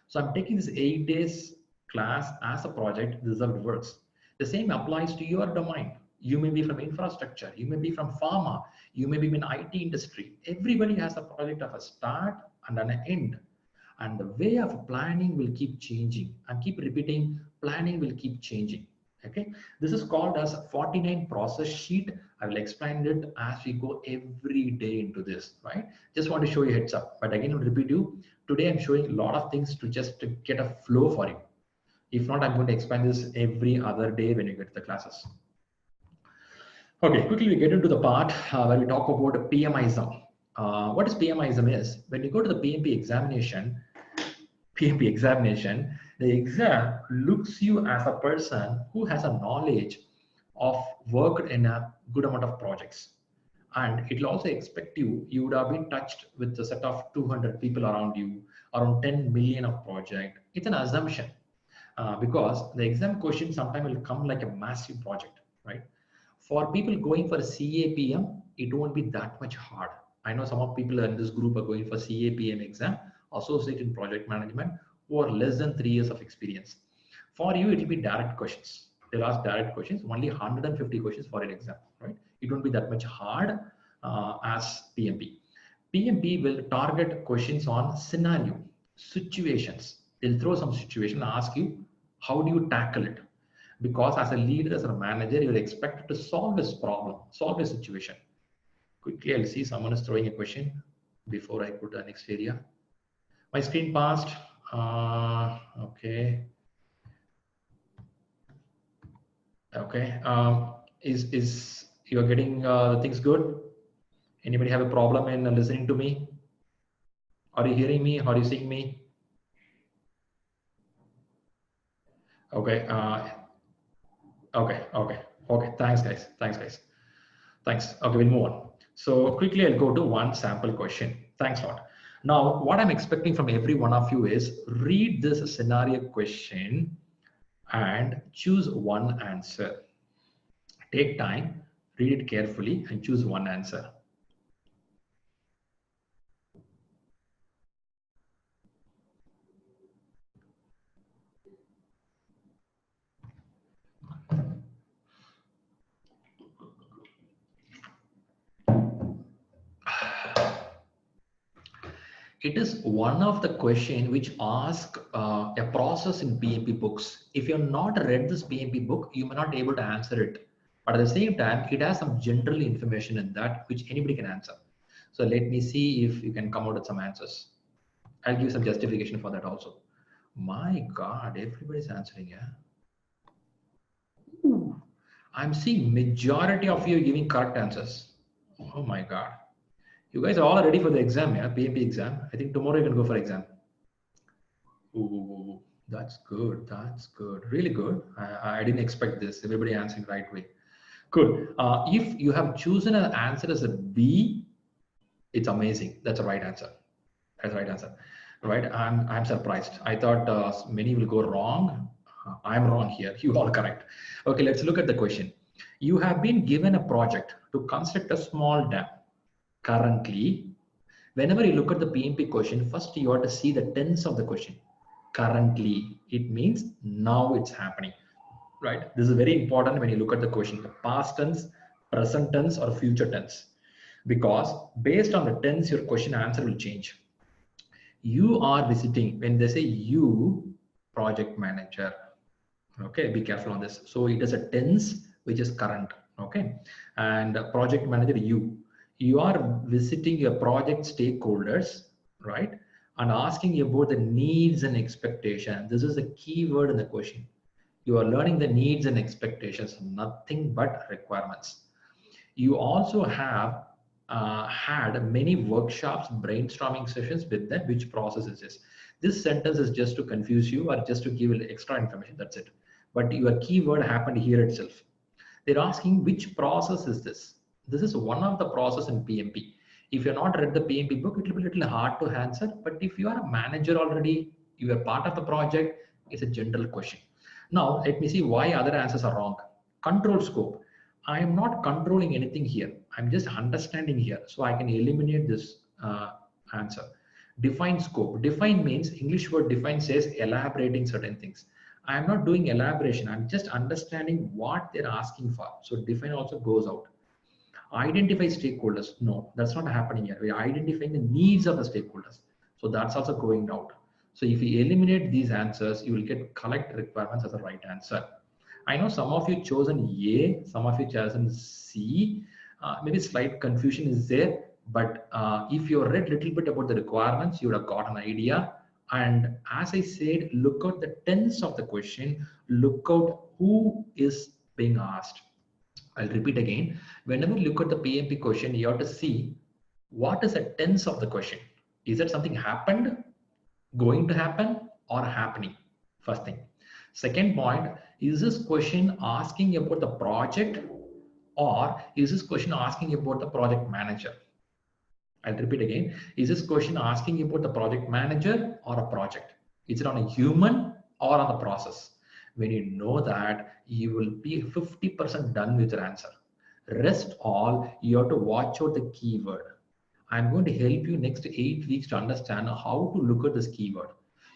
So I'm taking this 8 days class as a project. This is how it works. The same applies to your domain. You may be from infrastructure. You may be from pharma. You may be in IT industry. Everybody has a project of a start and an end. And the way of planning will keep changing. And keep repeating, planning will keep changing. Okay, this is called as 49 process sheet. I will explain it as we go every day into this, right? Just want to show you heads up, but again, I'll repeat you. Today, I'm showing a lot of things to just to get a flow for you. If not, I'm going to expand this every other day when you get the classes. Okay, quickly we get into the part where we talk about PMism. What is PMism is, when you go to the PMP examination, the exam looks you as a person who has a knowledge of worked in a good amount of projects. And it will also expect you would have been touched with a set of 200 people around you, around 10 million of project. It's an assumption because the exam question sometimes will come like a massive project, right? For people going for a CAPM, it won't be that much hard. I know some of people in this group are going for CAPM exam, Associate in Project Management, who are less than 3 years of experience. For you, it will be direct questions. They'll ask direct questions, only 150 questions for an exam, right? It won't be that much hard as PMP. PMP will target questions on scenario, situations. They'll throw some situation and ask you, how do you tackle it? Because as a leader, as a manager, you're expected to solve this problem, solve this situation. Quickly, I'll see someone is throwing a question before I go to the next area. My screen passed. Okay. Okay. Is you're getting the things good? Anybody have a problem in listening to me? Are you hearing me? Are you seeing me? Okay. Okay. Thanks, guys. Thanks. Okay, we'll move on. So quickly, I'll go to one sample question. Thanks a lot. Now, what I'm expecting from every one of you is read this scenario question and choose one answer. Take time, read it carefully, and choose one answer. It is one of the question which ask a process in PMP books. If you're not read this PMP book, you may not be able to answer it. But at the same time, it has some general information in that which anybody can answer. So let me see if you can come out with some answers. I'll give some justification for that also. My God, everybody's answering, yeah. Ooh, I'm seeing majority of you giving correct answers. Oh my God. You guys are all ready for the exam, yeah? PMP exam. I think tomorrow you can go for exam. Ooh, that's good. That's good. Really good. I didn't expect this. Everybody answering right way. Good. If you have chosen an answer as a B, it's amazing. That's the right answer. That's the right answer. right? I'm surprised. I thought many will go wrong. I'm wrong here. You all correct. Okay, let's look at the question. You have been given a project to construct a small dam. Currently, whenever you look at the PMP question, first you have to see the tense of the question. Currently, it means now it's happening, right? This is very important when you look at the question, the past tense, present tense, or future tense, because based on the tense, your question answer will change. You are visiting, when they say you, project manager, okay, be careful on this. So it is a tense which is current, okay, and project manager, you are visiting your project stakeholders, right, and asking about the needs and expectations. This is a key word in the question. You are learning the needs and expectations, nothing but requirements. You also have had many workshops, brainstorming sessions with them. Which process is this? This sentence is just to confuse you or just to give extra information. That's it. But your keyword happened here itself. They're asking which process is this? This is one of the process in PMP. If you're not read the PMP book, it will be a little hard to answer. But if you are a manager already, you are part of the project, it's a general question. Now, let me see why other answers are wrong. Control scope. I am not controlling anything here. I'm just understanding here. So I can eliminate this answer. Define scope. Define means English word define says elaborating certain things. I'm not doing elaboration. I'm just understanding what they're asking for. So define also goes out. Identify stakeholders. No, that's not happening here. We're identifying the needs of the stakeholders. So that's also going out. So if you eliminate these answers, you will get collect requirements as the right answer. I know some of you chosen A, some of you chosen C. Maybe slight confusion is there, but if you read a little bit about the requirements, you would have got an idea. And as I said, look out the tense of the question, look out who is being asked. I'll repeat again. Whenever you look at the PMP question, you have to see what is the tense of the question. Is it something happened, going to happen, or happening? First thing. Second point, is this question asking about the project, or is this question asking about the project manager? I'll repeat again. Is this question asking about the project manager or a project? Is it on a human or on the process? When you know that, you will be 50% done with your answer. Rest all, you have to watch out the keyword. I'm going to help you next 8 weeks to understand how to look at this keyword.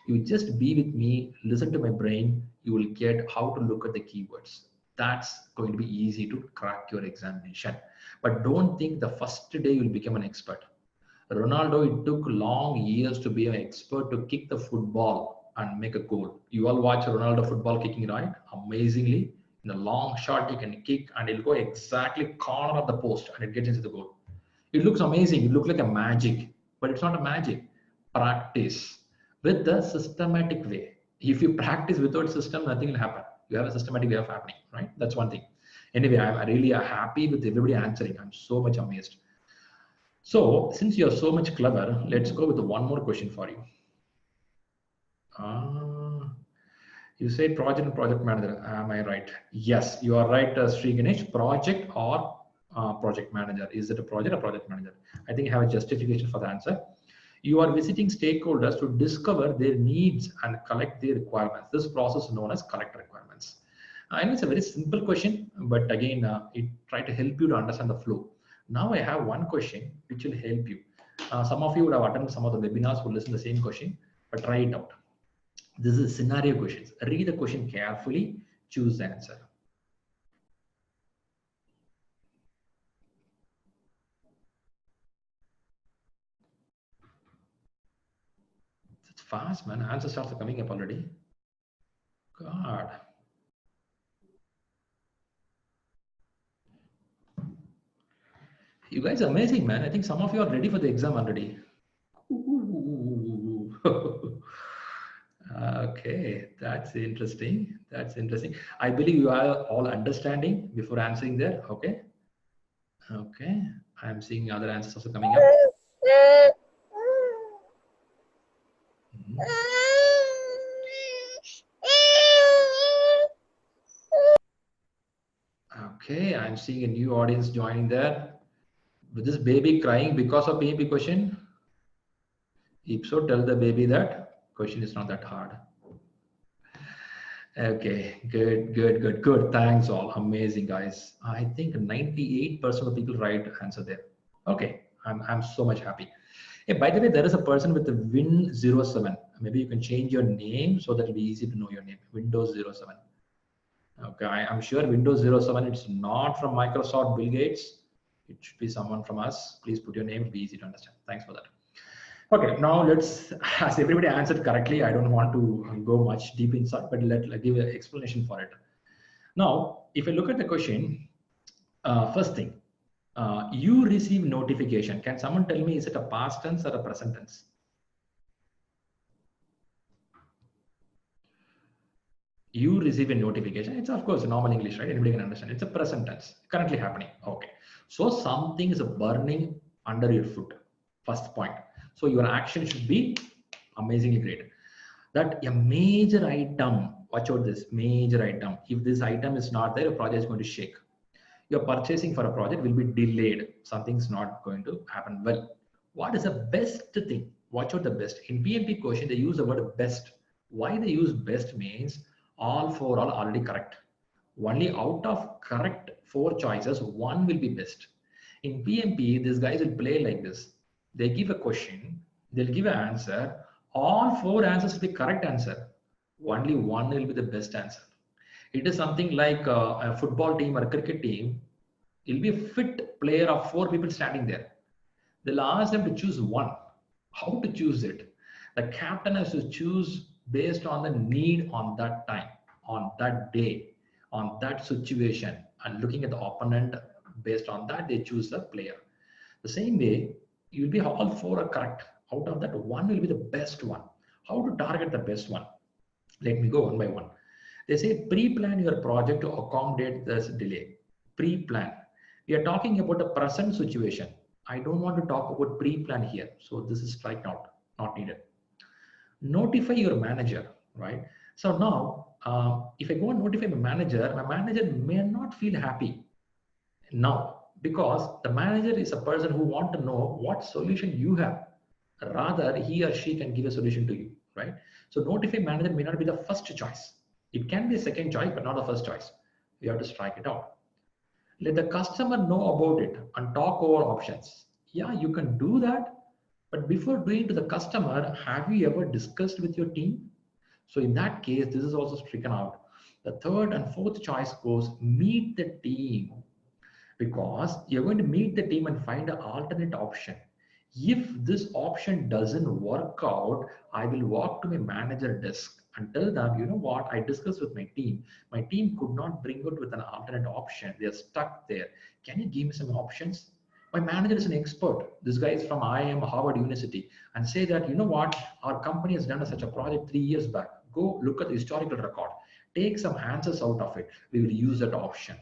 You just be with me, listen to my brain, you will get how to look at the keywords. That's going to be easy to crack your examination. But don't think the first day you'll become an expert. Ronaldo, it took long years to be an expert to kick the football and make a goal. You all watch Ronaldo football kicking, right? Amazingly, in a long shot, he can kick and it'll go exactly corner of the post and it gets into the goal. It looks amazing. It looks like a magic, but it's not a magic. Practice with the systematic way. If you practice without system, nothing will happen. You have a systematic way of happening, right? That's one thing. Anyway, I'm really happy with everybody answering. I'm so much amazed. So since you're so much clever, let's go with one more question for you. You said project and project manager. Am I right? Yes, you are right, Sri Ganesh. Project or project manager. Is it a project or project manager? I think I have a justification for the answer. You are visiting stakeholders to discover their needs and collect their requirements. This process is known as collect requirements. I know it's a very simple question, but again, it try to help you to understand the flow. Now I have one question which will help you. Some of you would have attended some of the webinars, will listen to the same question, but try it out. This is scenario questions. Read the question carefully, choose the answer. It's fast, man. Answer starts coming up already. God. You guys are amazing, man. I think some of you are ready for the exam already. Okay, that's interesting. That's interesting. I believe you are all understanding before answering there. Okay. Okay. I'm seeing other answers also coming up. Okay, I'm seeing a new audience joining there. With this baby crying because of PMP question? If so, tell the baby that question is not that hard. Okay, good. Thanks all. Amazing, guys. I think 98% of people right answer there. Okay, I'm so much happy. Hey, by the way, there is a person with the Win07. Maybe you can change your name so that it'll be easy to know your name. Windows 07. Okay, I'm sure Windows 07, it's not from Microsoft, Bill Gates. It should be someone from us. Please put your name, it'll be easy to understand. Thanks for that. Okay, now let's, as everybody answered correctly, I don't want to go much deep inside, but let's give an explanation for it. Now, if you look at the question, first thing, you receive notification. Can someone tell me, is it a past tense or a present tense? You receive a notification. It's of course normal English, right? Anybody can understand. It's a present tense, currently happening. Okay, so something is burning under your foot. First point. So your action should be amazingly great. That a major item. Watch out this major item. If this item is not there, your project is going to shake. Your purchasing for a project will be delayed. Something's not going to happen well. What is the best thing? Watch out the best. In PMP question, they use the word best. Why they use best means all four are already correct. Only out of correct 4 choices, 1 will be best. In PMP, these guys will play like this. They give a question, they'll give an answer. All 4 answers will be correct answer. Only 1 will be the best answer. It is something like a football team or a cricket team. It'll be a fit player of 4 people standing there. They'll ask them to choose 1. How to choose it? The captain has to choose based on the need on that time, on that day, on that situation, and looking at the opponent. Based on that, they choose the player. The same way, you'll be all 4 are correct. Out of that, 1 will be the best one. How to target the best one? Let me go one by one. They say pre-plan your project to accommodate this delay. Pre-plan. We are talking about the present situation. I don't want to talk about pre-plan here. So this is strike out, not needed. Notify your manager, right? So now, if I go and notify my manager may not feel happy now, because the manager is a person who wants to know what solution you have. Rather, he or she can give a solution to you, right? So notify manager may not be the first choice. It can be a second choice, but not the first choice. You have to strike it out. Let the customer know about it and talk over options. Yeah, you can do that. But before doing to the customer, have you ever discussed with your team? So in that case, this is also stricken out. The third and fourth choice goes meet the team, because you're going to meet the team and find an alternate option. If this option doesn't work out, I will walk to my manager desk and tell them, you know what, I discussed with my team. My team could not bring out with an alternate option. They're stuck there. Can you give me some options? My manager is an expert. This guy is from IIM, Harvard University, and say that, you know what, our company has done such a project 3 years back. Go look at the historical record. Take some answers out of it. We will use that option.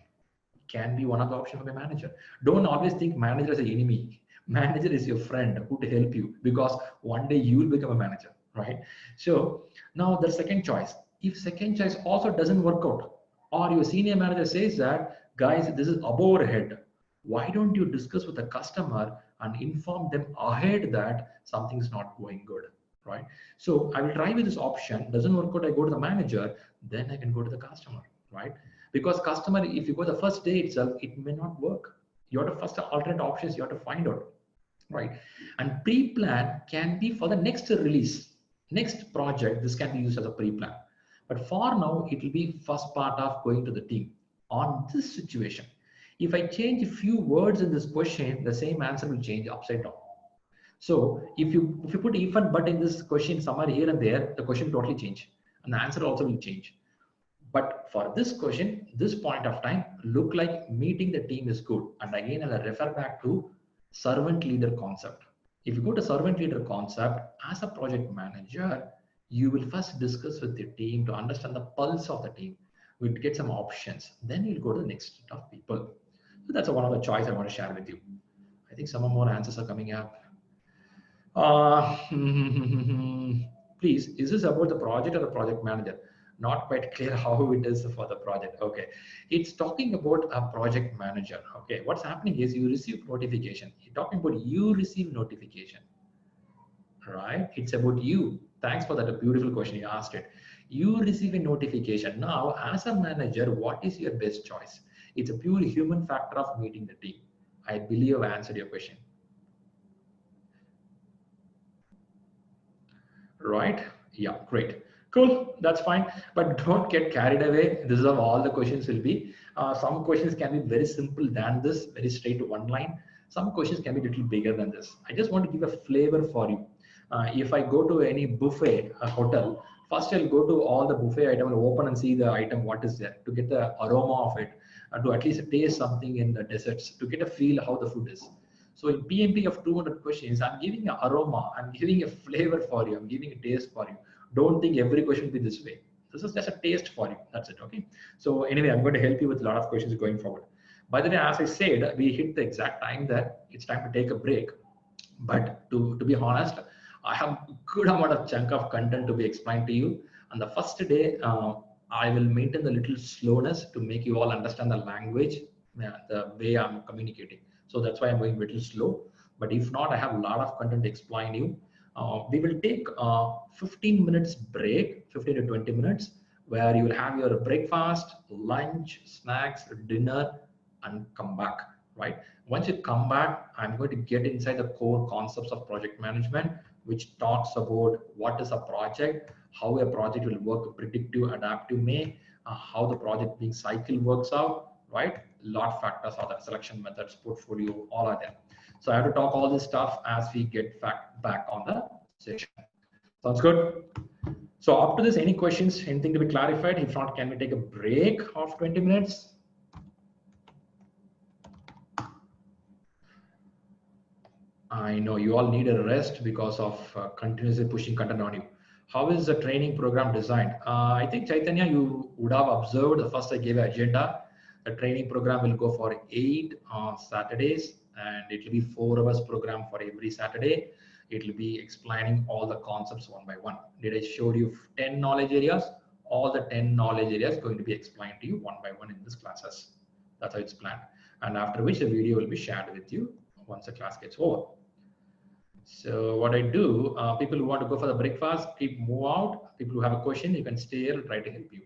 Can be one of the options for a manager. Don't always think manager is an enemy. Manager is your friend who to help you, because one day you will become a manager, right? So now the second choice. If second choice also doesn't work out, or your senior manager says that, guys, this is above our head, why don't you discuss with the customer and inform them ahead that something is not going good, right? So I will try with this option. Doesn't work out, I go to the manager, then I can go to the customer, right? Because customer, if you go the first day itself, it may not work. You have to first alternate options, you have to find out, right? And pre-plan can be for the next release, next project. This can be used as a pre-plan. But for now, it will be first part of going to the team on this situation. If I change a few words in this question, the same answer will change upside down. So if you put if and but in this question somewhere here and there, the question will totally change, and the answer also will change. But for this question, this point of time, look like meeting the team is good. And again, I'll refer back to servant leader concept. If you go to servant leader concept, as a project manager, you will first discuss with the team to understand the pulse of the team. We'll get some options. Then you'll go to the next set of people. So that's one of the choice I want to share with you. I think some more answers are coming up. Please, is this about the project or the project manager? Not quite clear how it is for the project. Okay, it's talking about a project manager. Okay, what's happening is you receive notification. You're talking about you receive notification. right? It's about you. Thanks for that, a beautiful question you asked it. You receive a notification. Now, as a manager, what is your best choice? It's a pure human factor of meeting the team. I believe I've answered your question. Right? Yeah, great. Cool, that's fine. But don't get carried away. This is how all the questions will be. Some questions can be very simple than this, very straight to one line. Some questions can be a little bigger than this. I just want to give a flavor for you. If I go to any buffet, a hotel, first I'll go to all the buffet item and open and see the item, what is there, to get the aroma of it, to at least taste something in the desserts, to get a feel how the food is. So in PMP of 200 questions, I'm giving an aroma, I'm giving a flavor for you, I'm giving a taste for you. Don't think every question will be this way. This is just a taste for you. That's it. Okay. So anyway, I'm going to help you with a lot of questions going forward. By the way, as I said, we hit the exact time that it's time to take a break. But to be honest, I have a good amount of chunk of content to be explained to you. On the first day, I will maintain the little slowness to make you all understand the language, the way I'm communicating. So that's why I'm going a little slow. But if not, I have a lot of content to explain you. We will take 15 minutes break, 15 to 20 minutes, where you will have your breakfast, lunch, snacks, dinner, and come back, right? Once you come back, I'm going to get inside the core concepts of project management, which talks about what is a project, how a project will work, predictive, adaptive may, how the project being cycle works out, right? Lot factors are there, selection methods, portfolio, all are there. So I have to talk all this stuff as we get back on the session. Sounds good? So up to this, any questions, anything to be clarified? If not, can we take a break of 20 minutes? I know you all need a rest because of continuously pushing content on you. How is the training program designed? I think Chaitanya, you would have observed the first I gave an agenda. The training program will go for 8 Saturdays, and it will be 4 hours program for every Saturday. It will be explaining all the concepts one by one. Did I show you 10 knowledge areas? All the 10 knowledge areas going to be explained to you one by one in this classes. That's how it's planned. And after which the video will be shared with you once the class gets over. So what I do, people who want to go for the breakfast, keep move out. People who have a question, you can stay here and try to help you.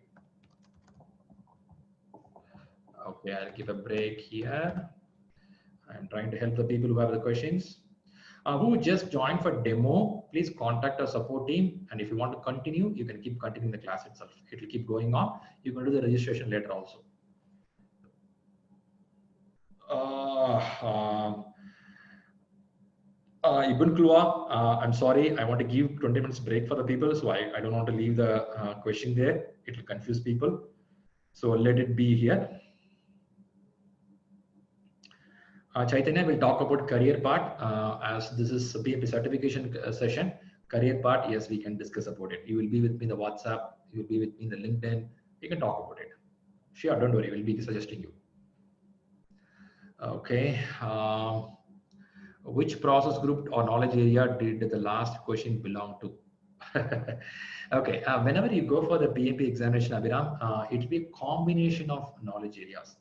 Okay, I'll give a break here. I'm trying to help the people who have the questions. Who just joined for demo, please contact our support team. And if you want to continue, you can keep continuing the class itself. It will keep going on. You can do the registration later also. Ibn Klua, I'm sorry, I want to give 20 minutes break for the people, so I don't want to leave the question there. It will confuse people. So let it be here. Chaitanya will talk about career part, as this is a PMP certification session. Career part, yes, we can discuss about it. You will be with me in the WhatsApp, you will be with me in the LinkedIn, we can talk about it. Sure, don't worry, we'll be suggesting you. Okay. Which process group or knowledge area did the last question belong to? Okay, whenever you go for the PMP examination, Abhiram, it will be a combination of knowledge areas.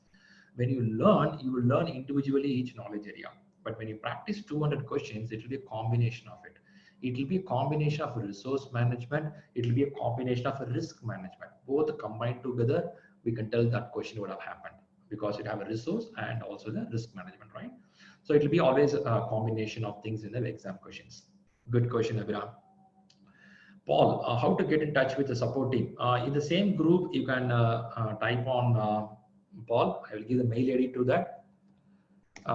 When you learn, you will learn individually each knowledge area. But when you practice 200 questions, it will be a combination of it. It will be a combination of resource management. It will be a combination of risk management. Both combined together, we can tell that question would have happened because it have a resource and also the risk management, right? So it will be always a combination of things in the exam questions. Good question, Abhiram. Paul, how to get in touch with the support team? In the same group, you can type on Paul. I will give the mail ID to that.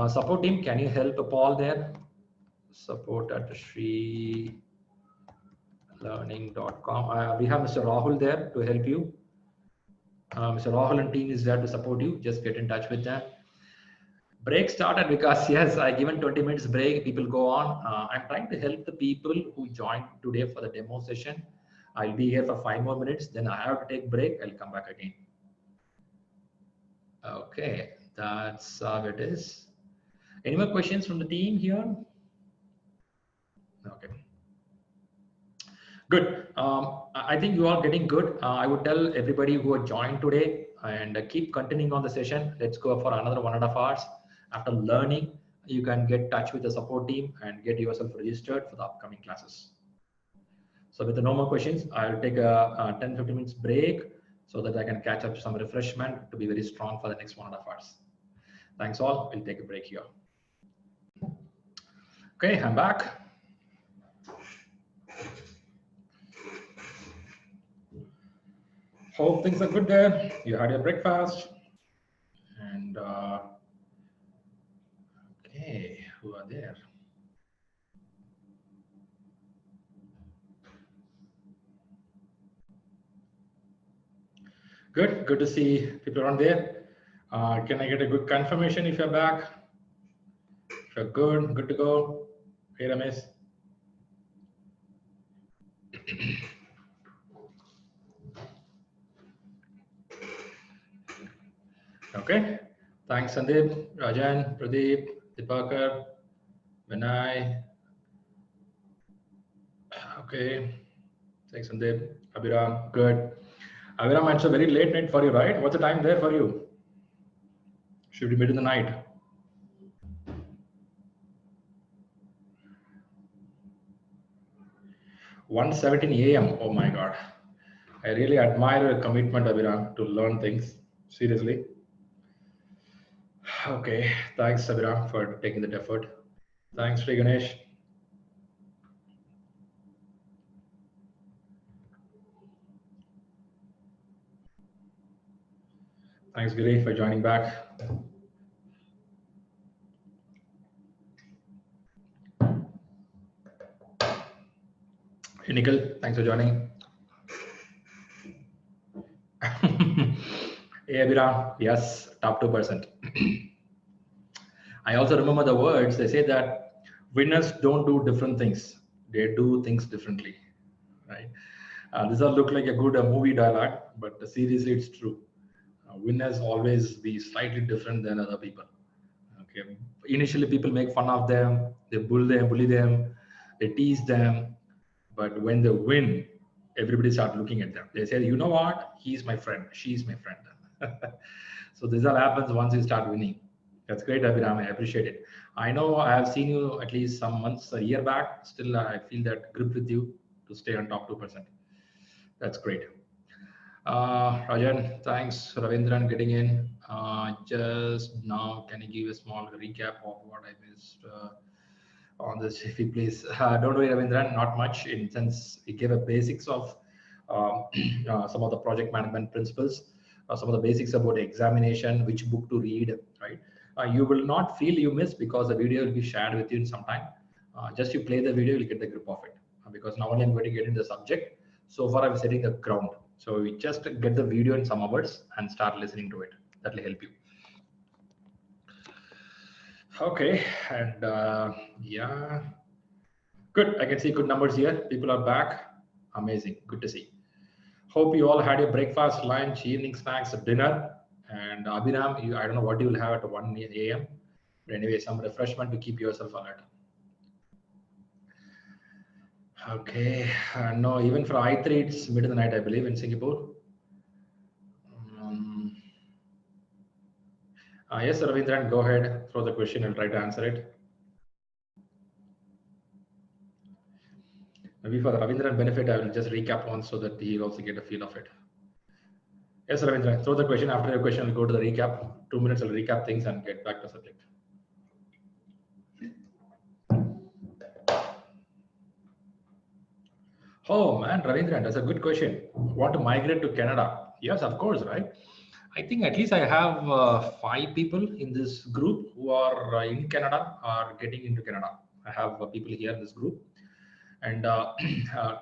Support team, can you help Paul there? Support at ShriLearning.com. We have Mr. Rahul there to help you. Mr. Rahul and team is there to support you. Just get in touch with them. Break started because yes, I given 20 minutes break. People go on. I'm trying to help the people who joined today for the demo session. I'll be here for 5 more minutes. Then I have to take break. I'll come back again. Okay, that's how it is. Any more questions from the team here? Okay. Good. I think you are getting good. I would tell everybody who are joined today and keep continuing on the session. Let's go for another 1.5 hours. After learning, you can get in touch with the support team and get yourself registered for the upcoming classes. So with the no more questions, I'll take a 10-15 minutes break so that I can catch up some refreshment to be very strong for the next 1.5 hours. Thanks all. We'll take a break here. Okay, I'm back. Hope things are good there. You had your breakfast. And okay, who are there? Good to see people around there. Can I get a good confirmation if you're back? If you're good to go. Hey, Ramesh. Okay. Thanks, Sandeep, Rajan, Pradeep, Dipakar, Vinay. Okay. Thanks, Sandeep. Abhiram, good. Abhiram, it's a very late night for you, right? What's the time there for you? Should we meet in the night? $1:17 a.m. Oh my God. I really admire your commitment, Abhiram, to learn things. Seriously. Okay. Thanks, Abhiram, for taking that effort. Thanks, Sri Ganesh. Thanks, Giri, for joining back. Hey, Nikhil, thanks for joining. Hey, Abhiram, yes, top 2%. I also remember the words, they say that winners don't do different things. They do things differently, right? This will look like a good movie dialogue, but seriously, it's true. Winners always be slightly different than other people. Okay. Initially, people make fun of them, they bully them, they tease them, but when they win, everybody starts looking at them. They say, you know what? He's my friend. She's my friend. So this all happens once you start winning. That's great, Abhiram. I appreciate it. I know I have seen you at least some months, a year back. Still, I feel that grip with you to stay on top 2%. That's great. Rajan, thanks. Ravindran getting in. Just now, can you give a small recap of what I missed on this, if you please? Don't worry, Ravindran, not much. In sense, we gave a basics of some of the project management principles, some of the basics about examination, which book to read, right? You will not feel you missed because the video will be shared with you in some time. Just you play the video, you'll get the grip of it. Because now only I'm going to get into the subject. So far, I'm setting the ground. So we just get the video in some hours and start listening to it. That will help you. Okay, and yeah, good. I can see good numbers here. People are back. Amazing. Good to see. Hope you all had your breakfast, lunch, evening snacks, dinner. And Abhiram, I don't know what you will have at 1 a.m. But anyway, some refreshment to keep yourself alert. Okay, no, even for I3, it's mid of the night, I believe, in Singapore. Yes, Ravindran, go ahead, throw the question, I'll try to answer it. Maybe for the Ravindran benefit, I will just recap once so that he'll also get a feel of it. Yes, Ravindran, throw the question. After your question, I'll go to the recap. 2 minutes, I'll recap things and get back to the subject. Oh man, Ravindran, that's a good question. Want to migrate to Canada? Yes, of course, right? I think at least I have 5 people in this group who are in Canada or getting into Canada. I have people here in this group. And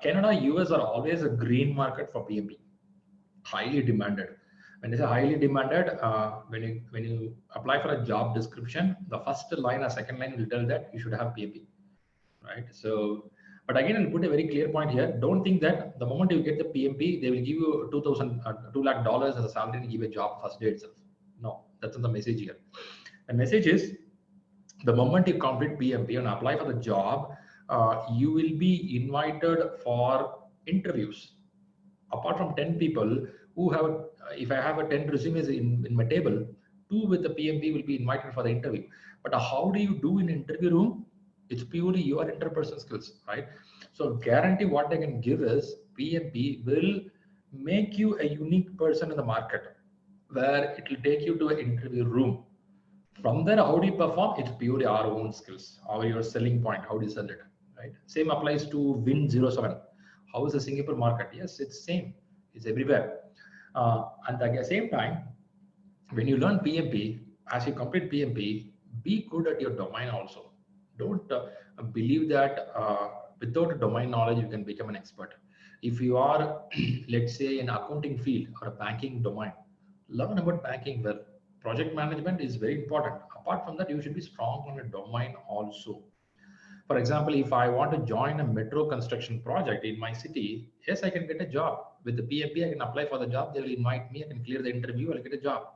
Canada, US are always a green market for PMP, highly demanded. When they say highly demanded, when you apply for a job description, the first line or second line will tell that you should have PMP, right? So, but again, I'll put a very clear point here. Don't think that the moment you get the PMP, they will give you $2 lakh as a salary and give a job first day itself. No, that's not the message here. The message is the moment you complete PMP and apply for the job, you will be invited for interviews. Apart from 10 people who have, if I have a 10 resumes in my table, 2 with the PMP will be invited for the interview. But how do you do in interview room? It's purely your interpersonal skills, right? So guarantee what I can give is PMP will make you a unique person in the market, where it will take you to an interview room. From there, how do you perform? It's purely our own skills, our your selling point, how do you sell it, right? Same applies to Win07. How is the Singapore market? Yes, it's same. It's everywhere. And at the same time, when you learn PMP, as you complete PMP, be good at your domain also. Don't believe that without a domain knowledge, you can become an expert. If you are, let's say, in accounting field or a banking domain, learn about banking well. Project management is very important. Apart from that, you should be strong on a domain also. For example, if I want to join a metro construction project in my city, yes, I can get a job. With the PMP, I can apply for the job. They will invite me. I can clear the interview. I'll get a job.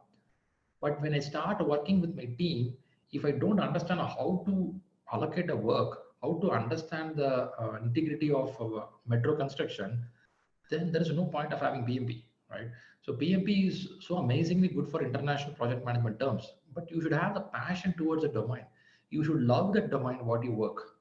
But when I start working with my team, if I don't understand how to allocate a work, how to understand the integrity of metro construction, then there is no point of having PMP, right? So PMP is so amazingly good for international project management terms, but you should have the passion towards the domain. You should love the domain, what you work,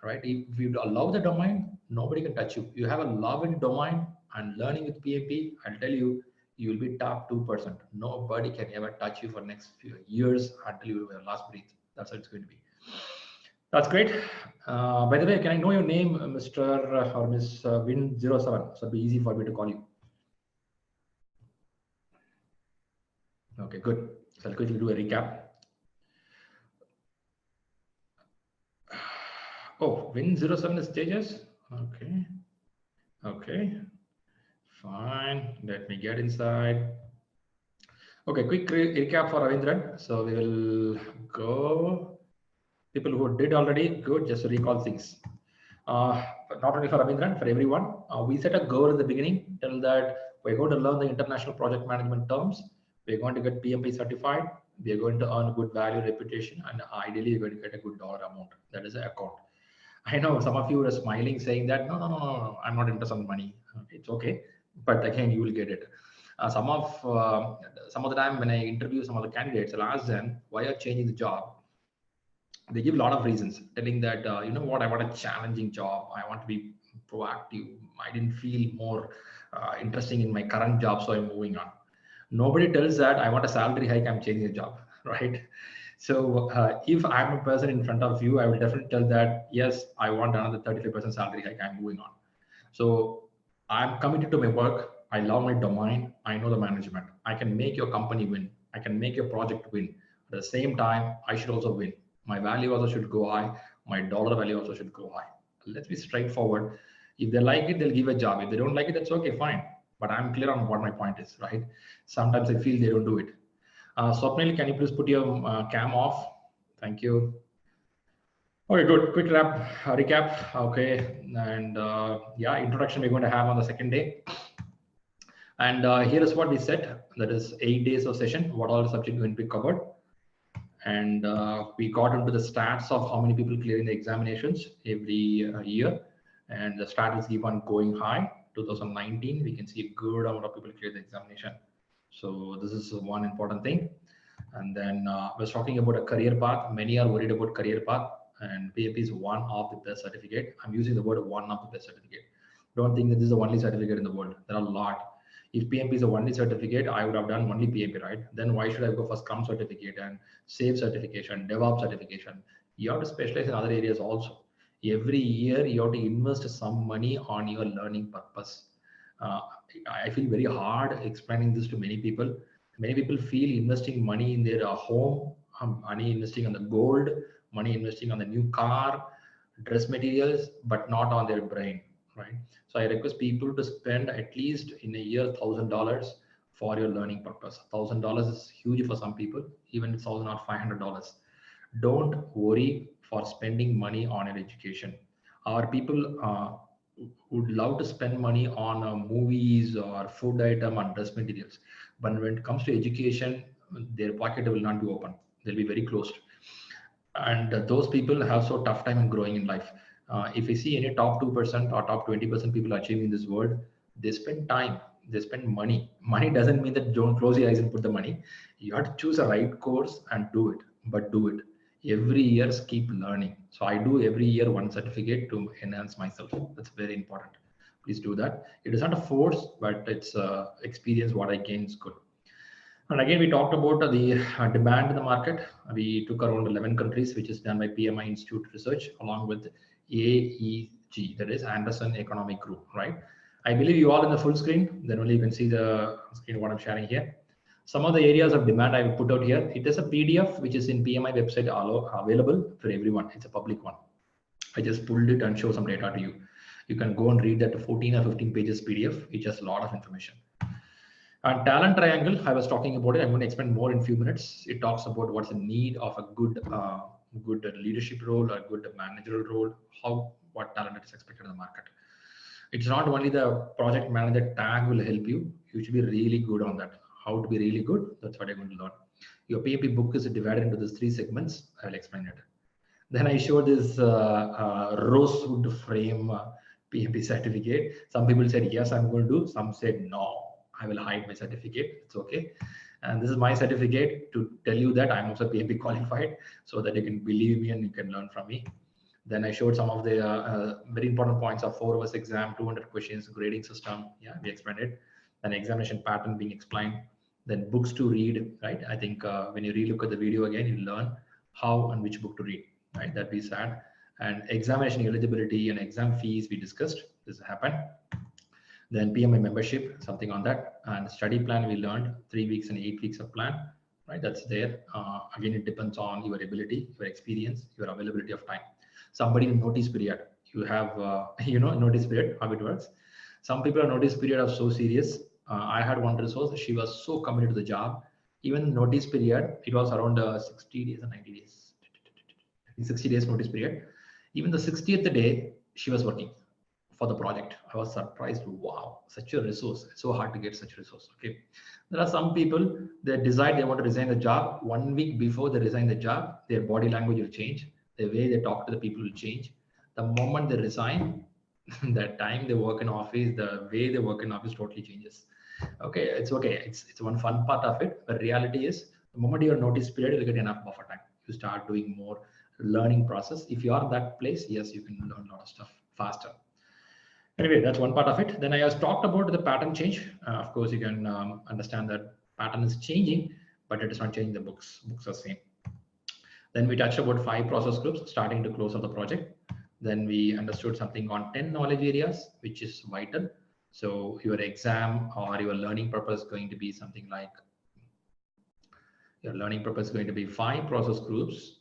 right? If you love the domain, nobody can touch you. You have a love in domain and learning with PMP, I'll tell you, you will be top 2%. Nobody can ever touch you for next few years until you have last breath. That's how it's going to be. That's great. By the way, can I know your name, Mr. or Miss Win07? So it'll be easy for me to call you. Okay, good. So I'll quickly do a recap. Oh, Win07 is stages. Okay. Okay. Fine. Let me get inside. Okay, quick recap for Ravindran. So we will go. People who did already, good, just to recall things. Not only for Ravindran, for everyone. We set a goal in the beginning, tell that we're going to learn the international project management terms. We're going to get PMP certified. We're going to earn a good value, reputation, and ideally, you're going to get a good dollar amount. That is an account. I know some of you are smiling, saying that, no, I'm not interested in money. It's okay. But again, you will get it. Some of the time when I interview some of the candidates, I'll ask them, why are you changing the job? They give a lot of reasons, telling that, you know what, I want a challenging job. I want to be proactive. I didn't feel more interesting in my current job, so I'm moving on. Nobody tells that I want a salary hike, I'm changing the job, right? So if I'm a person in front of you, I will definitely tell that, yes, I want another 35% salary hike, I'm moving on. So I'm committed to my work. I love my domain. I know the management. I can make your company win. I can make your project win. At the same time, I should also win. My value also should go high. My dollar value also should go high. Let's be straightforward. If they like it, they'll give a job. If they don't like it, that's okay, fine. But I'm clear on what my point is, right? Sometimes I feel they don't do it. Swapnil, can you please put your cam off? Thank you. Okay, good. Quick recap. Okay, and yeah, introduction we're going to have on the second day. And here is what we said. That is 8 days of session. What all the subject going to be covered. And we got into the stats of how many people clearing the examinations every year, and the stats keep on going high. 2019, we can see a good amount of people clear the examination. So this is one important thing. And then I was talking about a career path. Many are worried about career path, and PMP is one of the best certificate. I'm using the word one of the best certificate. Don't think that this is the only certificate in the world. There are a lot. If PMP is the only certificate, I would have done only PMP, right? Then why should I go for Scrum certificate and SAFe certification, DevOps certification? You have to specialize in other areas also. Every year, you have to invest some money on your learning purpose. I feel very hard explaining this to many people. Many people feel investing money in their home, money investing on the gold, money investing on the new car, dress materials, but not on their brain, right? So I request people to spend at least in a year $1,000 for your learning purpose. $1,000 is huge for some people, even $1,000 or $500. Don't worry for spending money on your education. Our people would love to spend money on movies or food item and dress materials, but when it comes to education, their pocket will not be open. They'll be very closed, and those people have so tough time in growing in life. If you see any top 2% or top 20% people achieving in this world, they spend time, they spend money. Money doesn't mean that don't close your eyes and put the money. You have to choose a right course and do it, but do it. Every year keep learning. So I do every year one certificate to enhance myself. That's very important. Please do that. It is not a force, but it's experience. What I gain is good. And again, we talked about the demand in the market. We took around 11 countries, which is done by PMI Institute Research, along with AEG, that is Anderson Economic Group, right? I believe you all in the full screen, then only you can see the screen what I'm sharing here. Some of the areas of demand I will put out here. It is a PDF, which is in PMI website available for everyone. It's a public one. I just pulled it and show some data to you. You can go and read that 14 or 15 pages PDF. It has a lot of information. And talent triangle, I was talking about it. I'm going to explain more in a few minutes. It talks about what's the need of a good leadership role, a good managerial role, what talent is expected in the market. It's not only the project manager tag will help you. You should be really good on that. How to be really good? That's what I'm going to learn. Your PMP book is divided into these 3 segments. I'll explain it. Then I showed this rosewood frame PMP certificate. Some people said yes, I'm going to do. Some said no. I will hide my certificate. It's okay. And this is my certificate to tell you that I'm also PMP qualified, so that you can believe me and you can learn from me. Then I showed some of the very important points of 4 hours exam, 200 questions, grading system. Yeah, we explained it. Then examination pattern being explained. Then books to read, right? I think when you relook at the video again, you learn how and which book to read, right? That we said. And examination eligibility and exam fees we discussed. This happened. Then PMI membership, something on that. And study plan we learned 3 weeks and 8 weeks of plan, right? That's there. Again, it depends on your ability, your experience, your availability of time. Somebody in notice period, you have, notice period, how it works. Some people are notice period are so serious. I had one resource, she was so committed to the job. Even notice period, it was around 60 days or 90 days. 60 days notice period. Even the 60th day, she was working for the project. I was surprised. Wow, such a resource. It's so hard to get such a resource. Okay. There are some people, they decide they want to resign the job. 1 week before they resign the job, their body language will change. The way they talk to the people will change. The moment they resign, the time they work in office, the way they work in office totally changes. Okay, it's okay. It's one fun part of it. But reality is, the moment your notice period, you'll get enough buffer time. You start doing more learning process. If you are in that place, yes, you can learn a lot of stuff faster. Anyway, that's one part of it. Then I have talked about the pattern change. Of course, you can understand that pattern is changing, but it is not changing the books. Books are same. Then we touched about 5 process groups starting to close of the project. Then we understood something on 10 knowledge areas, which is vital. So your exam or your learning purpose is going to be something like, your learning purpose is going to be 5 process groups,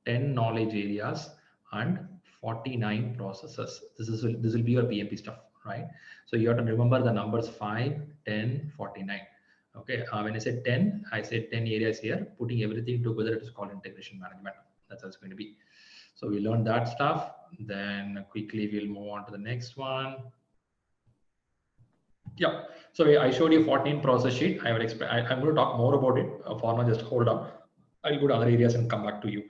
10 knowledge areas, and 49 processes. This will be your PMP stuff, right? So you have to remember the numbers 5, 10, 49. Okay, when I say 10, I say 10 areas here. Putting everything together, it is called integration management. That's how it's going to be. So we learned that stuff. Then quickly we'll move on to the next one. Yeah. So I showed you 14 process sheet. I'm going to talk more about it. For now, just hold on. I'll go to other areas and come back to you.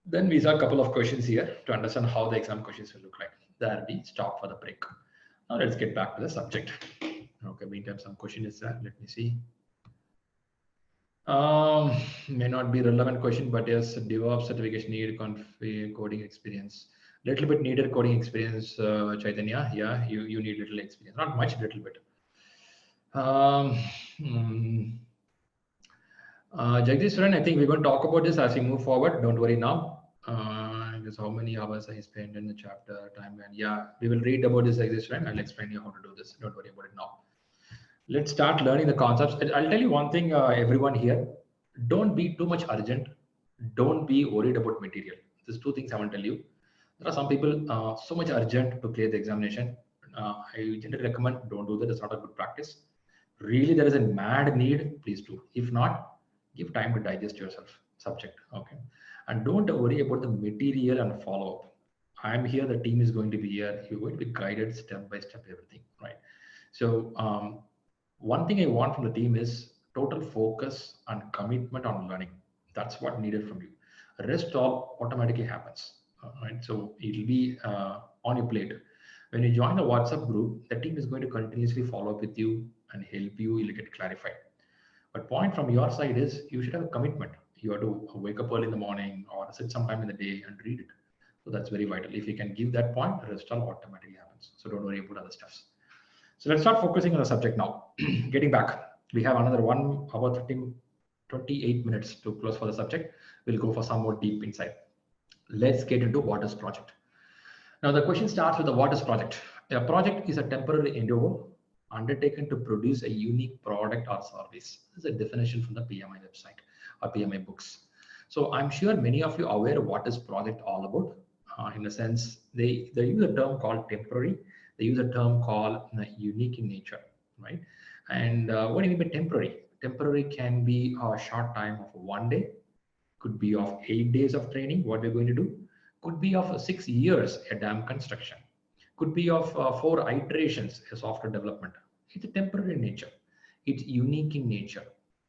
Then we saw a couple of questions here to understand how the exam questions will look like. There we stop for the break. Now let's get back to the subject. Okay, meantime, some question is there. Let me see. May not be relevant question, but yes, DevOps certification need coding experience. Little bit needed coding experience, Chaitanya. Yeah, you need little experience, not much, little bit. Jagdish Friend, I think we're going to talk about this as we move forward. Don't worry now. Because how many hours I spent in the chapter timeline. Yeah, we will read about this Jagdish Friend. I'll explain you how to do this. Don't worry about it now. Let's start learning the concepts. I'll tell you one thing, everyone here. Don't be too much urgent. Don't be worried about material. There's 2 things I want to tell you. There are some people so much urgent to clear the examination. I generally recommend don't do that. It's not a good practice. Really, there is a mad need. Please do. If not, give time to digest yourself subject. Okay, and don't worry about the material and follow up. I'm here. The team is going to be here. You're going to be guided step by step, everything, right? So one thing I want from the team is total focus and commitment on learning. That's what needed from you. The rest all automatically happens, right? So it'll be on your plate. When you join the WhatsApp group, the team is going to continuously follow up with you and help you. You'll get clarified. But point from your side is you should have a commitment. You have to wake up early in the morning or sit sometime in the day and read it. So that's very vital. If you can give that point, the rest all automatically happens. So don't worry about other stuffs. So let's start focusing on the subject now. Getting back, we have another 1 hour 28 minutes to close for the subject. We'll go for some more deep insight. Let's get into what is project. Now the question starts with the what is project. A project is a temporary endeavor undertaken to produce a unique product or service. This is a definition from the PMI website or PMI books. So I'm sure many of you are aware of what is project all about. In a sense, they use a term called temporary. They use a term called unique in nature, right? And what do you mean by temporary? Temporary can be a short time of 1 day, could be of 8 days of training, what we're going to do, could be of 6 years, a dam construction, could be of 4 iterations, a software development. It's a temporary nature. It's unique in nature.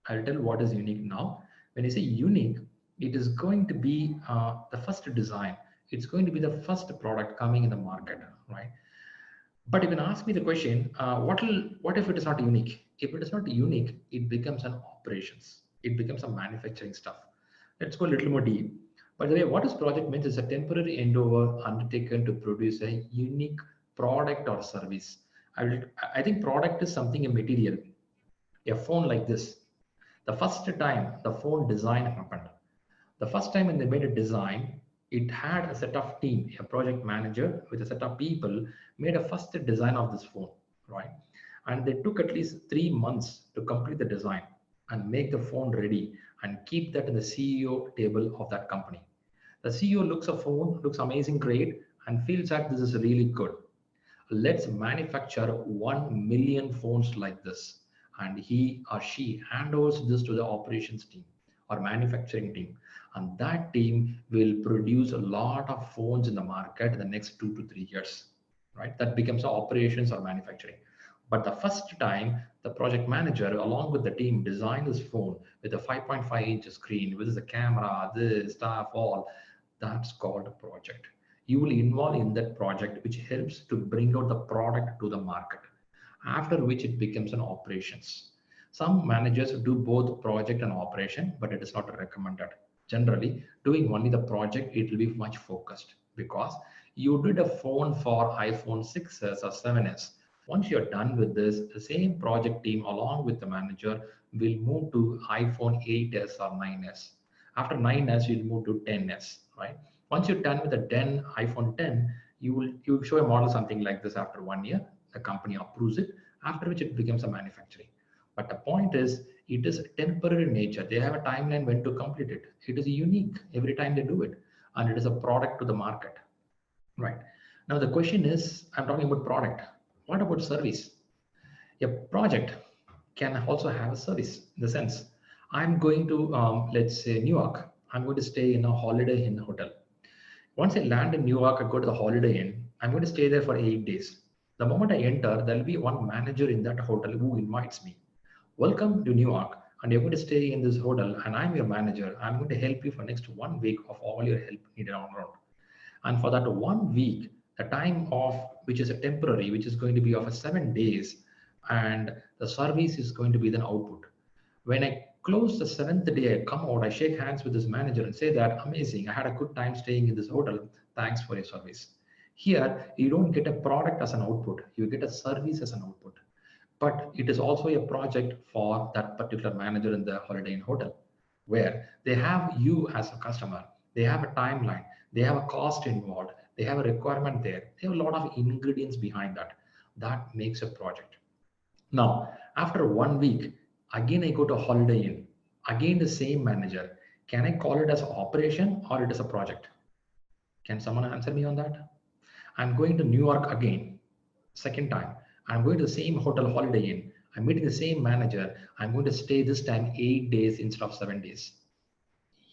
I'll tell what is unique now. When I say unique, it is going to be the first design. It's going to be the first product coming in the market, right? But if you ask me the question, what if it is not unique? If it is not unique, it becomes an operations. It becomes a manufacturing stuff. Let's go a little more deep. By the way, what is project means is a temporary endeavor undertaken to produce a unique product or service. I think product is something, a material. A phone like this. The first time the phone design happened, the first time when they made a design, it had a set of team, a project manager with a set of people made a first design of this phone, right? And they took at least 3 months to complete the design and make the phone ready and keep that in the CEO table of that company. The CEO looks a phone, looks amazing, great, and feels that this is really good. Let's manufacture 1 million phones like this. And he or she handovers this to the operations team or manufacturing team. And that team will produce a lot of phones in the market in the next 2 to 3 years, right? That becomes operations or manufacturing. But the first time the project manager along with the team designed this phone with a 5.5-inch screen, with the camera, this stuff, all, that's called a project. You will involve in that project, which helps to bring out the product to the market, after which it becomes an operations. Some managers do both project and operation, but it is not recommended. Generally, doing only the project, it will be much focused because you did a phone for iPhone 6s or 7s. Once you're done with this, the same project team along with the manager will move to iPhone 8s or 9s. After 9s, you'll move to 10s, right? Once you're done with the iPhone 10, you will show a model something like this after 1 year. The company approves it, after which it becomes a manufacturing. But the point is, it is temporary nature. They have a timeline when to complete it. It is unique every time they do it, and it is a product to the market, right? Now the question is, I'm talking about product. What about service? A project can also have a service in the sense, I'm going to, let's say New York. I'm going to stay in a Holiday Inn hotel. Once I land in New York, I go to the Holiday Inn. I'm going to stay there for 8 days. The moment I enter, there'll be one manager in that hotel who invites me. Welcome to New York, and you're going to stay in this hotel, and I'm your manager. I'm going to help you for next 1 week of all your help needed on ground. And for that 1 week, the time of which is a temporary, which is going to be of a 7 days, and the service is going to be then output. When I close the 7th day, I come out, I shake hands with this manager and say that, amazing, I had a good time staying in this hotel. Thanks for your service. Here, you don't get a product as an output. You get a service as an output. But it is also a project for that particular manager in the Holiday Inn hotel, where they have you as a customer. They have a timeline. They have a cost involved. They have a requirement there. They have a lot of ingredients behind that. That makes a project. Now, after 1 week, again I go to Holiday Inn. Again the same manager. Can I call it as an operation or it is a project? Can someone answer me on that? I'm going to New York again, second time. I'm going to the same hotel, Holiday Inn. I'm meeting the same manager. I'm going to stay this time 8 days instead of 7 days.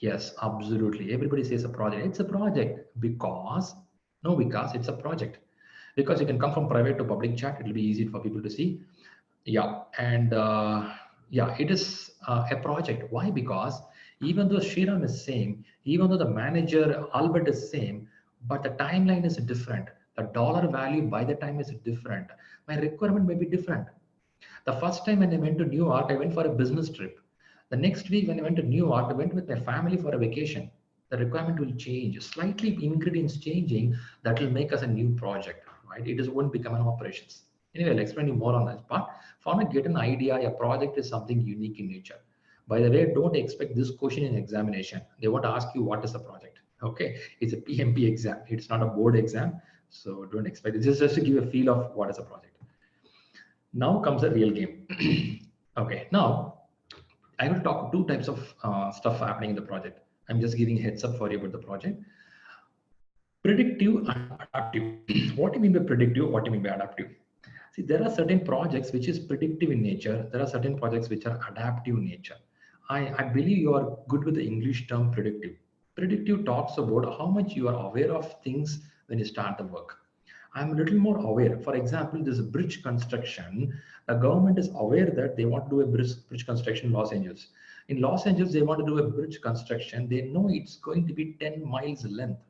Yes, absolutely. Everybody says a project. It's a project because it's a project. Because you can come from private to public chat. It'll be easy for people to see. Yeah, and it is a project. Why? Because even though Shriram is same, even though the manager Albert is same, but the timeline is different. The dollar value by the time is different. My requirement may be different. The first time when I went to New York, I went for a business trip. The next week, when I went to New York, I went with my family for a vacation. The requirement will change, slightly ingredients changing, that will make us a new project, right? It just won't become an operations. Anyway, I'll explain you more on this. But for me, get an idea, a project is something unique in nature. By the way, don't expect this question in examination. They won't ask you what is the project. Okay, it's a PMP exam. It's not a board exam, so don't expect it. Just to give a feel of what is a project. Now comes the real game. Okay, now I will talk two types of stuff happening in the project. I'm just giving a heads up for you about the project. Predictive and adaptive. What do you mean by predictive? What do you mean by adaptive? See, there are certain projects which is predictive in nature. There are certain projects which are adaptive in nature. I believe you are good with the English term predictive. Predictive talks about how much you are aware of things when you start the work. I'm a little more aware. For example, this bridge construction, the government is aware that they want to do a bridge construction in Los Angeles. In Los Angeles, they want to do a bridge construction. They know it's going to be 10 miles length,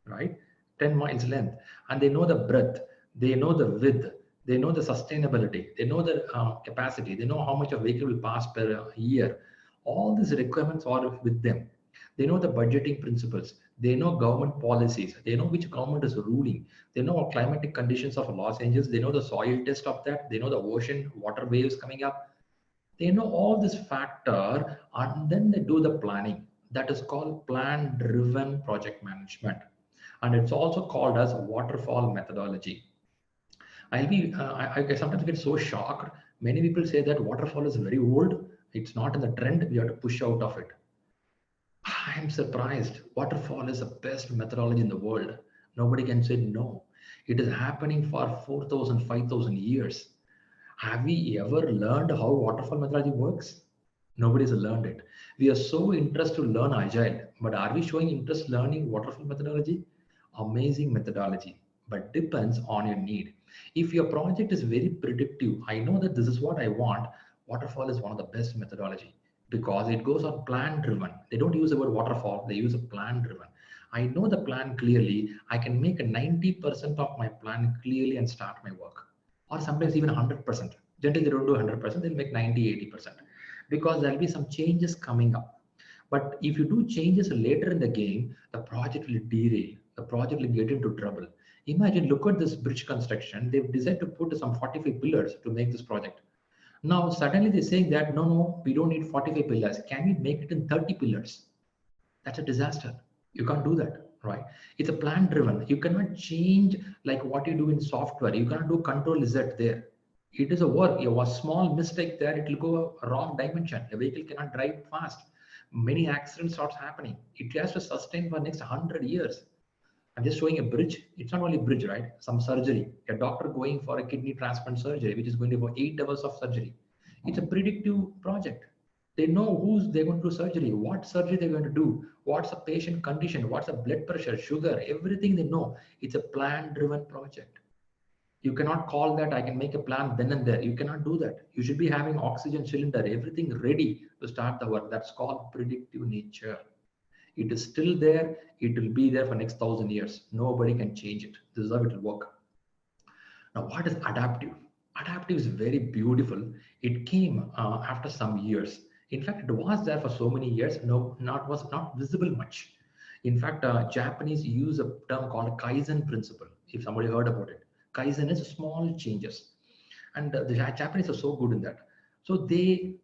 right? 10 miles length. And they know the breadth, they know the width, they know the sustainability, they know the capacity, they know how much a vehicle will pass per year. All these requirements are with them. They know the budgeting principles. They know government policies. They know which government is ruling. They know climatic conditions of Los Angeles. They know the soil test of that. They know the ocean water waves coming up. They know all this factor, and then they do the planning. That is called plan-driven project management, and it's also called as waterfall methodology. I sometimes get so shocked. Many people say that waterfall is very old. It's not in the trend. We have to push out of it. I'm surprised. Waterfall is the best methodology in the world. Nobody can say no. It is happening for 4,000, 5,000 years. Have we ever learned how waterfall methodology works? Nobody's learned it. We are so interested to learn agile, but are we showing interest learning waterfall methodology? Amazing methodology, but depends on your need. If your project is very predictive, I know that this is what I want, waterfall is one of the best methodology because it goes on plan driven. They don't use the word waterfall, they use a plan driven. I know the plan clearly. I can make a 90% of my plan clearly and start my work, or sometimes even 100%. Generally, they don't do 100%, they'll make 90, 80% because there'll be some changes coming up. But if you do changes later in the game, the project will derail, the project will get into trouble. Imagine, look at this bridge construction. They've decided to put some 45 pillars to make this project. Now, suddenly they're saying that, no, we don't need 45 pillars. Can we make it in 30 pillars? That's a disaster. You can't do that, right? It's a plan driven. You cannot change like what you do in software. You cannot do Control Z there. It is a work. You have a small mistake there, it will go a wrong dimension. A vehicle cannot drive fast. Many accidents starts happening. It has to sustain for next 100 years. I'm just showing a bridge. It's not only a bridge, right? Some surgery. A doctor going for a kidney transplant surgery, which is going to be about 8 hours of surgery. It's a predictive project. They know who's they're going to do surgery, what surgery they're going to do, what's the patient condition, what's the blood pressure, sugar, everything they know. It's a plan-driven project. You cannot call that I can make a plan then and there. You cannot do that. You should be having oxygen cylinder, everything ready to start the work. That's called predictive nature. It is still there. It will be there for next 1,000 years. Nobody can change it. This is how it will work. Now, what is adaptive? Adaptive is very beautiful. It came after some years. In fact, it was there for so many years. No, was not visible much. In fact, Japanese use a term called Kaizen principle. If somebody heard about it, Kaizen is small changes, and the Japanese are so good in that. So they,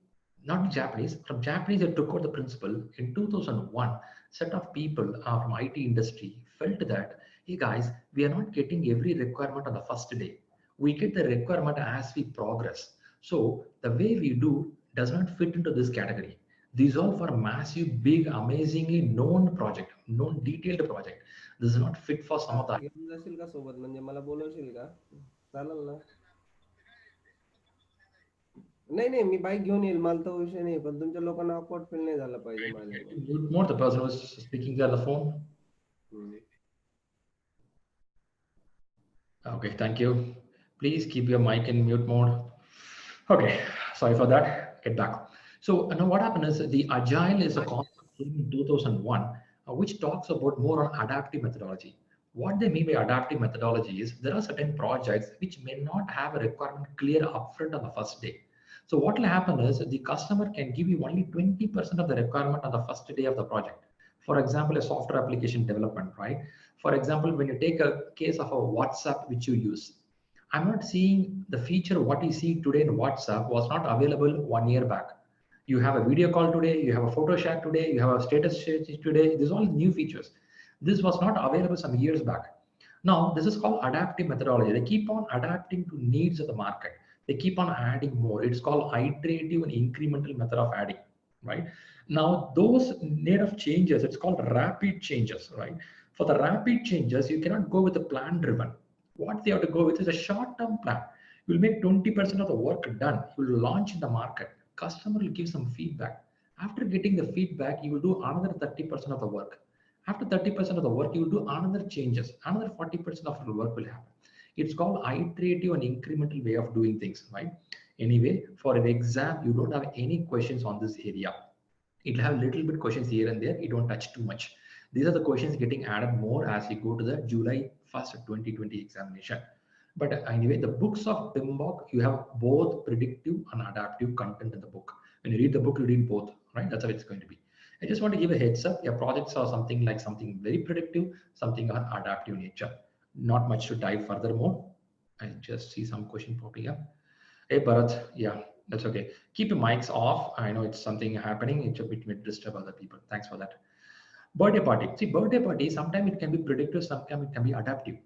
not Japanese, from Japanese they took out the principle in 2001. Set of people from IT industry felt that, hey guys, we are not getting every requirement on the first day. We get the requirement as we progress. So the way we do does not fit into this category. These all for massive, big, amazingly known project, known detailed project. This is not fit for some of the. घेऊन जाशील का सोबत म्हणजे मला बोलवशील का चालेल ना नाही नाही मी बाईक घेऊन येईल मला तो विषय नाही पण तुमच्या लोकांना ऑकवर्ड फील नाही झालं पाहिजे माझ्यामुळे Mute more the person who's speaking on the phone. Okay, thank you. Please keep your mic in mute mode. Okay, sorry for that. Get back. So now what happened is the agile is a concept in 2001, which talks about more on adaptive methodology. What they mean by adaptive methodology is there are certain projects which may not have a requirement clear upfront on the first day. So what will happen is the customer can give you only 20% of the requirement on the first day of the project. For example, a software application development, right? For example, when you take a case of a WhatsApp which you use, I'm not seeing the feature what you see today in WhatsApp was not available 1 year back. You have a video call today, you have a photo share today, you have a status share today. These are all new features. This was not available some years back. Now, this is called adaptive methodology. They keep on adapting to needs of the market. They keep on adding more. It's called iterative and incremental method of adding, right? Now, those need of changes, it's called rapid changes, right? For the rapid changes, you cannot go with the plan driven. What they have to go with is a short-term plan. You'll make 20% of the work done. You'll launch in the market. Customer will give some feedback. After getting the feedback, you will do another 30% of the work. After 30% of the work, you will do another changes. Another 40% of the work will happen. It's called iterative and incremental way of doing things, right? Anyway, for an exam, you don't have any questions on this area. It'll have little bit questions here and there. You don't touch too much. These are the questions getting added more as you go to the July 1st, 2020 examination. But anyway, the books of PMBOK, you have both predictive and adaptive content in the book. When you read the book, you read both, right? That's how it's going to be. I just want to give a heads up. Your projects are something like something very predictive, something on adaptive nature. Not much to dive furthermore. I just see some question popping up. Hey, Bharat, yeah, that's okay. Keep your mics off. I know it's something happening. It may disturb other people. Thanks for that. Birthday party. See, birthday party, sometimes it can be predictive, sometimes it can be adaptive,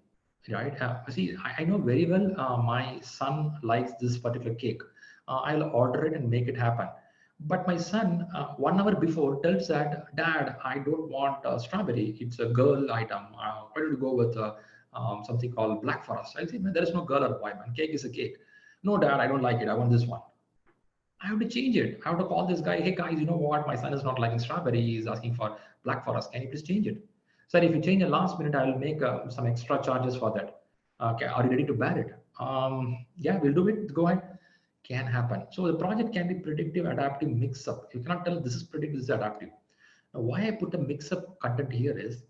right? See, I know very well my son likes this particular cake. I'll order it and make it happen. But my son, 1 hour before, tells that, Dad, I don't want strawberry. It's a girl item. Why don't you go with something called Black Forest? I say, man, there is no girl or boy, man. Cake is a cake. No, Dad, I don't like it. I want this one. I have to change it. I have to call this guy. Hey, guys, you know what? My son is not liking strawberry. He's asking for Black Forest. Can you please change it? Sir, if you change the last minute, I will make some extra charges for that. Okay, are you ready to bear it? Yeah, we'll do it. Go ahead. Can happen. So the project can be predictive, adaptive, mix up. You cannot tell this is predictive, this is adaptive. Now, why I put a mix up content here is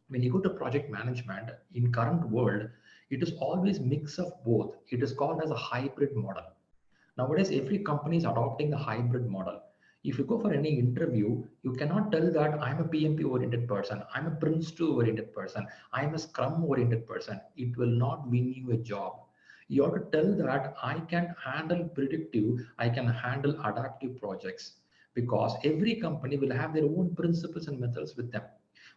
when you go to project management in current world, it is always mix of both. It is called as a hybrid model. Nowadays, every company is adopting the hybrid model. If you go for any interview, you cannot tell that I'm a PMP oriented person, I'm a Prince2 oriented person, I'm a Scrum oriented person. It will not win you a job. You have to tell that I can handle predictive, I can handle adaptive projects, because every company will have their own principles and methods with them.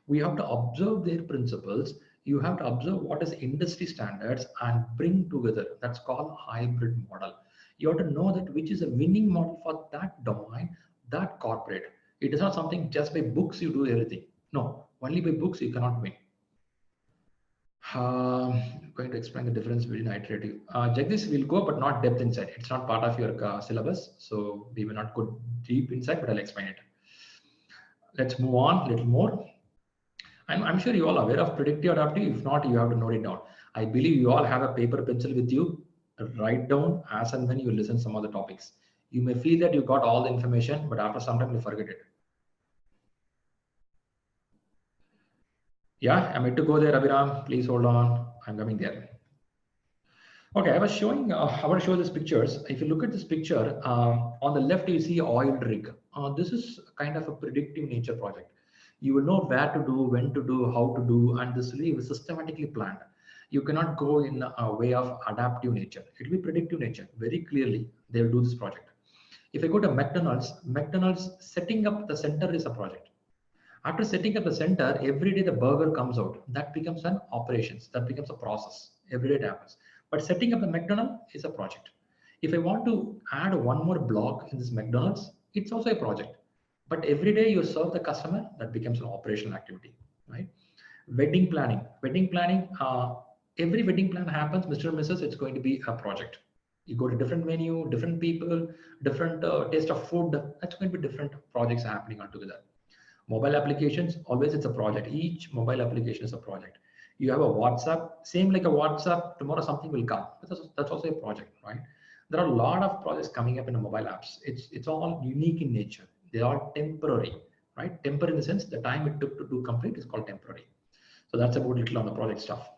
We have to observe their principles. You have to observe what is industry standards and bring together. That's called hybrid model. You have to know that which is a winning model for that domain, that corporate. It is not something just by books you do everything. No, only by books you cannot win. I'm going to explain the difference between iterative. Jagdish will go, but not depth inside. It's not part of your syllabus, so we will not go deep inside, but I'll explain it. Let's move on a little more. I'm sure you all are aware of predictive adaptive. If not, you have to note it down. I believe you all have a paper pencil with you. Write down as and when you listen some of the topics. You may feel that you got all the information, but after some time you forget it. Yeah, I'm ready to go there, Abhiram. Please hold on. I'm coming there. Okay, I want to show these pictures. If you look at this picture, on the left, you see oil rig. This is kind of a predictive nature project. You will know where to do, when to do, how to do, and this will be systematically planned. You cannot go in a way of adaptive nature. It will be predictive nature. Very clearly, they will do this project. If I go to McDonald's setting up the center is a project. After setting up the center, every day the burger comes out. That becomes an operations. That becomes a process. Every day it happens. But setting up the McDonald's is a project. If I want to add one more block in this McDonald's, it's also a project. But every day you serve the customer, that becomes an operational activity, right? Wedding planning. Every wedding plan happens, Mr. and Mrs., it's going to be a project. You go to different venue, different people, different taste of food. That's going to be different projects happening altogether. Mobile applications, always it's a project. Each mobile application is a project. You have a WhatsApp, same like a WhatsApp, tomorrow something will come. That's also a project, right? There are a lot of projects coming up in the mobile apps. It's all unique in nature. They are temporary, right? Temporary in the sense, the time it took to do complete is called temporary. So that's about little on the project stuff.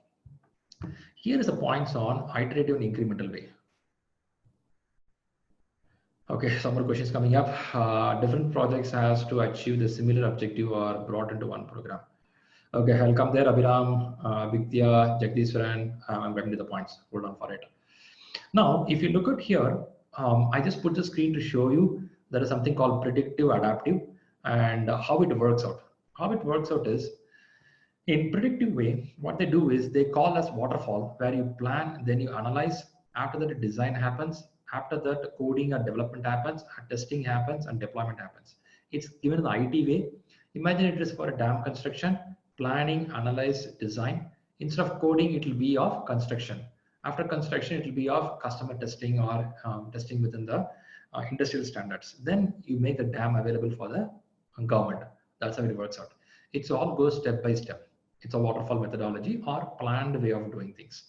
Here is the points on iterative and incremental way. Okay, some more questions coming up. Different projects has to achieve the similar objective or brought into one program. Okay, I'll come there. Abhiram, Vidya, Jagdishwaran. I'm getting to the points. Hold on for it. Now, if you look at here, I just put the screen to show you there is something called predictive adaptive and how it works out. How it works out is in predictive way, what they do is they call as waterfall, where you plan, then you analyze. After that, design happens. After that, coding and development happens, testing happens, and deployment happens. It's given in the IT way. Imagine it is for a dam construction, planning, analyze, design. Instead of coding, it will be of construction. After construction, it will be of customer testing or testing within the industrial standards. Then you make the dam available for the government. That's how it works out. It's all goes step by step. It's a waterfall methodology or planned way of doing things.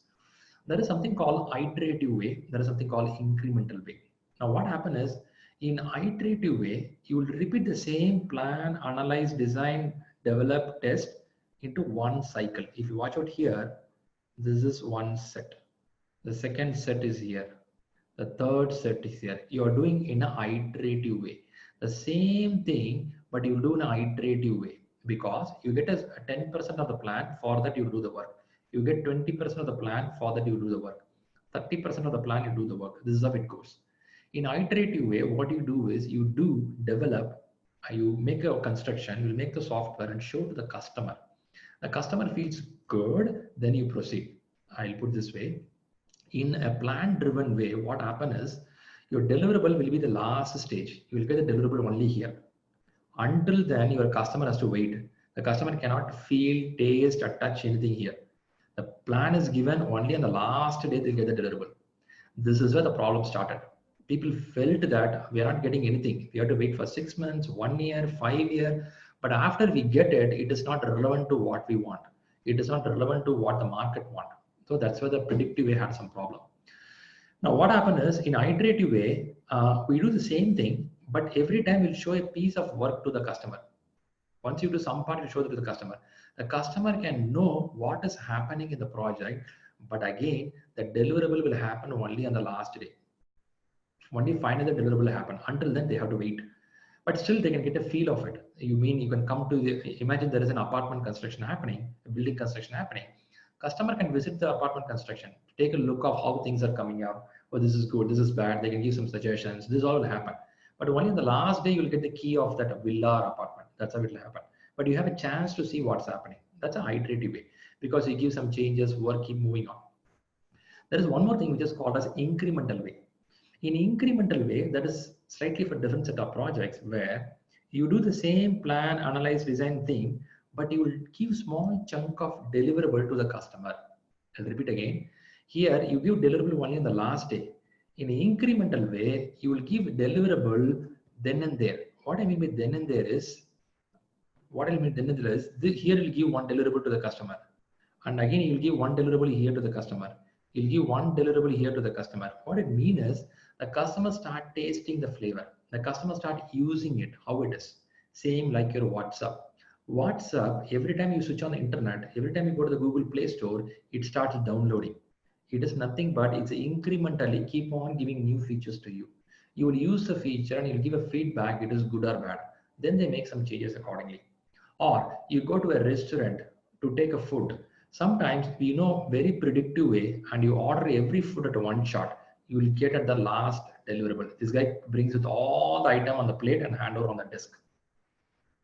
There is something called iterative way. There is something called incremental way. Now, what happens is in iterative way, you will repeat the same plan, analyze, design, develop, test into one cycle. If you watch out here, this is one set. The second set is here. The third set is here. You are doing in an iterative way. The same thing, but you do in an iterative way because you get a 10% of the plan, for that you do the work. You get 20% of the plan, for that you do the work. 30% of the plan, you do the work. This is how it goes. In iterative way, what you do is you do develop, you make a construction, you will make the software and show to the customer. The customer feels good, then you proceed. I'll put this way. In a plan driven way, what happens is your deliverable will be the last stage. You will get the deliverable only here. Until then, your customer has to wait. The customer cannot feel, taste, or touch anything here. The plan is given only on the last day they get the deliverable. This is where the problem started. People felt that we are not getting anything. We have to wait for 6 months, 1 year, 5 years. But after we get it, it is not relevant to what we want. It is not relevant to what the market wants. So that's where the predictive way had some problem. Now what happened is in iterative way, we do the same thing, but every time we'll show a piece of work to the customer. Once you do some part, you show it to the customer. The customer can know what is happening in the project, but again, the deliverable will happen only on the last day. Only finally the deliverable will happen. Until then, they have to wait. But still, they can get a feel of it. You mean you can come to the, imagine there is an apartment construction happening, a building construction happening. Customer can visit the apartment construction, take a look of how things are coming up. Oh, this is good, this is bad. They can give some suggestions. This all will happen. But only on the last day, you'll get the key of that villa or apartment. That's how it will happen. But you have a chance to see what's happening. That's an iterative way because you give some changes, work keep moving on. There is one more thing which is called as incremental way. In incremental way, that is slightly for different set of projects where you do the same plan, analyze, design thing, but you will give small chunk of deliverable to the customer. I'll repeat again. Here, you give deliverable only on the last day. In an incremental way, you will give deliverable then and there. What I mean by then and there is, here you'll give one deliverable to the customer. And again, you'll give one deliverable here to the customer. You'll give one deliverable here to the customer. What it means is the customer start tasting the flavor. The customer start using it, how it is. Same like your WhatsApp. WhatsApp, every time you switch on the internet, every time you go to the Google Play Store, it starts downloading. It is nothing but it's incrementally keep on giving new features to you. You will use the feature and you'll give a feedback, it is good or bad. Then they make some changes accordingly. Or you go to a restaurant to take a food. Sometimes we know very predictive way and you order every food at one shot. You will get at the last deliverable. This guy brings with all the item on the plate and hand over on the desk.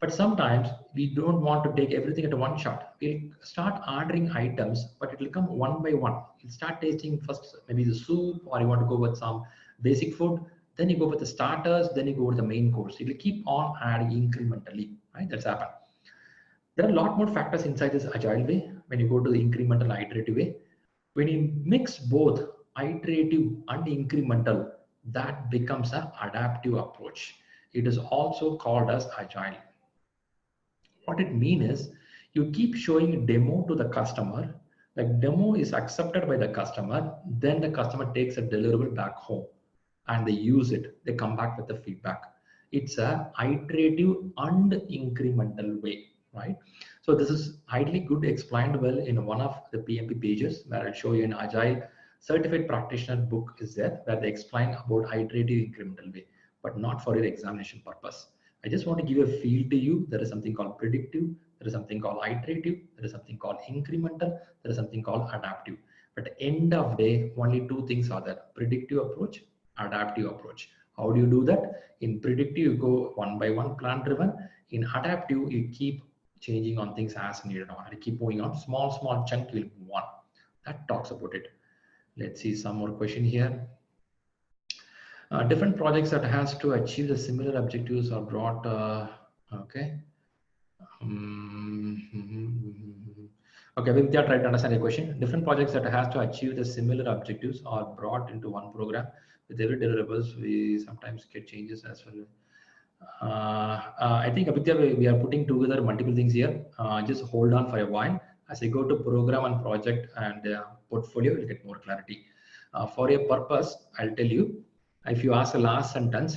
But sometimes we don't want to take everything at one shot. We'll start ordering items, but it will come one by one. You'll start tasting first maybe the soup, or you want to go with some basic food. Then you go with the starters, then you go with the main course. It will keep on adding incrementally, right? That's happened. There are a lot more factors inside this agile way when you go to the incremental iterative way. When you mix both iterative and incremental, that becomes an adaptive approach. It is also called as agile. What it means is you keep showing a demo to the customer. The demo is accepted by the customer. Then the customer takes a deliverable back home and they use it. They come back with the feedback. It's a iterative and incremental way, right? So this is highly good explained well in one of the PMP pages where I'll show you an agile certified practitioner book is there where they explain about iterative incremental way. but not for your examination purpose. I just want to give a feel to you. There is something called predictive, there is something called iterative, there is something called incremental, there is something called adaptive. But at the end of the day, only two things are there: predictive approach, adaptive approach. How do you do that? In predictive, you go one by one, plan driven. In adaptive, you keep changing on things as needed on. You keep moving on. Small chunk will move on. That talks about it. Let's see some more question here. Different projects that has to achieve the similar objectives are brought. Okay. Okay, Vidya, try to understand the question. Different projects that has to achieve the similar objectives are brought into one program. With every deliverables, we sometimes get changes as well. I think, Abhitya, we are putting together multiple things here. Just hold on for a while. As I go to program and project and portfolio, you'll get more clarity. For a purpose, I'll tell you, if you ask the last sentence,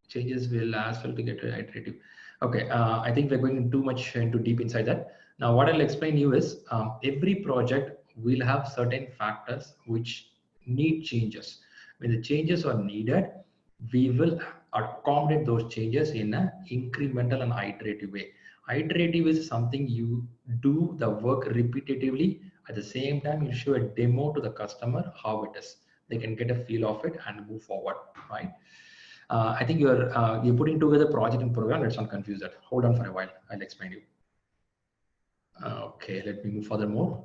changes will as well to get iterative. Okay, I think we're going too much into deep inside that. Now, what I'll explain you is every project will have certain factors which need changes. When the changes are needed, we will accommodate those changes in an incremental and iterative way. Iterative is something you do the work repetitively. At the same time, you show a demo to the customer how it is. They can get a feel of it and move forward, right? I think you're putting together project and program. Let's not confuse that. Hold on for a while. I'll explain you. Okay, let me move further more.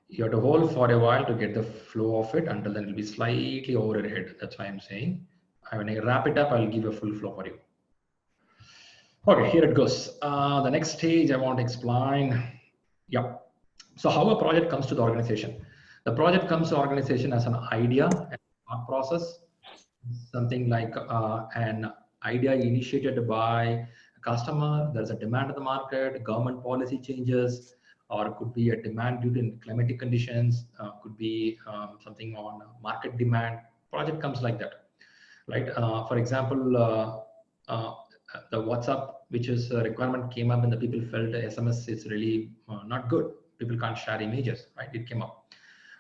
You have to hold for a while to get the flow of it. Until then, it'll be slightly over your head. That's why I'm saying. When I wrap it up, I'll give a full flow for you. Okay, here it goes. The next stage I want to explain. Yep. So how a project comes to the organization. The project comes to the organization as an idea and thought process, something like an idea initiated by a customer. There's a demand in the market, government policy changes, or it could be a demand due to climatic conditions, could be something on market demand. Project comes like that, right? For example, the WhatsApp, which is a requirement, came up and the people felt SMS is really not good. People can't share images, right? It came up.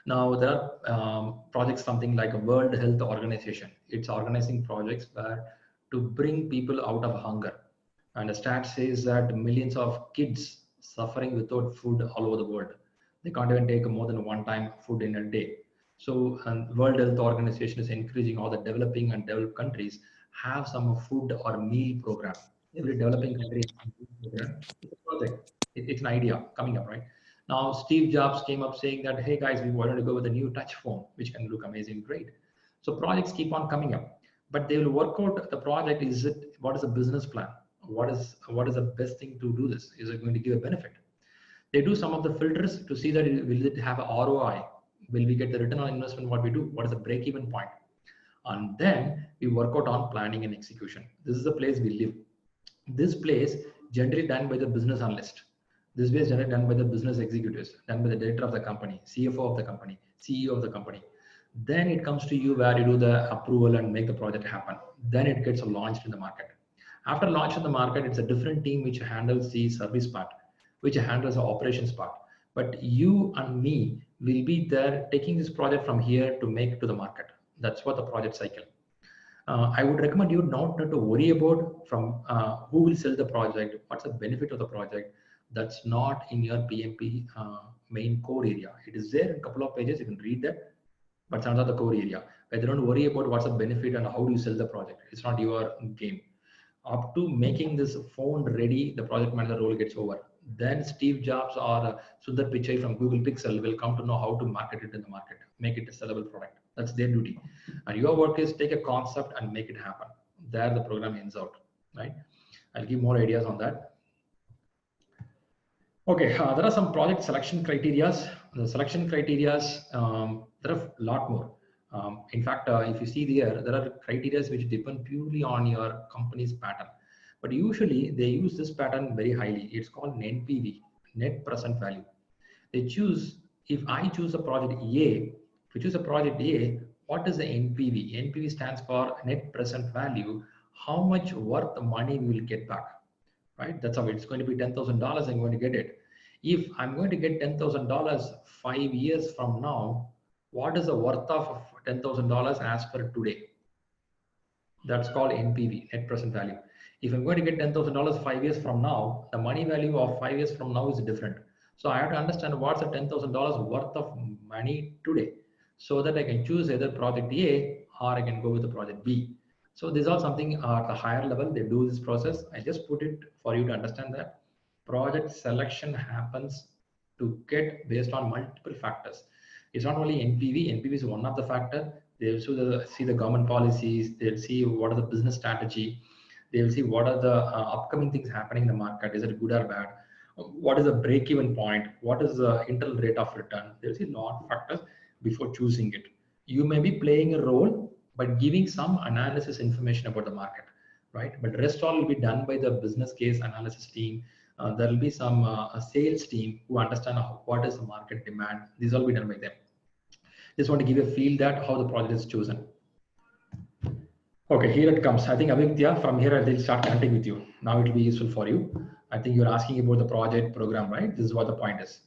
Now there are projects, something like a World Health Organization. It's organizing projects where to bring people out of hunger. And the stat says that millions of kids suffering without food all over the world. They can't even take more than one time food in a day. So World Health Organization is encouraging all the developing and developed countries have some food or meal program. Every developing country program. It's a project. It's an idea coming up, right? Now, Steve Jobs came up saying that, hey guys, we wanted to go with a new touch phone, which can look amazing, great. So projects keep on coming up, but they will work out the project. What is a business plan? What is the best thing to do this? Is it going to give a benefit? They do some of the filters to see that will it have a ROI? Will we get the return on investment? What we do? What is the break-even point? And then we work out on planning and execution. This is the place we live. This place generally done by the business analyst. This way is generally done by the business executives, done by the director of the company, CFO of the company, CEO of the company. Then it comes to you where you do the approval and make the project happen. Then it gets launched in the market. After launch in the market, it's a different team which handles the service part, which handles the operations part. But you and me will be there taking this project from here to make it to the market. That's what the project cycle. I would recommend you not to worry about from who will sell the project, what's the benefit of the project. That's not in your PMP main core area. It is there in a couple of pages. You can read that, but it's not the core area. But don't worry about what's the benefit and how do you sell the project. It's not your game. Up to making this phone ready, the project manager role gets over. Then Steve Jobs or Sundar Pichai from Google Pixel will come to know how to market it in the market, make it a sellable product. That's their duty. And your work is take a concept and make it happen. There the program ends out, right? I'll give more ideas on that. Okay, there are some project selection criterias. The selection criterias, there are a lot more. In fact, if you see there are criterias which depend purely on your company's pattern. But usually they use this pattern very highly. It's called NPV, net present value. They choose, if I choose a project A, if you choose a project A, what is the NPV? NPV stands for net present value. How much worth the money we will get back, right? That's how it's going to be $10,000. I'm going to get it. If I'm going to get $10,000 5 years from now, What is the worth of $10,000 as per today? That's called NPV, net present value. If I'm going to get $10,000 5 years from now, the money value of 5 years from now is different. So I have to understand what's the $10,000 worth of money today, so that I can choose either project A or I can go with the project B. So these are something at the higher level, they do this process. I just put it for you to understand that project selection happens to get based on multiple factors. It's not only NPV. NPV is one of the factor. They also see the government policies. They'll see what are the business strategy. They'll see what are the upcoming things happening in the market. Is it good or bad? What is the break-even point? What is the internal rate of return? They'll see a lot of factors before choosing it. You may be playing a role, but giving some analysis information about the market, right? But rest all will be done by the business case analysis team. There will be some a sales team who understand what is the market demand. These all will be done by them. Just want to give you a feel that how the project is chosen. Okay, here it comes. I think Avidya, from here I will start connecting with you. Now it will be useful for you. I think you're asking about the project program, right? This is what the point is.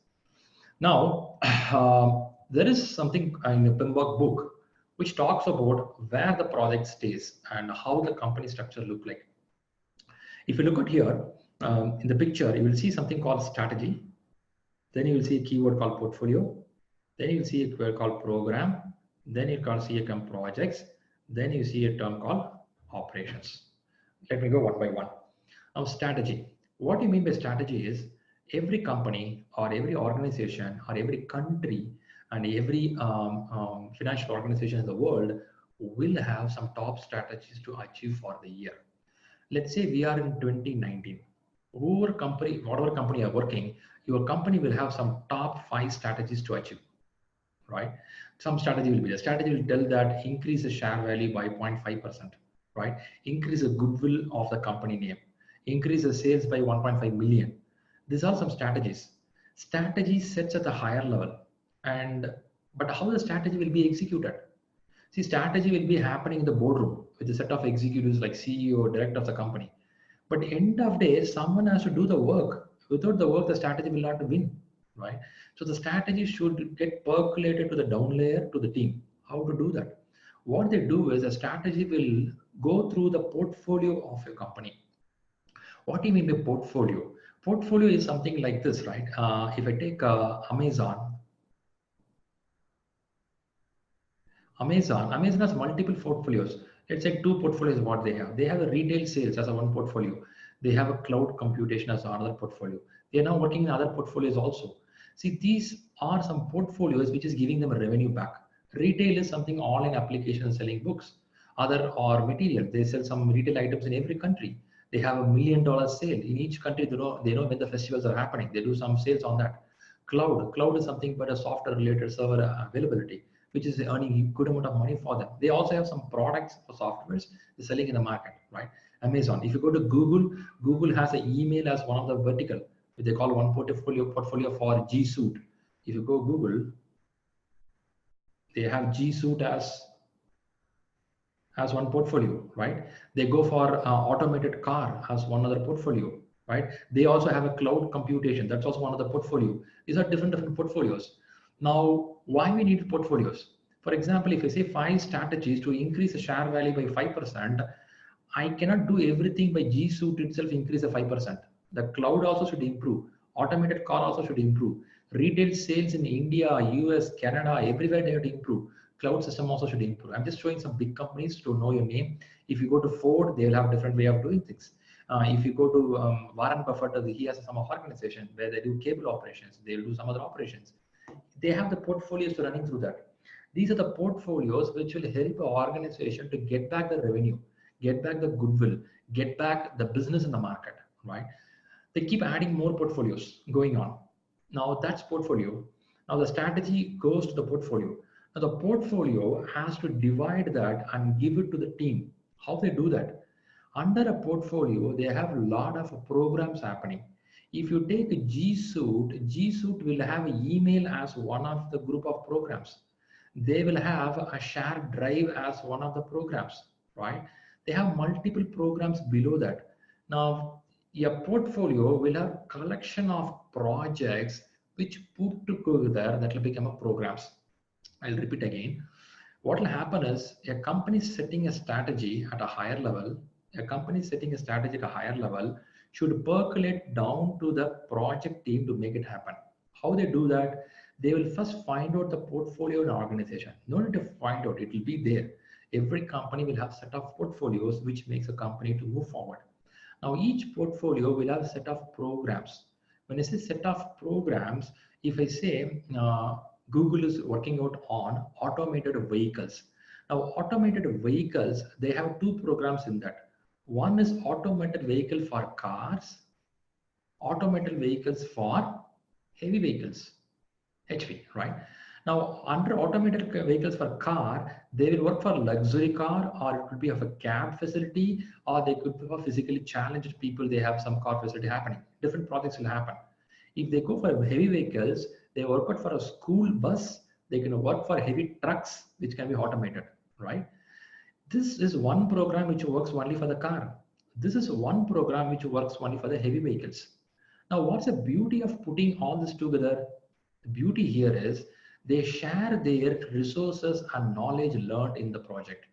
Now, there is something in the Pembroke book which talks about where the project stays and how the company structure look like. If you look at here, in the picture, you will see something called strategy. Then you will see a keyword called portfolio. Then you will see a keyword called program. Then you can see a term projects. Then you see a term called operations. Let me go one by one. Now, strategy. What do you mean by strategy is every company or every organization or every country and every financial organization in the world will have some top strategies to achieve for the year. Let's say we are in 2019. Whatever company you are working, your company will have some top 5 strategies to achieve, right? Some strategy will be the strategy will tell that increase the share value by 0.5%, right? Increase the goodwill of the company name, increase the sales by 1.5 million. These are some strategies. Strategy sets at the higher level, but how the strategy will be executed? See, strategy will be happening in the boardroom with a set of executives like CEO, director of the company. But end of day, someone has to do the work. Without the work, the strategy will not win, right? So the strategy should get percolated to the down layer to the team. How to do that? What they do is a strategy will go through the portfolio of a company. What do you mean by portfolio? Portfolio is something like this, right? If I take Amazon has multiple portfolios. Let's say 2 portfolios what they have. They have a retail sales as a one portfolio. They have a cloud computation as another portfolio. They are now working in other portfolios also. See, these are some portfolios which is giving them a revenue back. Retail is something online application selling books. Other are material. They sell some retail items in every country. They have $1 million sale in each country. They know when the festivals are happening. They do some sales on that. Cloud is something but a software related server availability, which is earning a good amount of money for them. They also have some products for softwares they're selling in the market, right? Amazon. If you go to Google has an email as one of the vertical, which they call one portfolio for G Suite. If you go Google, they have G Suite as one portfolio, right? They go for automated car as one other portfolio, right? They also have a cloud computation. That's also one of the portfolio. These are different portfolios. Now, why we need portfolios? For example, if I say 5 strategies to increase the share value by 5%, I cannot do everything by G Suite itself increase the 5%. The cloud also should improve. Automated car also should improve. Retail sales in India, US, Canada, everywhere they have to improve. Cloud system also should improve. I'm just showing some big companies to know your name. If you go to Ford, they'll have a different way of doing things. If you go to Warren Buffett, he has some organization where they do cable operations. They'll do some other operations. They have the portfolios to running through that. These are the portfolios which will help the organization to get back the revenue, get back the goodwill, get back the business in the market, right? They keep adding more portfolios going on. Now that's portfolio. Now the strategy goes to the portfolio. Now the portfolio has to divide that and give it to the team. How they do that? Under a portfolio, they have a lot of programs happening. If you take a G Suite will have email as one of the group of programs. They will have a shared drive as one of the programs, right? They have multiple programs below that. Now, a portfolio will have collection of projects which put together that will become a programs. I'll repeat again. What will happen is a company setting a strategy at a higher level, should percolate down to the project team to make it happen. How they do that? They will first find out the portfolio in the organization. No need to find out, it will be there. Every company will have set of portfolios which makes a company to move forward. Now each portfolio will have a set of programs. When I say set of programs, if I say Google is working out on automated vehicles. Now automated vehicles, they have two programs in that. One is automated vehicle for cars, automated vehicles for heavy vehicles, HV, right? Now, under automated vehicles for car, they will work for luxury car, or it could be of a cab facility, or they could be for physically challenged people. They have some car facility happening. Different projects will happen. If they go for heavy vehicles, they work out for a school bus. They can work for heavy trucks, which can be automated, right? This is one program which works only for the car. This is one program which works only for the heavy vehicles. Now, what's the beauty of putting all this together? The beauty here is they share their resources and knowledge learned in the project.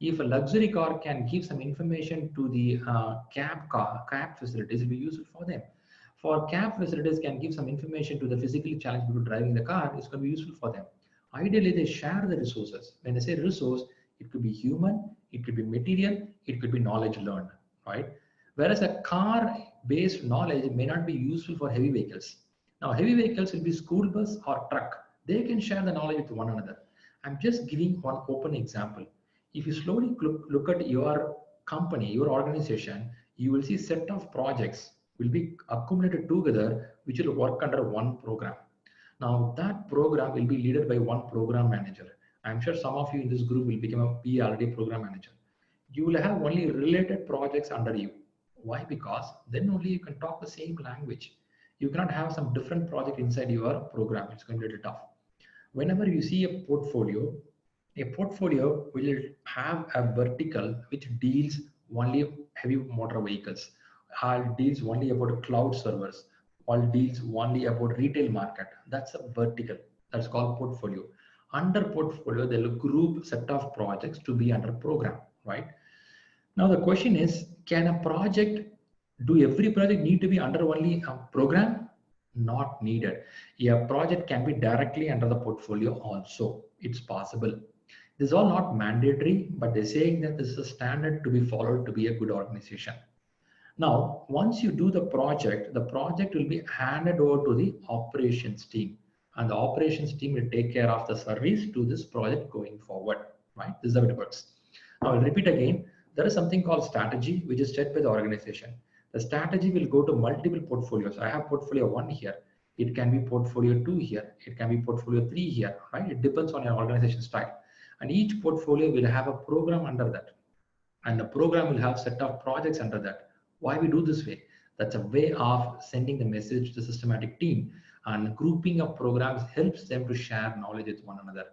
If a luxury car can give some information to the cab facilities, it will be useful for them. For cab facilities can give some information to the physically challenged people driving the car, it's going to be useful for them. Ideally, they share the resources. When I say resource, it could be human, it could be material, it could be knowledge learned, right? Whereas a car-based knowledge may not be useful for heavy vehicles. Now, heavy vehicles will be school bus or truck. They can share the knowledge with one another. I'm just giving one open example. If you slowly look at your company, your organization, you will see set of projects will be accumulated together, which will work under one program. Now, that program will be led by one program manager. I'm sure some of you in this group will become a PRD program manager. You will have only related projects under you. Why? Because then only you can talk the same language. You cannot have some different project inside your program. It's going to be a little tough. Whenever you see a portfolio will have a vertical which deals only heavy motor vehicles, or deals only about cloud servers, or deals only about retail market. That's a vertical. That's called portfolio. Under portfolio, they'll group set of projects to be under program, right? Now the question is, can a project, do every project need to be under only a program? Not needed. A project can be directly under the portfolio also. It's possible. This is all not mandatory, but they're saying that this is a standard to be followed to be a good organization. Now, once you do the project will be handed over to the operations team, and the operations team will take care of the service to this project going forward, right? This is how it works. Now, I'll repeat again. There is something called strategy, which is set by the organization. The strategy will go to multiple portfolios. I have portfolio 1 here. It can be portfolio 2 here. It can be portfolio 3 here, right? It depends on your organization style. And each portfolio will have a program under that. And the program will have set of projects under that. Why we do this way? That's a way of sending the message to the systematic team, and grouping of programs helps them to share knowledge with one another.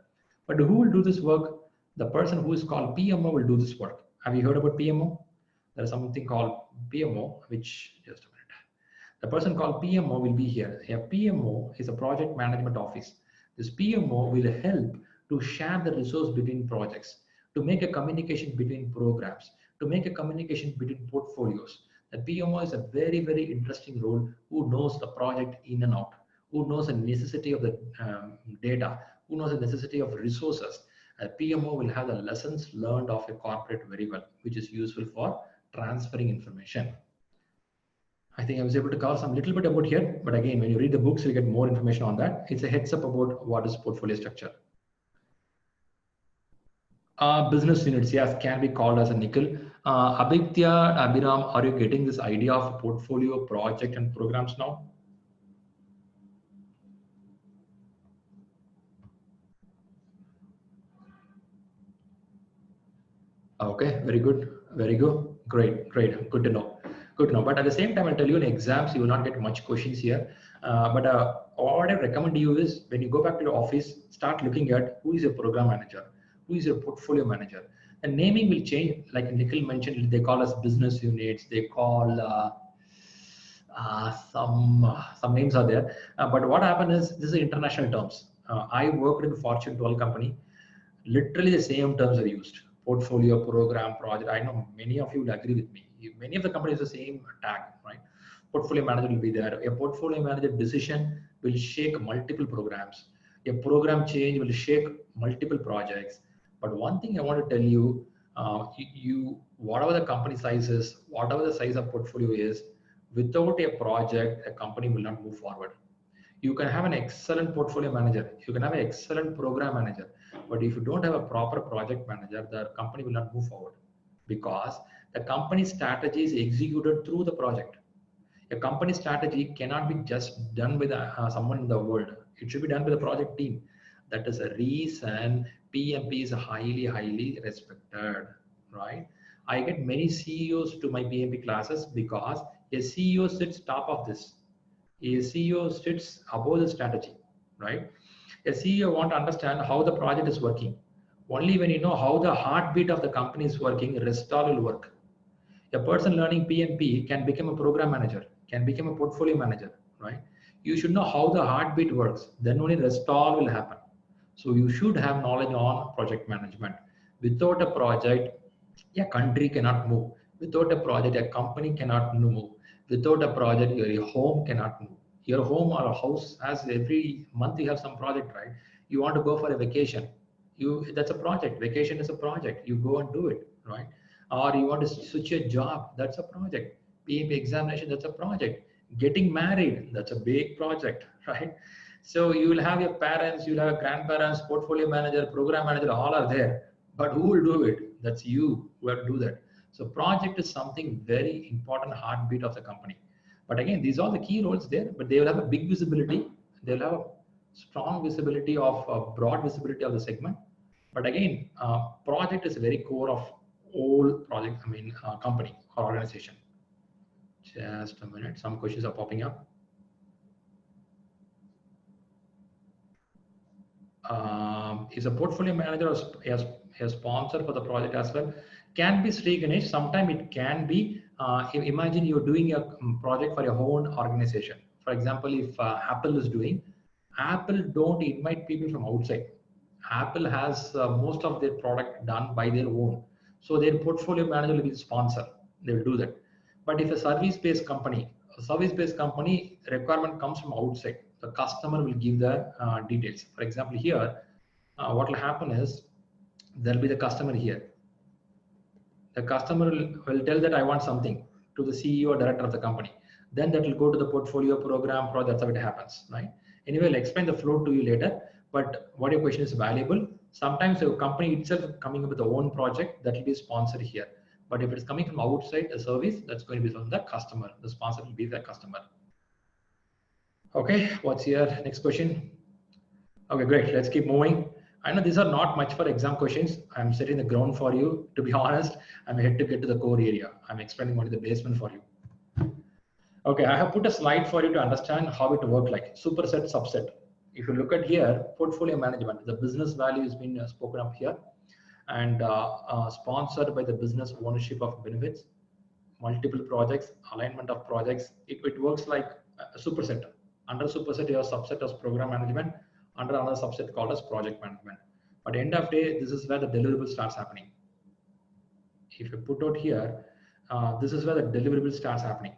But who will do this work? The person who is called PMO will do this work. Have you heard about PMO? There is something called PMO, which, just a minute. The person called PMO will be here. A PMO is a project management office. This PMO will help to share the resource between projects, to make a communication between programs, to make a communication between portfolios. The PMO is a very, very interesting role, who knows the project in and out, who knows the necessity of the data, who knows the necessity of resources. A PMO will have the lessons learned of a corporate very well, which is useful for transferring information. I think I was able to cover some little bit about here, but again, when you read the books, you get more information on that. It's a heads up about what is portfolio structure. Business units, yes, can be called as a nickel. Abhitya, Abhiram, are you getting this idea of portfolio, project, and programs now? Okay, very good, great, good to know. But at the same time, I'll tell you in exams, you will not get much questions here. But what I recommend you is, when you go back to your office, start looking at who is your program manager, who is your portfolio manager. The naming will change, like Nikhil mentioned, they call us business units, they call some names are there. But what happens is, this is international terms. I worked in Fortune 12 company. Literally the same terms are used: portfolio, program, project. I know many of you will agree with me. Many of the companies the same tag, right? Portfolio manager will be there. A portfolio manager decision will shake multiple programs. A program change will shake multiple projects. But one thing I want to tell you, whatever the company size is, whatever the size of portfolio is, without a project, a company will not move forward. You can have an excellent portfolio manager, you can have an excellent program manager, but if you don't have a proper project manager, the company will not move forward, because the company strategy is executed through the project. A company strategy cannot be just done with someone in the world. It should be done with a project team. That is a reason PMP is highly respected, right? I get many CEOs to my PMP classes because a CEO sits top of this. A CEO sits above the strategy, right? A CEO want to understand how the project is working. Only when you know how the heartbeat of the company is working, rest all will work. A person learning PMP can become a program manager, can become a portfolio manager, right? You should know how the heartbeat works. Then only rest all will happen. So you should have knowledge on project management. Without a project, a country cannot move. Without a project, a company cannot move. Without a project, your home cannot move. Your home or a house has every month you have some project, right? You want to go for a vacation. That's a project. Vacation is a project. You go and do it, right? Or you want to switch your job. That's a project. PMP examination. That's a project. Getting married. That's a big project, right? So you will have your parents, you'll have grandparents, portfolio manager, program manager, all are there. But who will do it? That's you who have to do that. So project is something very important heartbeat of the company. But again, these are the key roles there, but they will have a big visibility. They'll have a strong visibility of broad visibility of the segment. But again, project is a very core of all project, company or organization. Just a minute, some questions are popping up. Is a portfolio manager or a sponsor for the project as well? Can be Sri Ganesh. Sometimes it can be. Imagine you're doing a project for your own organization. For example, if Apple is doing, Apple don't invite people from outside. Apple has most of their product done by their own. So their portfolio manager will be the sponsor. They will do that. But if a service-based company requirement comes from outside, the customer will give the details. For example, here, what will happen is there will be the customer here. The customer will tell that I want something to the CEO or director of the company. Then that will go to the portfolio program project. That's how it happens, right? Anyway, I'll explain the flow to you later. But what your question is valuable. Sometimes the company itself coming up with their own project that will be sponsored here. But if it's coming from outside a service, that's going to be from the customer. The sponsor will be the customer. Okay, what's your next question? Okay, great. Let's keep moving. I know these are not much for exam questions. I'm setting the ground for you. To be honest, I'm here to get to the core area. I'm explaining only the basement for you. Okay, I have put a slide for you to understand how it works like superset, subset. If you look at here, portfolio management, the business value has been spoken up here, and sponsored by the business ownership of benefits, multiple projects, alignment of projects. It works like a superset. Under superset, you have subset as program management. Under another subset called as project management. But end of day, this is where the deliverable starts happening. If you put out here, this is where the deliverable starts happening.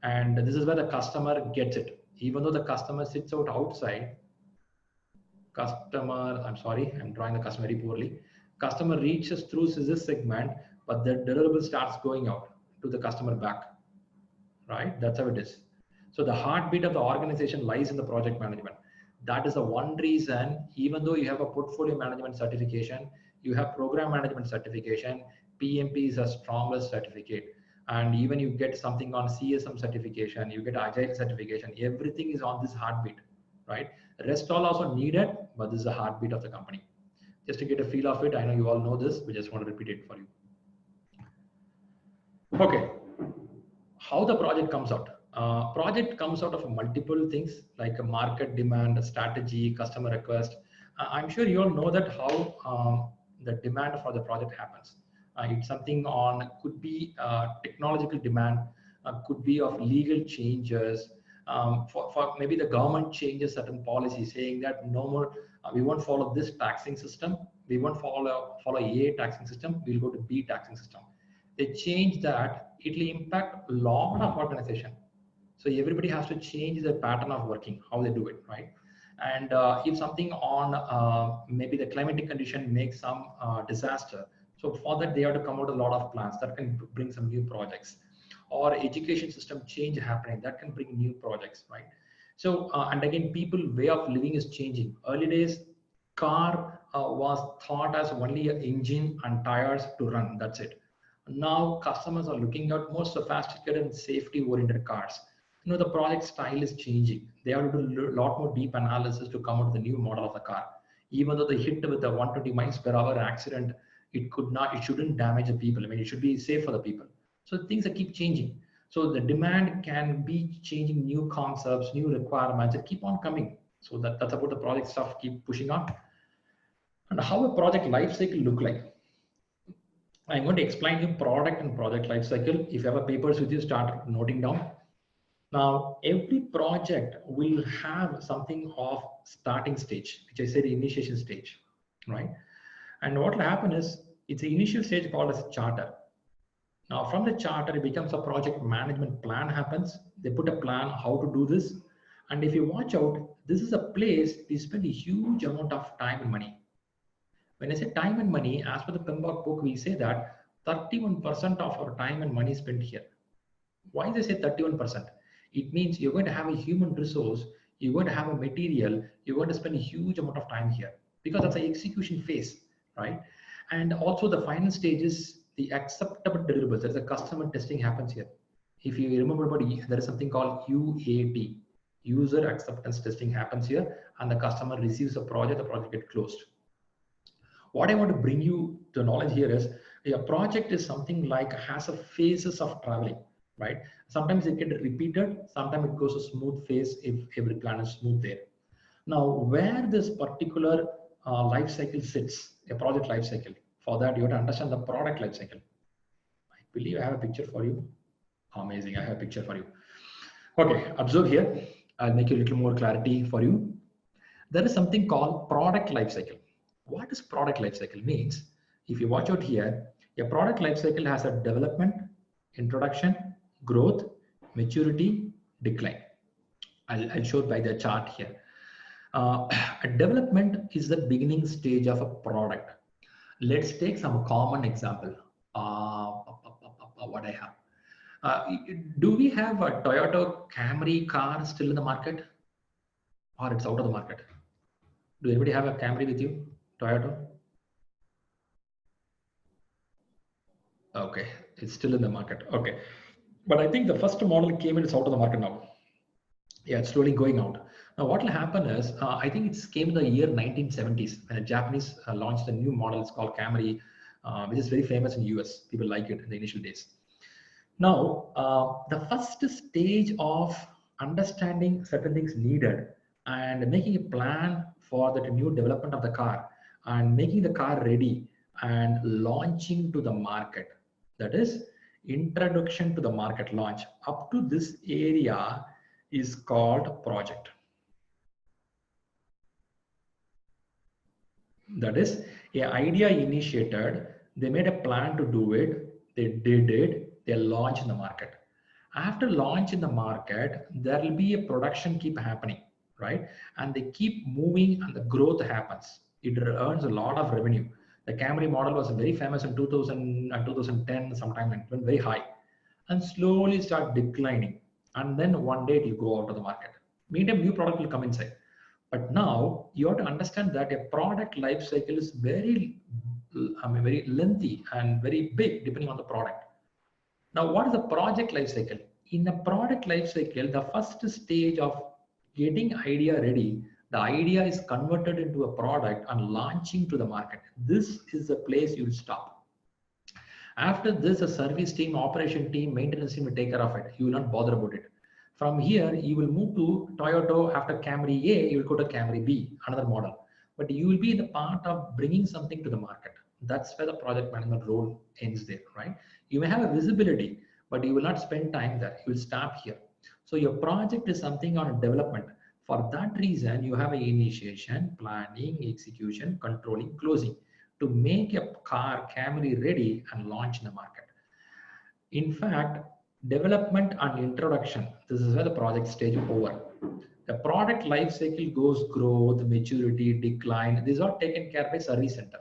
And this is where the customer gets it. Even though the customer sits out outside, I'm sorry, I'm drawing the customer very poorly. Customer reaches through this segment, but the deliverable starts going out to the customer back, right? That's how it is. So the heartbeat of the organization lies in the project management. That is the one reason, even though you have a portfolio management certification, you have program management certification, PMP is the strongest certificate. And even you get something on CSM certification, you get Agile certification, everything is on this heartbeat, right? Rest all also needed, but this is the heartbeat of the company. Just to get a feel of it, I know you all know this, we just want to repeat it for you. Okay, how the project comes out. Project comes out of multiple things like a market demand, a strategy, customer request. I'm sure you all know that how the demand for the project happens. It's something on, could be technological demand, could be of legal changes, For maybe the government changes certain policy saying that no more, we won't follow this taxing system, we won't follow A taxing system, we'll go to B taxing system. They change that, it will impact a lot of organization. So everybody has to change their pattern of working, how they do it, right? And if something on maybe the climatic condition makes some disaster, so for that they have to come out a lot of plans that can bring some new projects, or education system change happening that can bring new projects, right? So and again, people way of living is changing. Early days, car was thought as only an engine and tires to run, that's it. Now customers are looking at more sophisticated and safety oriented cars. You know, the project style is changing. They have to do a lot more deep analysis to come out with the new model of the car. Even though they hit with the 120 miles per hour accident, it shouldn't damage the people. I mean, it should be safe for the people. So things that keep changing. So the demand can be changing, new concepts, new requirements that keep on coming. So that's about the project stuff, keep pushing on. And how a project life cycle look like. I'm going to explain you product and project life cycle. If you have a papers with you, start noting down. Now, every project will have something of starting stage, which I said initiation stage, right? And what will happen is, it's an initial stage called as charter. Now, from the charter, it becomes a project management plan happens. They put a plan how to do this. And if you watch out, this is a place we spend a huge amount of time and money. When I say time and money, as per the PMP book, we say that 31% of our time and money spent here. Why they say 31%? It means you're going to have a human resource, you're going to have a material, you're going to spend a huge amount of time here, because that's the execution phase, right? And also the final stage is the acceptable deliverables. There's a customer testing happens here. If you remember, there is something called UAT, user acceptance testing happens here, and the customer receives the project gets closed. What I want to bring you to knowledge here is, a project is something like has a phases of traveling, right? Sometimes it gets repeated, sometimes it goes a smooth phase if every plan is smooth there. Now, where this particular life cycle sits, a project life cycle, for that you have to understand the product life cycle. I believe I have a picture for you. Amazing, I have a picture for you. Okay, observe here. I'll make a little more clarity for you. There is something called product life cycle. What does product life cycle means? If you watch out here, a product life cycle has a development, introduction, growth, maturity, decline. I'll show it by the chart here. A development is the beginning stage of a product. Let's take some common example. What I have. Do we have a Toyota Camry car still in the market, or it's out of the market? Do anybody have a Camry with you? Toyota? Okay, it's still in the market. Okay, but I think the first model came in, it's out of the market now. Yeah, it's slowly going out. Now, what will happen is, I think it came in the year 1970s when a Japanese launched a new model. It's called Camry, which is very famous in US. People like it in the initial days. Now, the first stage of understanding certain things needed and making a plan for the new development of the car and making the car ready and launching to the market. That is introduction to the market, launch. Up to this area is called project. That is an idea initiated, they made a plan to do it, they did it, they launch in the market. After launch in the market, there will be a production keep happening, right? And they keep moving and the growth happens. It earns a lot of revenue. The Camry model was very famous in 2000 and 2010, sometime it went very high and slowly start declining. And then one day it will go out of the market. Meantime, new product will come inside. But now you have to understand that a product life cycle is very lengthy and very big depending on the product. Now, what is the project life cycle? In the product life cycle, the first stage of getting idea ready, the idea is converted into a product and launching to the market. This is the place you will stop. After this, a service team, operation team, maintenance team will take care of it. You will not bother about it. From here, you will move to Toyota. After Camry A, you will go to Camry B, another model. But you will be the part of bringing something to the market. That's where the project management role ends there, right? You may have a visibility, but you will not spend time there. You will stop here. So your project is something on development. For that reason, you have an initiation, planning, execution, controlling, closing to make a car Camry ready and launch in the market. In fact, development and introduction, this is where the project stage over. The product life cycle goes growth, maturity, decline. These are taken care by service center.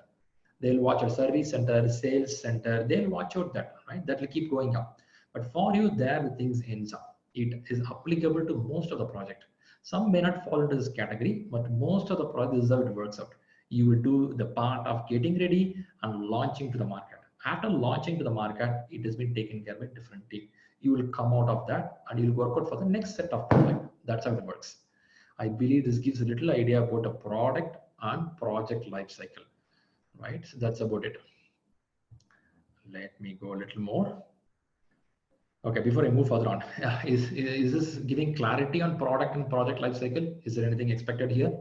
They'll watch a service center, sales center. They'll watch out that, right? That will keep going up. But for you, there the things ends up. It is applicable to most of the project. Some may not fall into this category, but most of the project, this is how it works out. You will do the part of getting ready and launching to the market. After launching to the market, it has been taken care by a different team. You will come out of that and you'll work out for the next set of product. That's how it works. I believe this gives a little idea about a product and project life cycle, right? So that's about it. Let me go a little more. Okay, before I move further on, is this giving clarity on product and project life cycle? Is there anything expected here?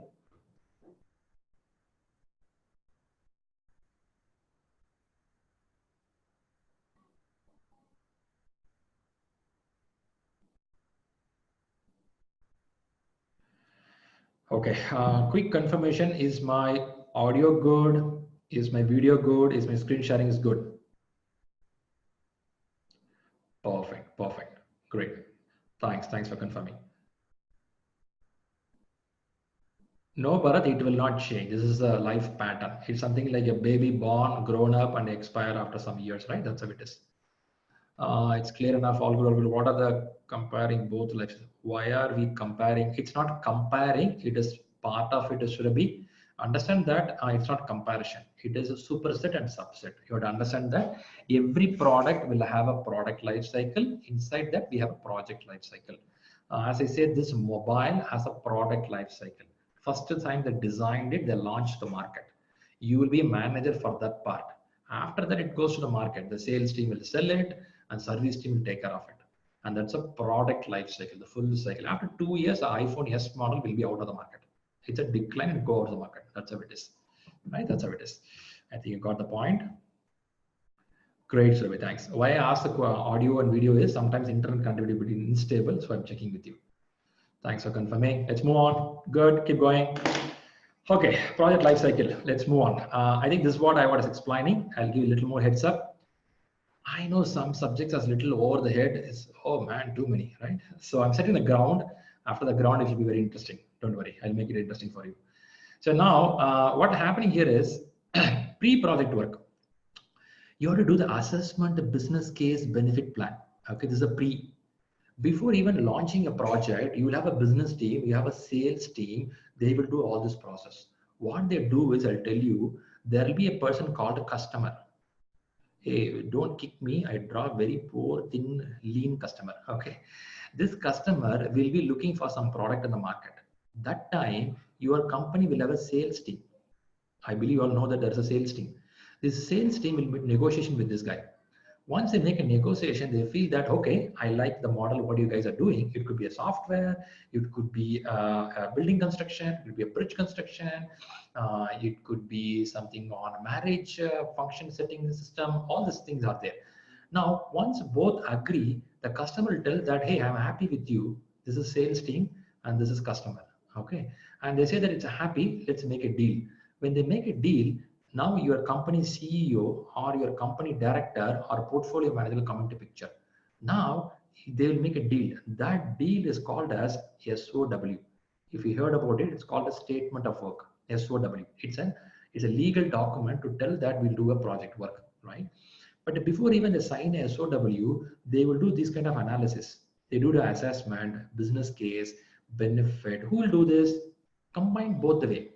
Okay, quick confirmation. Is my audio good? Is my video good? Is my screen sharing is good? Perfect, perfect, great. Thanks for confirming. No, Bharat, it will not change. This is a life pattern. It's something like a baby born, grown up, and expire after some years, right? That's how it is. It's clear enough. All good. What are the comparing both lives? Why are we comparing? It's not comparing. It is part of it. Should be understand that it's not comparison. It is a superset and subset. You have to understand that every product will have a product life cycle. Inside that, we have a project life cycle. As I said, this mobile has a product life cycle. First time they designed it, they launched the market. You will be a manager for that part. After that, it goes to the market. The sales team will sell it and service team will take care of it. And that's a product life cycle, the full cycle. After 2 years, the iPhone S model will be out of the market. It's a decline and go out of the market. That's how it is, right? That's how it is. I think you got the point. Great, Survey, thanks. Why I asked the audio and video is sometimes internet connectivity between unstable, so I'm checking with you. Thanks for confirming. Let's move on. Good, keep going. Okay, project life cycle. Let's move on. I think this is what I was explaining. I'll give you a little more heads up. I know some subjects are a little over the head. It's, oh man, too many, right? So I'm setting the ground. After the ground, it will be very interesting. Don't worry, I'll make it interesting for you. So now what's happening here is pre-project work. You have to do the assessment, the business case, benefit plan. Okay, this is a pre. Before even launching a project, you will have a business team, you have a sales team, they will do all this process. What they do is, I'll tell you, there will be a person called a customer. Hey, don't kick me. I draw very poor, thin, lean customer. Okay. This customer will be looking for some product in the market. That time, your company will have a sales team. I believe you all know that there's a sales team. This sales team will be negotiation with this guy. Once they make a negotiation, they feel that, okay, I like the model, what you guys are doing. It could be a software, it could be a building construction, it could be a bridge construction, it could be something on a marriage function setting system, all these things are there. Now, once both agree, the customer will tell that, hey, I'm happy with you. This is sales team and this is customer, okay? And they say that it's happy, let's make a deal. When they make a deal, now your company CEO or your company director or portfolio manager will come into picture. Now they will make a deal. That deal is called as SOW. If you heard about it, it's called a statement of work, SOW. It's a legal document to tell that we'll do a project work, right? But before even they sign a SOW, they will do this kind of analysis. They do the assessment, business case, benefit. Who will do this? Combine both the way.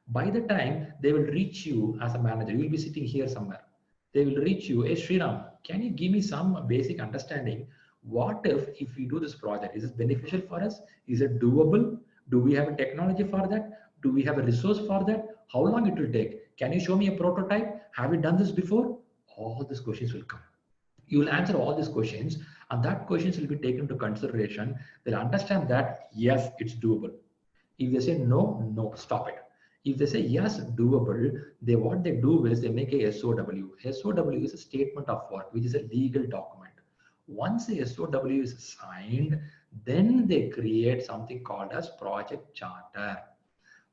By the time they will reach you as a manager, you will be sitting here somewhere. They will reach you, hey Shriram, can you give me some basic understanding? What if we do this project? Is it beneficial for us? Is it doable? Do we have a technology for that? Do we have a resource for that? How long it will take? Can you show me a prototype? Have you done this before? All these questions will come. You will answer all these questions and that questions will be taken into consideration. They'll understand that, yes, it's doable. If they say no, no, stop it. If they say yes, doable, what they do is they make a SOW. SOW is a statement of work, which is a legal document. Once a SOW is signed, Then they create something called as project charter.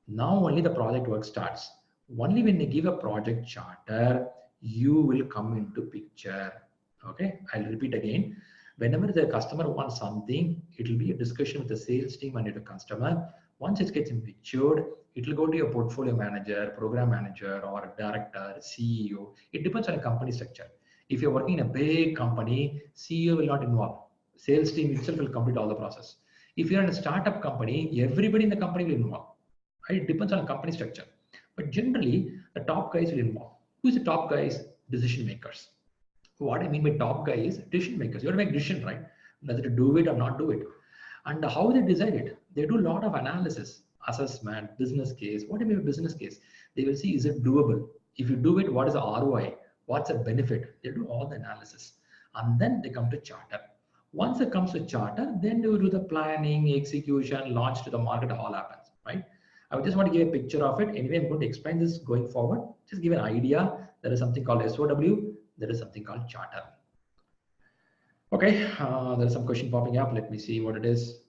Now only the project work starts. Only when they give a project charter, you will come into picture. Okay, I'll repeat again. Whenever the customer wants something, it will be a discussion with the sales team and the customer. Once it gets matured, it will go to your portfolio manager, program manager, or director, CEO. It depends on a company structure. If you're working in a big company, CEO will not involve. Sales team itself will complete all the process. If you're in a startup company, everybody in the company will involve. It depends on company structure. But generally, the top guys will involve. Who's the top guys? Decision makers. What I mean by top guy is decision makers. You have to make decision, right? Whether to do it or not do it. And how they decide it? They do a lot of analysis, assessment, business case. What do you mean by business case? They will see, is it doable? If you do it, what is the ROI? What's the benefit? They do all the analysis. And then they come to charter. Once it comes to charter, then they will do the planning, execution, launch to the market, all happens, right? I just want to give a picture of it. Anyway, I'm going to explain this going forward. Just give an idea. There is something called SOW. There is something called charter. Okay, there's some question popping up. Let me see what it is.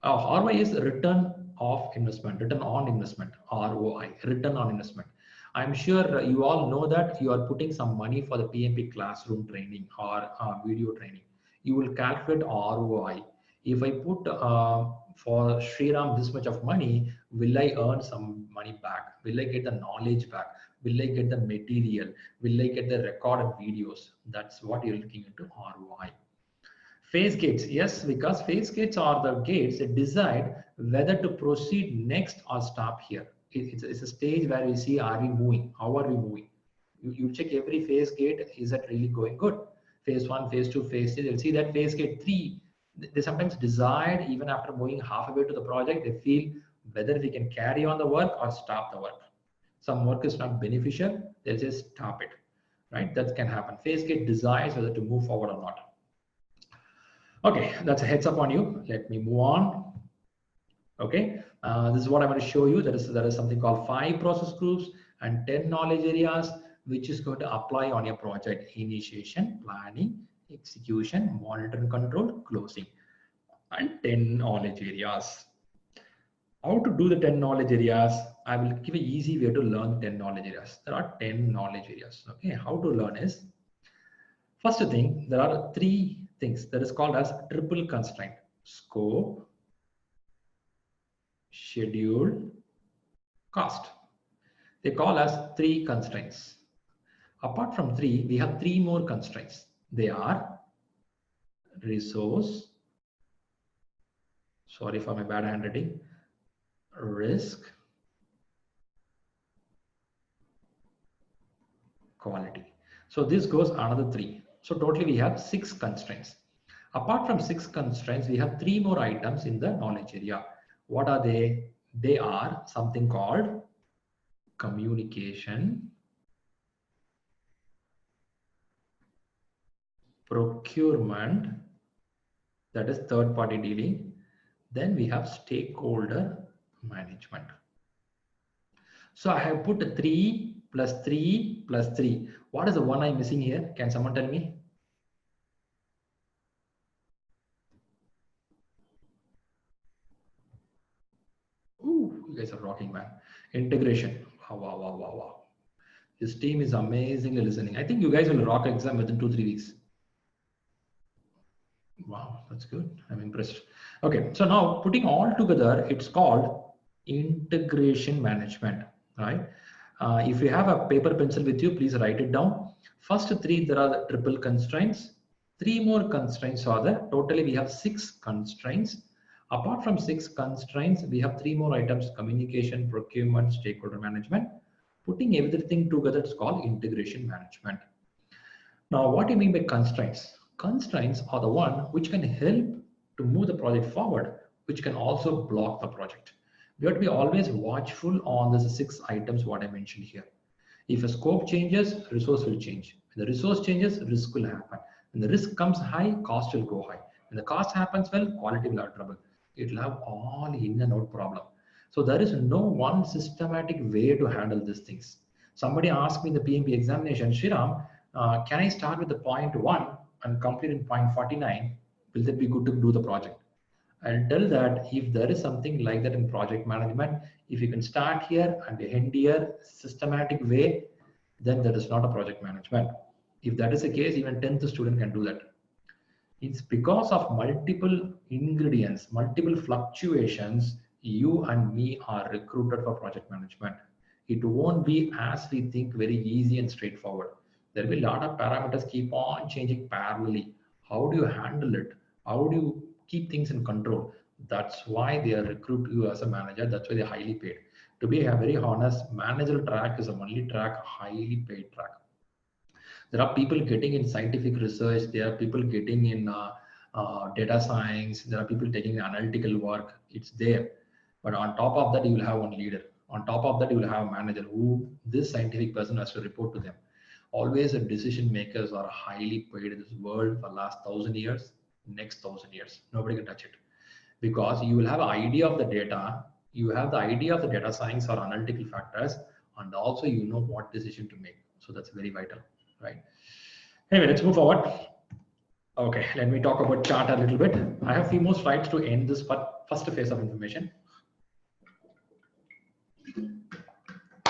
ROI is return of investment, return on investment, ROI, return on investment. I'm sure you all know that you are putting some money for the PMP classroom training or video training. You will calculate ROI. If I put for Shriram this much of money, will I earn some money back? Will I get the knowledge back? Will I get the material? Will I get the recorded videos? That's what you're looking into ROI. Phase gates, yes, because phase gates are the gates that decide whether to proceed next or stop here. It's a stage where we see, are we moving? How are we moving? You check every phase gate, is that really going good? Phase 1, phase 2, phase 3, you'll see that phase gate 3, they sometimes decide even after moving halfway to the project, they feel whether we can carry on the work or stop the work. Some work is not beneficial, they'll just stop it, right? That can happen. Phase gate decides whether to move forward or not. Okay, that's a heads up on you. Let me move on. Okay, this is what I'm going to show you. There is something called 5 process groups and 10 knowledge areas, which is going to apply on your project: initiation, planning, execution, monitor and control, closing, and 10 knowledge areas. How to do the 10 knowledge areas? I will give an easy way to learn 10 knowledge areas. There are 10 knowledge areas. Okay, how to learn is, first thing, there are 3 things that is called as triple constraint: scope, schedule, cost. They call as 3 constraints. Apart from 3, we have 3 more constraints. They are resource, sorry for my bad handwriting, risk, quality. So this goes another 3. So totally we have 6 constraints. Apart from 6 constraints, we have 3 more items in the knowledge area. What are they? They are something called communication, procurement, that is third party dealing. Then we have stakeholder management. So I have put 3 plus 3 plus 3. What is the one I'm missing here? Can someone tell me? Ooh, you guys are rocking, man. Integration. Wow, wow, wow, wow, wow. This team is amazingly listening. I think you guys will rock exam within 2-3 weeks. Wow, that's good. I'm impressed. Okay, so now putting all together, it's called integration management, right? If you have a paper pencil with you, please write it down. First 3, there are the triple constraints. 3 more constraints are there. Totally, we have 6 constraints. Apart from 6 constraints, we have 3 more items: communication, procurement, stakeholder management. Putting everything together, it's called integration management. Now, what do you mean by constraints? Constraints are the one which can help to move the project forward, which can also block the project. We have to be always watchful on these 6 items what I mentioned here. If a scope changes, resource will change. When the resource changes, risk will happen. When the risk comes high, cost will go high. When the cost happens well, quality will have trouble. It will have all in and out problem. So there is no one systematic way to handle these things. Somebody asked me in the PMP examination, Shriram, can I start with the point 1 and complete in point 49? Will that be good to do the project? I'll tell that if there is something like that in project management, if you can start here and end here systematic way, then that is not a project management. If that is the case, even 10th student can do that. It's because of multiple ingredients, multiple fluctuations, you and me are recruited for project management. It won't be as we think very easy and straightforward. There will be a lot of parameters keep on changing parallelly. How do you handle it? How do you keep things in control? That's why they are recruit you as a manager. That's why they're highly paid. To be very honest, managerial track is the only track, highly paid track. There are people getting in scientific research. There are people getting in data science. There are people taking analytical work. It's there. But on top of that, you will have one leader. On top of that, you will have a manager who this scientific person has to report to them. Always the decision makers are highly paid in this world for last 1,000 years, next 1,000 years. Nobody can touch it because you will have an idea of the data. You have the idea of the data science or analytical factors, and also you know what decision to make. So that's very vital, right? Anyway, let's move forward. Okay, let me talk about chart a little bit. I have few more slides to end this first phase of information.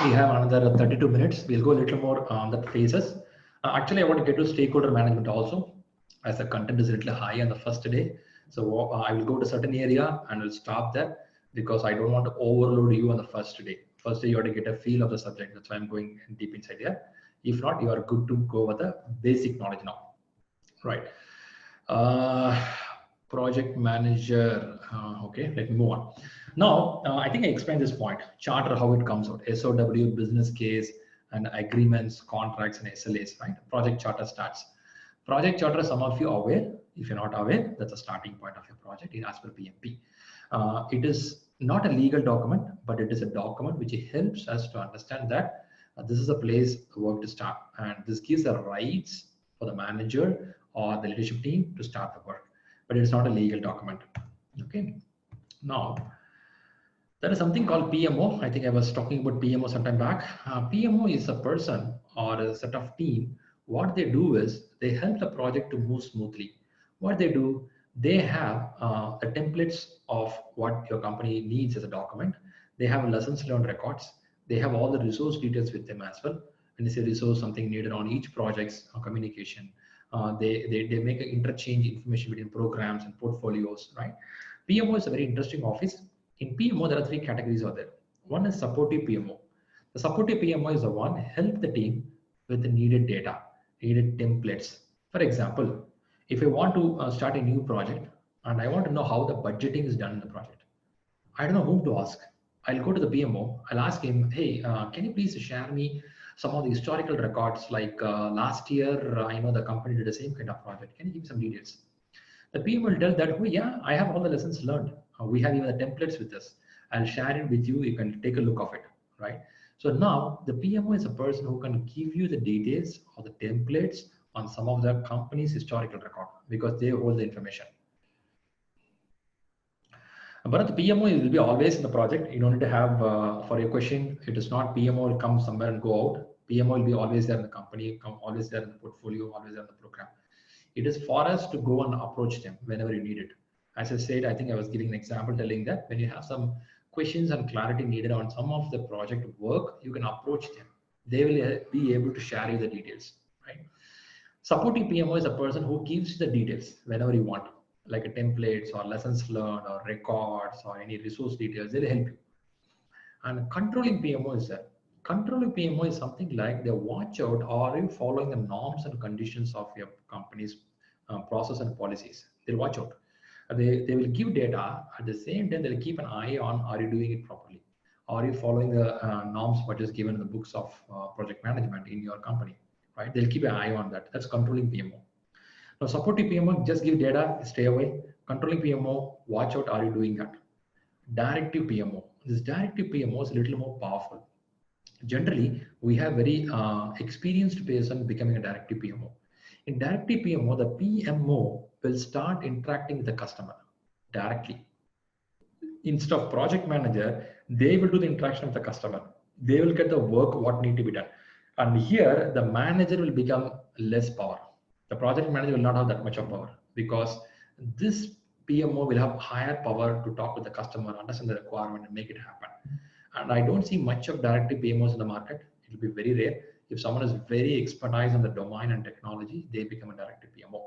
We have another 32 minutes. We'll go a little more on the phases. Actually, I want to get to stakeholder management also, as the content is a little high on the first day. So I will go to a certain area and will stop there because I don't want to overload you on the first day. First day, you have to get a feel of the subject. That's why I'm going deep inside here. If not, you are good to go with the basic knowledge now, right? Project manager. Okay, let me move on. Now, I think I explained this point. Charter, how it comes out. SOW, business case, and agreements, contracts, and SLAs, right? Project charter starts. Project charter, some of you are aware. If you're not aware, that's a starting point of your project as per PMP. It is not a legal document, but it is a document which helps us to understand that this is a place work to start. And this gives the rights for the manager or the leadership team to start the work. But it's not a legal document. Okay. Now, there is something called PMO. I think I was talking about PMO some time back. PMO is a person or a set of team. What they do is they help the project to move smoothly. What they do, they have the templates of what your company needs as a document. They have lessons learned records. They have all the resource details with them as well. And they say resource something needed on each project's communication. They make an interchange information between programs and portfolios, right? PMO is a very interesting office. In PMO, there are three categories out there. One is supportive PMO. The supportive PMO is the one help the team with the needed data, needed templates. For example, if I want to start a new project and I want to know how the budgeting is done in the project, I don't know whom to ask. I'll go to the PMO. I'll ask him, hey, can you please share me some of the historical records, like last year, I know the company did the same kind of project. Can you give me some details? The PMO will tell that, oh yeah, I have all the lessons learned. We have even the templates with us. I'll share it with you. You can take a look of it, right? So now the PMO is a person who can give you the details or the templates on some of the company's historical record because they hold the information. But the PMO will be always in the project. You don't need to have, for your question, it is not PMO will come somewhere and go out. PMO will be always there in the company, always there in the portfolio, always there in the program. It is for us to go and approach them whenever you need it. As I said, I think I was giving an example telling that when you have some questions and clarity needed on some of the project work, you can approach them. They will be able to share you the details, right? Supporting PMO is a person who gives the details whenever you want, like a templates or lessons learned or records or any resource details. They'll help you. And controlling PMO is that. Controlling PMO is something like they watch out, are you following the norms and conditions of your company's process and policies? They'll watch out. They will give data. At the same time, they'll keep an eye on, are you doing it properly? Are you following the norms what is given in the books of project management in your company, right? They'll keep an eye on that. That's controlling PMO. Now, supportive PMO, just give data, stay away. Controlling PMO, watch out, are you doing that? Directive PMO. This directive PMO is a little more powerful. Generally, we have very experienced person becoming a directive PMO. In directive PMO, the PMO will start interacting with the customer directly. Instead of project manager, they will do the interaction with the customer. They will get the work, what need to be done. And here, the manager will become less power. The project manager will not have that much of power because this PMO will have higher power to talk with the customer, understand the requirement, and make it happen. And I don't see much of directive PMOs in the market. It will be very rare. If someone is very expertise on the domain and technology, they become a directive PMO.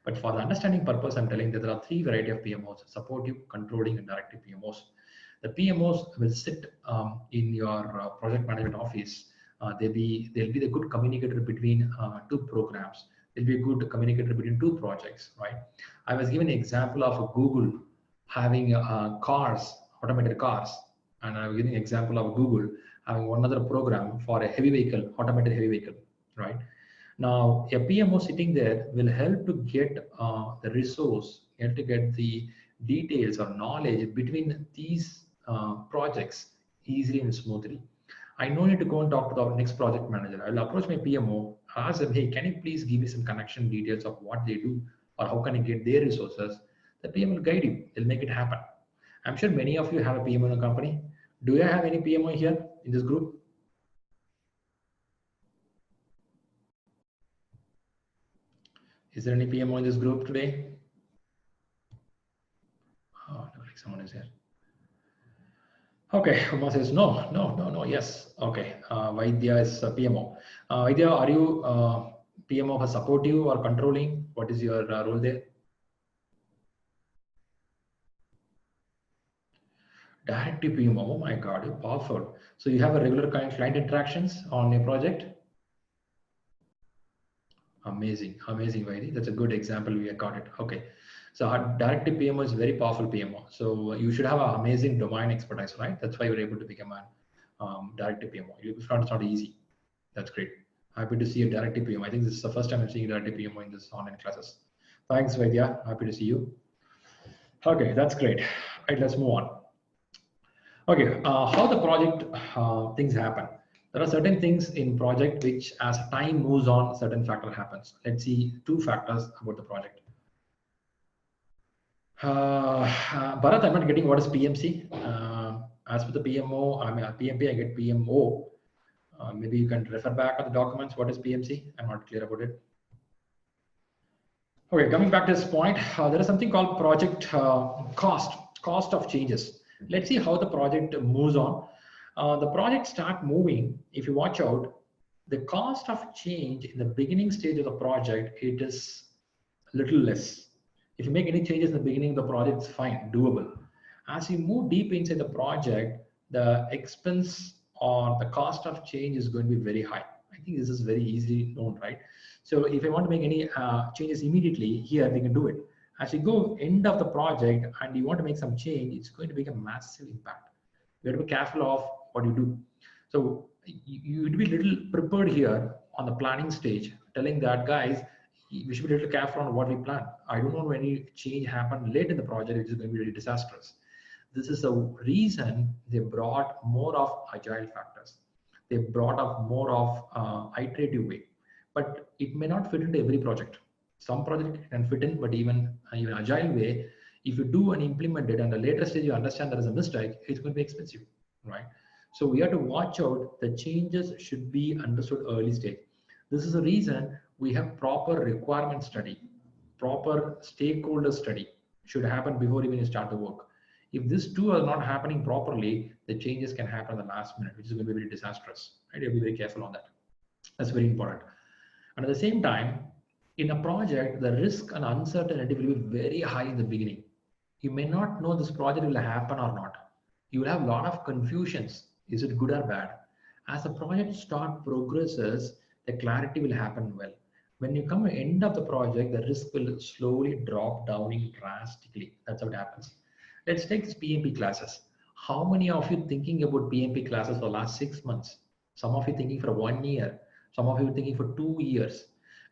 But for the understanding purpose, I'm telling that there are three variety of PMOs: supportive, controlling, and directive PMOs. The PMOs will sit in your project management office. They'll be the good communicator between two programs. They'll be a good communicator between two projects, right? I was given an example of Google having cars, automated cars, and I'm giving an example of Google having one other program for a heavy vehicle, automated heavy vehicle, right? Now, a PMO sitting there will help to get the resource, help to get the details or knowledge between these projects easily and smoothly. I no need to go and talk to the next project manager. I will approach my PMO, ask them, hey, can you please give me some connection details of what they do, or how can I get their resources? The PMO will guide you. They'll make it happen. I'm sure many of you have a PMO in a company. Do you have any PMO here in this group? Is there any PMO in this group today? Oh, looks like someone is here. Okay, Uma says no, yes. Okay, Vaidya is a PMO. Vaidya, are you PMO for supportive or controlling? What is your role there? Directive PMO, oh my God, you're powerful. So you have a regular client interactions on your project? Amazing, Vaidya. That's a good example. We have got it. Okay. So our directive PMO is very powerful PMO. So you should have an amazing domain expertise, right? That's why you're able to become a directive PMO. If not, it's not easy. That's great. Happy to see a directive PMO. I think this is the first time I'm seeing a directive PMO in this online classes. Thanks, Vaidya. Happy to see you. Okay, that's great. Right, let's move on. Okay, how the project things happen. There are certain things in project which, as time moves on, certain factor happens. Let's see two factors about the project. Bharat, I'm not getting what is PMC. As for the PMO, I mean PMP, I get PMO. Maybe you can refer back on the documents. What is PMC? I'm not clear about it. Okay, coming back to this point, there is something called project cost of changes. Let's see how the project moves on. The project start moving. If you watch out, the cost of change in the beginning stage of the project, it is a little less. If you make any changes in the beginning of the project, it's fine, doable. As you move deep inside the project, the expense or the cost of change is going to be very high. I think this is very easily known, right? So if I want to make any changes immediately here, we can do it. As you go end of the project and you want to make some change, it's going to make a massive impact. You have to be careful of what you do. So you would be a little prepared here on the planning stage, telling that, guys, we should be a little careful on what we plan. I don't want any change happen late in the project, which is going to be really disastrous. This is the reason they brought more of agile factors. They brought up more of iterative way, but it may not fit into every project. Some project can fit in, but even agile way, if you do and implement it and the later stage you understand there is a mistake, it's going to be expensive, right? So we have to watch out. The changes should be understood early stage. This is the reason we have proper requirement study, proper stakeholder study should happen before even you start the work. If these two are not happening properly, the changes can happen at the last minute, which is going to be very disastrous. Right? You have to be very careful on that. That's very important. And at the same time, in a project, the risk and uncertainty will be very high in the beginning. You may not know this project will happen or not. You will have a lot of confusions. Is it good or bad? As the project progresses, the clarity will happen well. When you come to the end of the project, the risk will slowly drop down drastically. That's how it happens. Let's take these PMP classes. How many of you thinking about PMP classes for the last 6 months? Some of you thinking for 1 year. Some of you thinking for 2 years.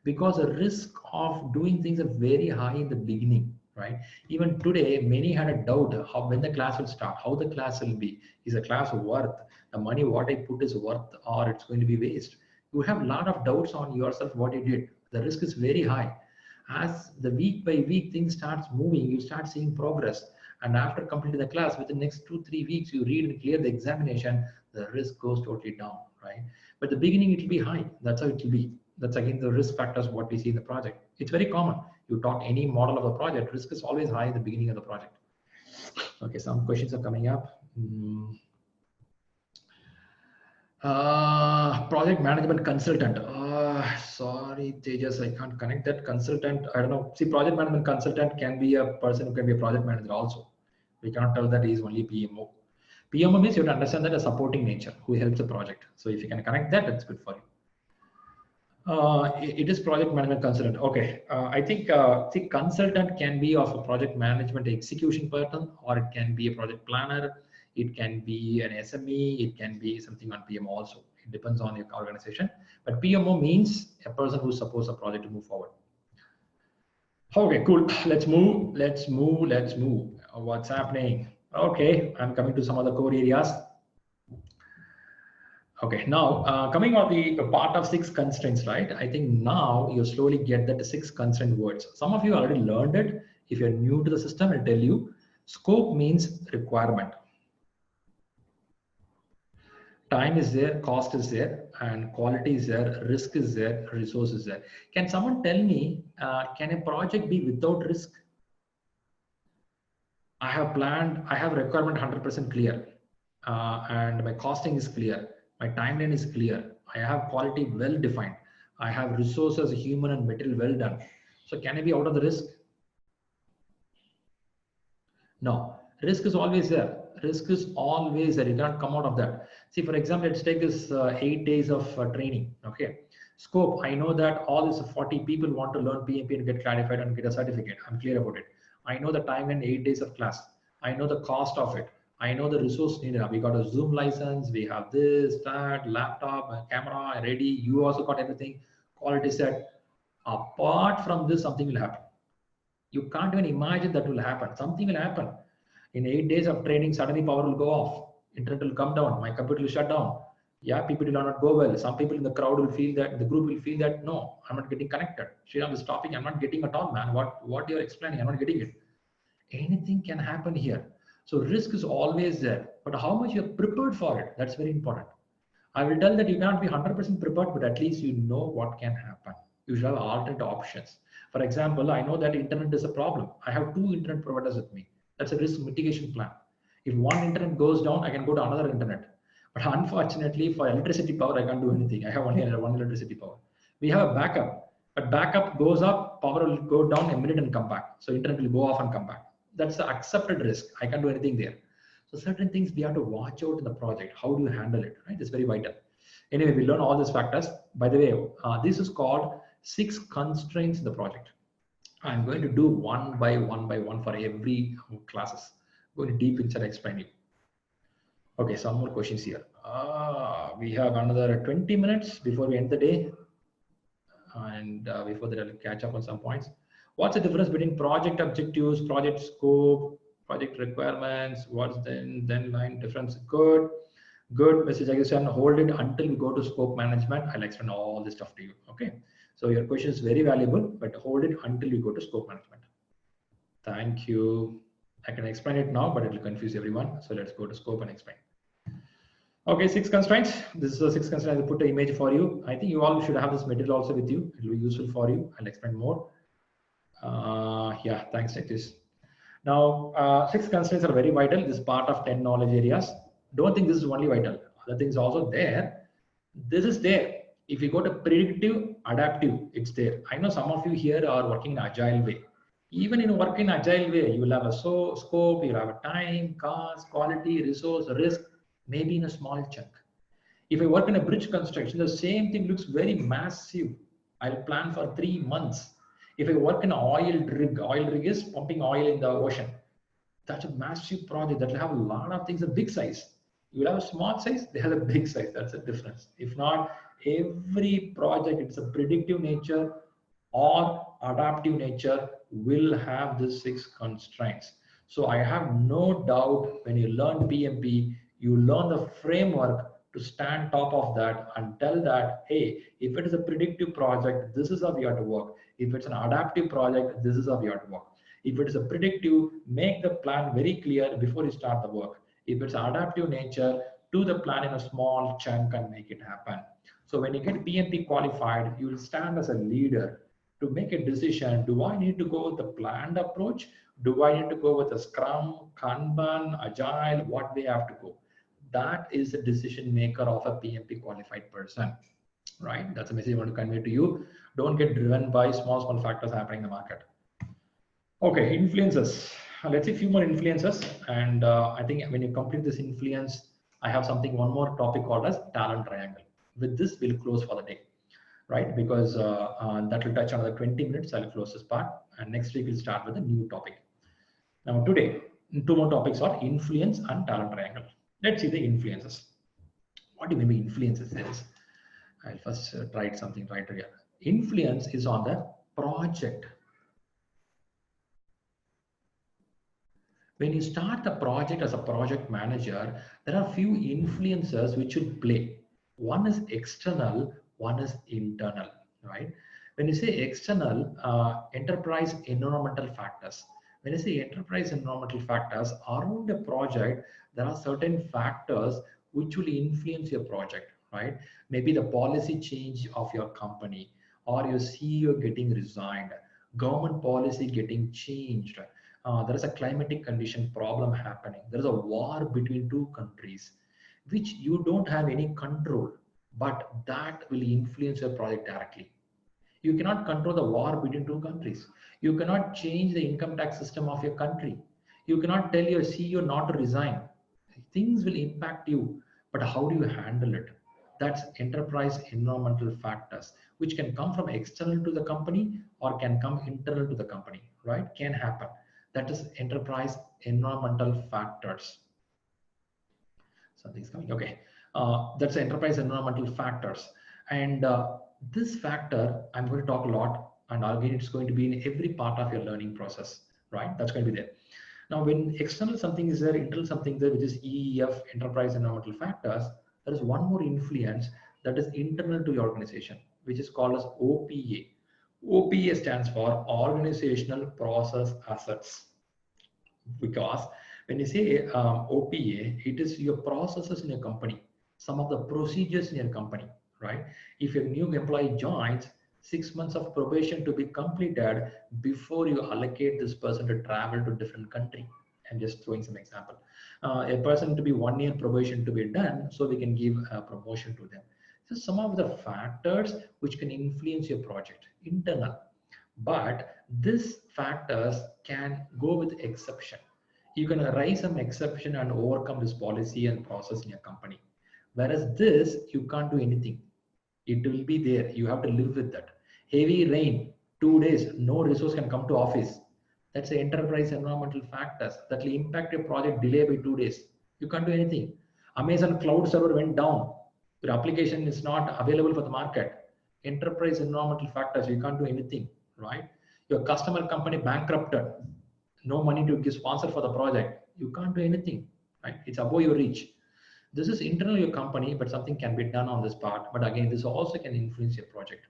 Because the risk of doing things are very high in the beginning, right? Even today, many had a doubt when the class will start, how the class will be. Is the class worth the money what I put is worth, or it's going to be waste? You have a lot of doubts on yourself what you did. The risk is very high. As the week by week things starts moving, you start seeing progress. And after completing the class, within the next 2-3 weeks, you read and clear the examination, the risk goes totally down, right? But the beginning, it will be high. That's how it will be. That's again the risk factors what we see in the project. It's very common. You talk any model of a project, risk is always high in the beginning of the project. Okay, some questions are coming up. Project management consultant. Sorry, Tejas, I can't connect that consultant. I don't know. See, project management consultant can be a person who can be a project manager also. We cannot tell that he is only PMO. PMO means you have to understand that a supporting nature who helps the project. So if you can connect that, it's good for you. It is project management consultant. Okay, I think see, consultant can be of a project management execution person, or it can be a project planner. It can be an SME. It can be something on PMO also. It depends on your organization. But PMO means a person who supports a project to move forward. Okay, cool. Let's move. Let's move. Let's move. What's happening? Okay, I'm coming to some other core areas. Okay, now coming on the part of 6 constraints, right? I think now you slowly get that 6 constraint words. Some of you already learned it. If you're new to the system, I'll tell you. Scope means requirement. Time is there, cost is there, and quality is there, risk is there, resource is there. Can someone tell me, can a project be without risk? I have planned, I have requirement 100% clear, and my costing is clear. My timeline is clear. I have quality well defined. I have resources, human and material well done. So can I be out of the risk? No, risk is always there. Risk is always there. You cannot come out of that. See, for example, let's take this 8 days of training. Okay, scope. I know that all these 40 people want to learn PMP and get clarified and get a certificate. I'm clear about it. I know the time and 8 days of class. I know the cost of it. I know the resource needed. We got a Zoom license. We have this, that, laptop, camera ready. You also got everything. Quality set. Apart from this, something will happen. You can't even imagine that will happen. Something will happen. In 8 days of training, suddenly power will go off. Internet will come down. My computer will shut down. Yeah, people will not go well. Some people in the crowd will feel that, the group will feel that, no, I'm not getting connected. Shriram is stopping. I'm not getting at all, man. What you're explaining, I'm not getting it. Anything can happen here. So risk is always there. But how much you're prepared for it, that's very important. I will tell that you cannot be 100% prepared, but at least you know what can happen. You should have alternate options. For example, I know that internet is a problem. I have 2 internet providers with me. That's a risk mitigation plan. If one internet goes down, I can go to another internet. But unfortunately, for electricity power, I can't do anything. I have only one electricity power. We have a backup, but backup goes up, power will go down a minute and come back. So internet will go off and come back. That's the accepted risk. I can't do anything there. So certain things we have to watch out in the project. How do you handle it? Right? It's very vital. Anyway, we learn all these factors. By the way, this is called 6 constraints in the project. I'm going to do one by one for every classes. Going deep inside, explain you. Okay, some more questions here. We have another 20 minutes before we end the day. And before that, I'll catch up on some points. What's the difference between project objectives, project scope, project requirements? What's then line difference? Good, Mr. Jagasan. Hold it until we go to scope management. I'll explain all this stuff to you. Okay. So your question is very valuable, but hold it until we go to scope management. Thank you. I can explain it now, but it will confuse everyone. So let's go to scope and explain. Okay, 6 constraints. This is the 6 constraints. I put the image for you. I think you all should have this material also with you. It will be useful for you. I'll explain more. Yeah, thanks, Nitish. Now, 6 constraints are very vital. This is part of 10 knowledge areas. Don't think this is only vital. Other things also there. This is there. If you go to predictive, adaptive, it's there. I know some of you here are working in agile way. Even in working agile way, you will have a scope, you'll have a time, cost, quality, resource, risk, maybe in a small chunk. If I work in a bridge construction, the same thing looks very massive. I'll plan for 3 months. If I work in an oil rig is pumping oil in the ocean. That's a massive project that will have a lot of things, a big size. You will have a small size, they have a big size. That's the difference. If not, every project, it's a predictive nature or adaptive nature, will have these 6 constraints. So I have no doubt when you learn PMP, you learn the framework to stand top of that and tell that, hey, if it is a predictive project, this is how we have to work. If it's an adaptive project, this is how we have to work. If it is a predictive, make the plan very clear before you start the work. If it's adaptive nature, do the plan in a small chunk and make it happen. So when you get PMP qualified, you will stand as a leader to make a decision. Do I need to go with the planned approach? Do I need to go with a Scrum, Kanban, Agile? What way I have to go? That is the decision maker of a PMP qualified person, right? That's a message I want to convey to you. Don't get driven by small factors happening in the market. Okay, influences. Let's see a few more influences. And I think when you complete this influence, I have one more topic called as talent triangle. With this, we'll close for the day, right? Because that will touch another 20 minutes. I'll close this part. And next week, we'll start with a new topic. Now, today, two more topics are influence and talent triangle. Let's see the influences. What do you mean by influences is? I'll first write something right here. Influence is on the project. When you start the project as a project manager, there are few influences which should play. One is external, one is internal, right? When you say external, enterprise environmental factors. When you say enterprise environmental factors, around a project, there are certain factors which will influence your project, right? Maybe the policy change of your company, or your CEO getting resigned, government policy getting changed. There is a climatic condition problem happening. There is a war between two countries, which you don't have any control, but that will influence your project directly. You cannot control the war between two countries. You cannot change the income tax system of your country. You cannot tell your CEO not to resign. Things will impact you, but how do you handle it? That's enterprise environmental factors, which can come from external to the company or can come internal to the company, right? Can happen. That is enterprise environmental factors. Something's coming. Okay. That's enterprise environmental factors. And this factor, I'm going to talk a lot, and again, it's going to be in every part of your learning process, right? That's going to be there. Now, when external something is there, internal something there, which is EEF, enterprise environmental factors, there is one more influence that is internal to your organization, which is called as OPA. OPA stands for Organizational Process Assets. Because when you say OPA, it is your processes in your company, some of the procedures in your company, right? If a new employee joins, 6 months of probation to be completed before you allocate this person to travel to a different country. I'm just throwing some example. A person to be 1 year probation to be done, so we can give a promotion to them. So some of the factors which can influence your project, internal. But these factors can go with exception. You can raise some exception and overcome this policy and process in your company. Whereas this, you can't do anything. It will be there. You have to live with that. Heavy rain, 2 days, no resource can come to office. That's the enterprise environmental factors that will impact your project delay by 2 days. You can't do anything. Amazon cloud server went down. Your application is not available for the market. Enterprise environmental factors, you can't do anything, right? Your customer company bankrupted. No money to give sponsor for the project. You can't do anything, right? It's above your reach. This is internal your company, but something can be done on this part. But again, this also can influence your project.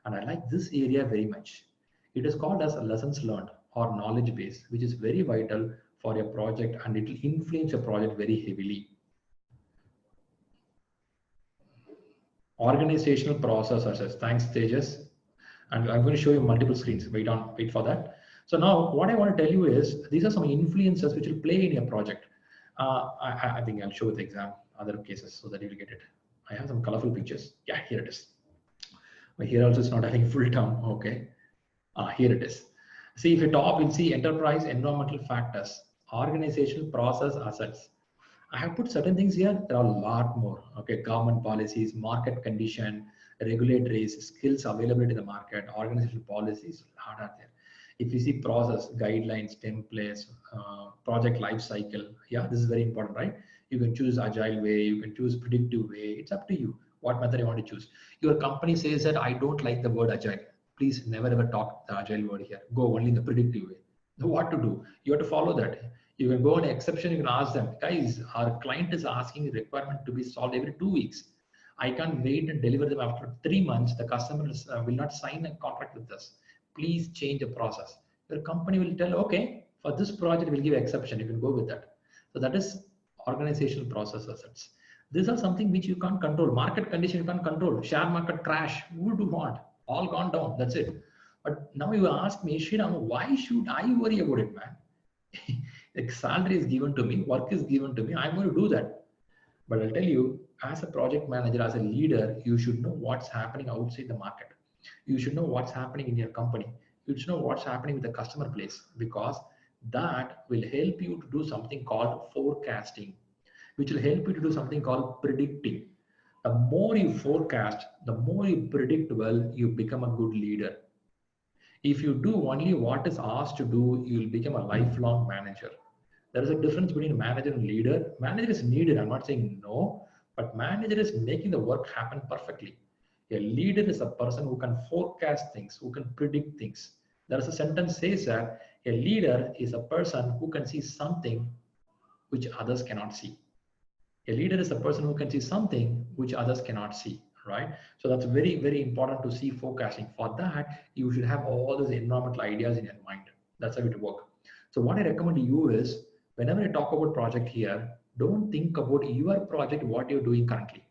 And I like this area very much. It is called as lessons learned or knowledge base, which is very vital for your project, and it will influence your project very heavily. Organizational processes. Thanks, Tejas. And I'm going to show you multiple screens. Wait for that. So now what I want to tell you is these are some influences which will play in your project. I think I'll show the other cases so that you will get it. I have some colorful pictures. Yeah, here it is. But here also it's not having full term. Okay. Here it is. See, if you top, you'll see enterprise environmental factors, organizational process assets. I have put certain things here. There are a lot more. Okay, government policies, market condition, regulatories, skills availability in the market, organizational policies, a lot are there. If you see process, guidelines, templates, project life cycle, yeah, this is very important, right? You can choose agile way, you can choose predictive way. It's up to you what method you want to choose. Your company says that I don't like the word agile. Please never ever talk the agile word here. Go only in the predictive way. So what to do? You have to follow that. You can go on exception. You can ask them, guys, our client is asking a requirement to be solved every 2 weeks. I can't wait and deliver them after 3 months. The customer will not sign a contract with us. Please change the process. Your company will tell, okay, for this project, we'll give exception. You can go with that. So that is organizational process assets. These are something which you can't control. Market condition you can't control. Share market crash. Who do want? All gone down. That's it. But now you ask me, Shriram, why should I worry about it, man? Like salary is given to me, work is given to me. I'm going to do that. But I'll tell you, as a project manager, as a leader, you should know what's happening outside the market. You should know what's happening in your company. You should know what's happening with the customer place, because that will help you to do something called forecasting, which will help you to do something called predicting. The more you forecast, the more you predict well, you become a good leader. If you do only what is asked to do, you will become a lifelong manager. There is a difference between manager and leader. Manager is needed, I'm not saying no, but manager is making the work happen perfectly. A leader is a person who can forecast things, who can predict things. There is a sentence says that a leader is a person who can see something which others cannot see. A leader is a person who can see something which others cannot see, right? So that's very, very important to see forecasting. For that, you should have all those environmental ideas in your mind. That's how it works. So what I recommend to you is, whenever I talk about project here, don't think about your project, what you're doing currently.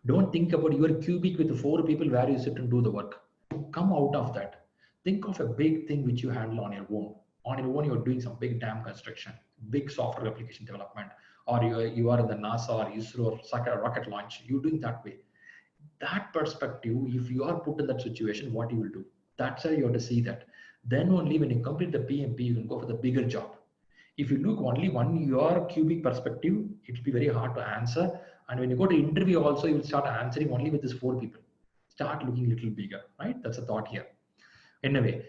Don't think about your cubic with 4 people where you sit and do the work. Come out of that. Think of a big thing which you handle on your own. On your own, you're doing some big dam construction, big software application development, or you are in the NASA or ISRO or rocket launch. You're doing that way. That perspective, if you are put in that situation, what you will do? That's how you have to see that. Then only when you complete the PMP, you can go for the bigger job. If you look only one your cubic perspective, it will be very hard to answer. And when you go to interview also, you will start answering only with these 4 people. Start looking a little bigger, right? That's a thought here. Anyway,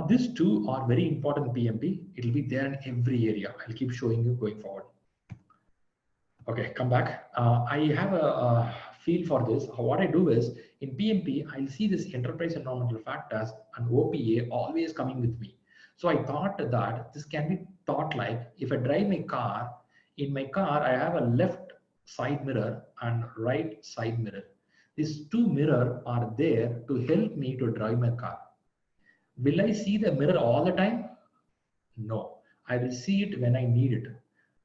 these two are very important PMP. It will be there in every area. I'll keep showing you going forward. Okay, come back. I have a feel for this. What I do is, in PMP, I'll see this enterprise environmental factors and OPA always coming with me. So I thought that this can be thought like, if I drive my car, in my car, I have a left side mirror and right side mirror. These 2 mirrors are there to help me to drive my car. Will I see the mirror all the time? No, I will see it when I need it.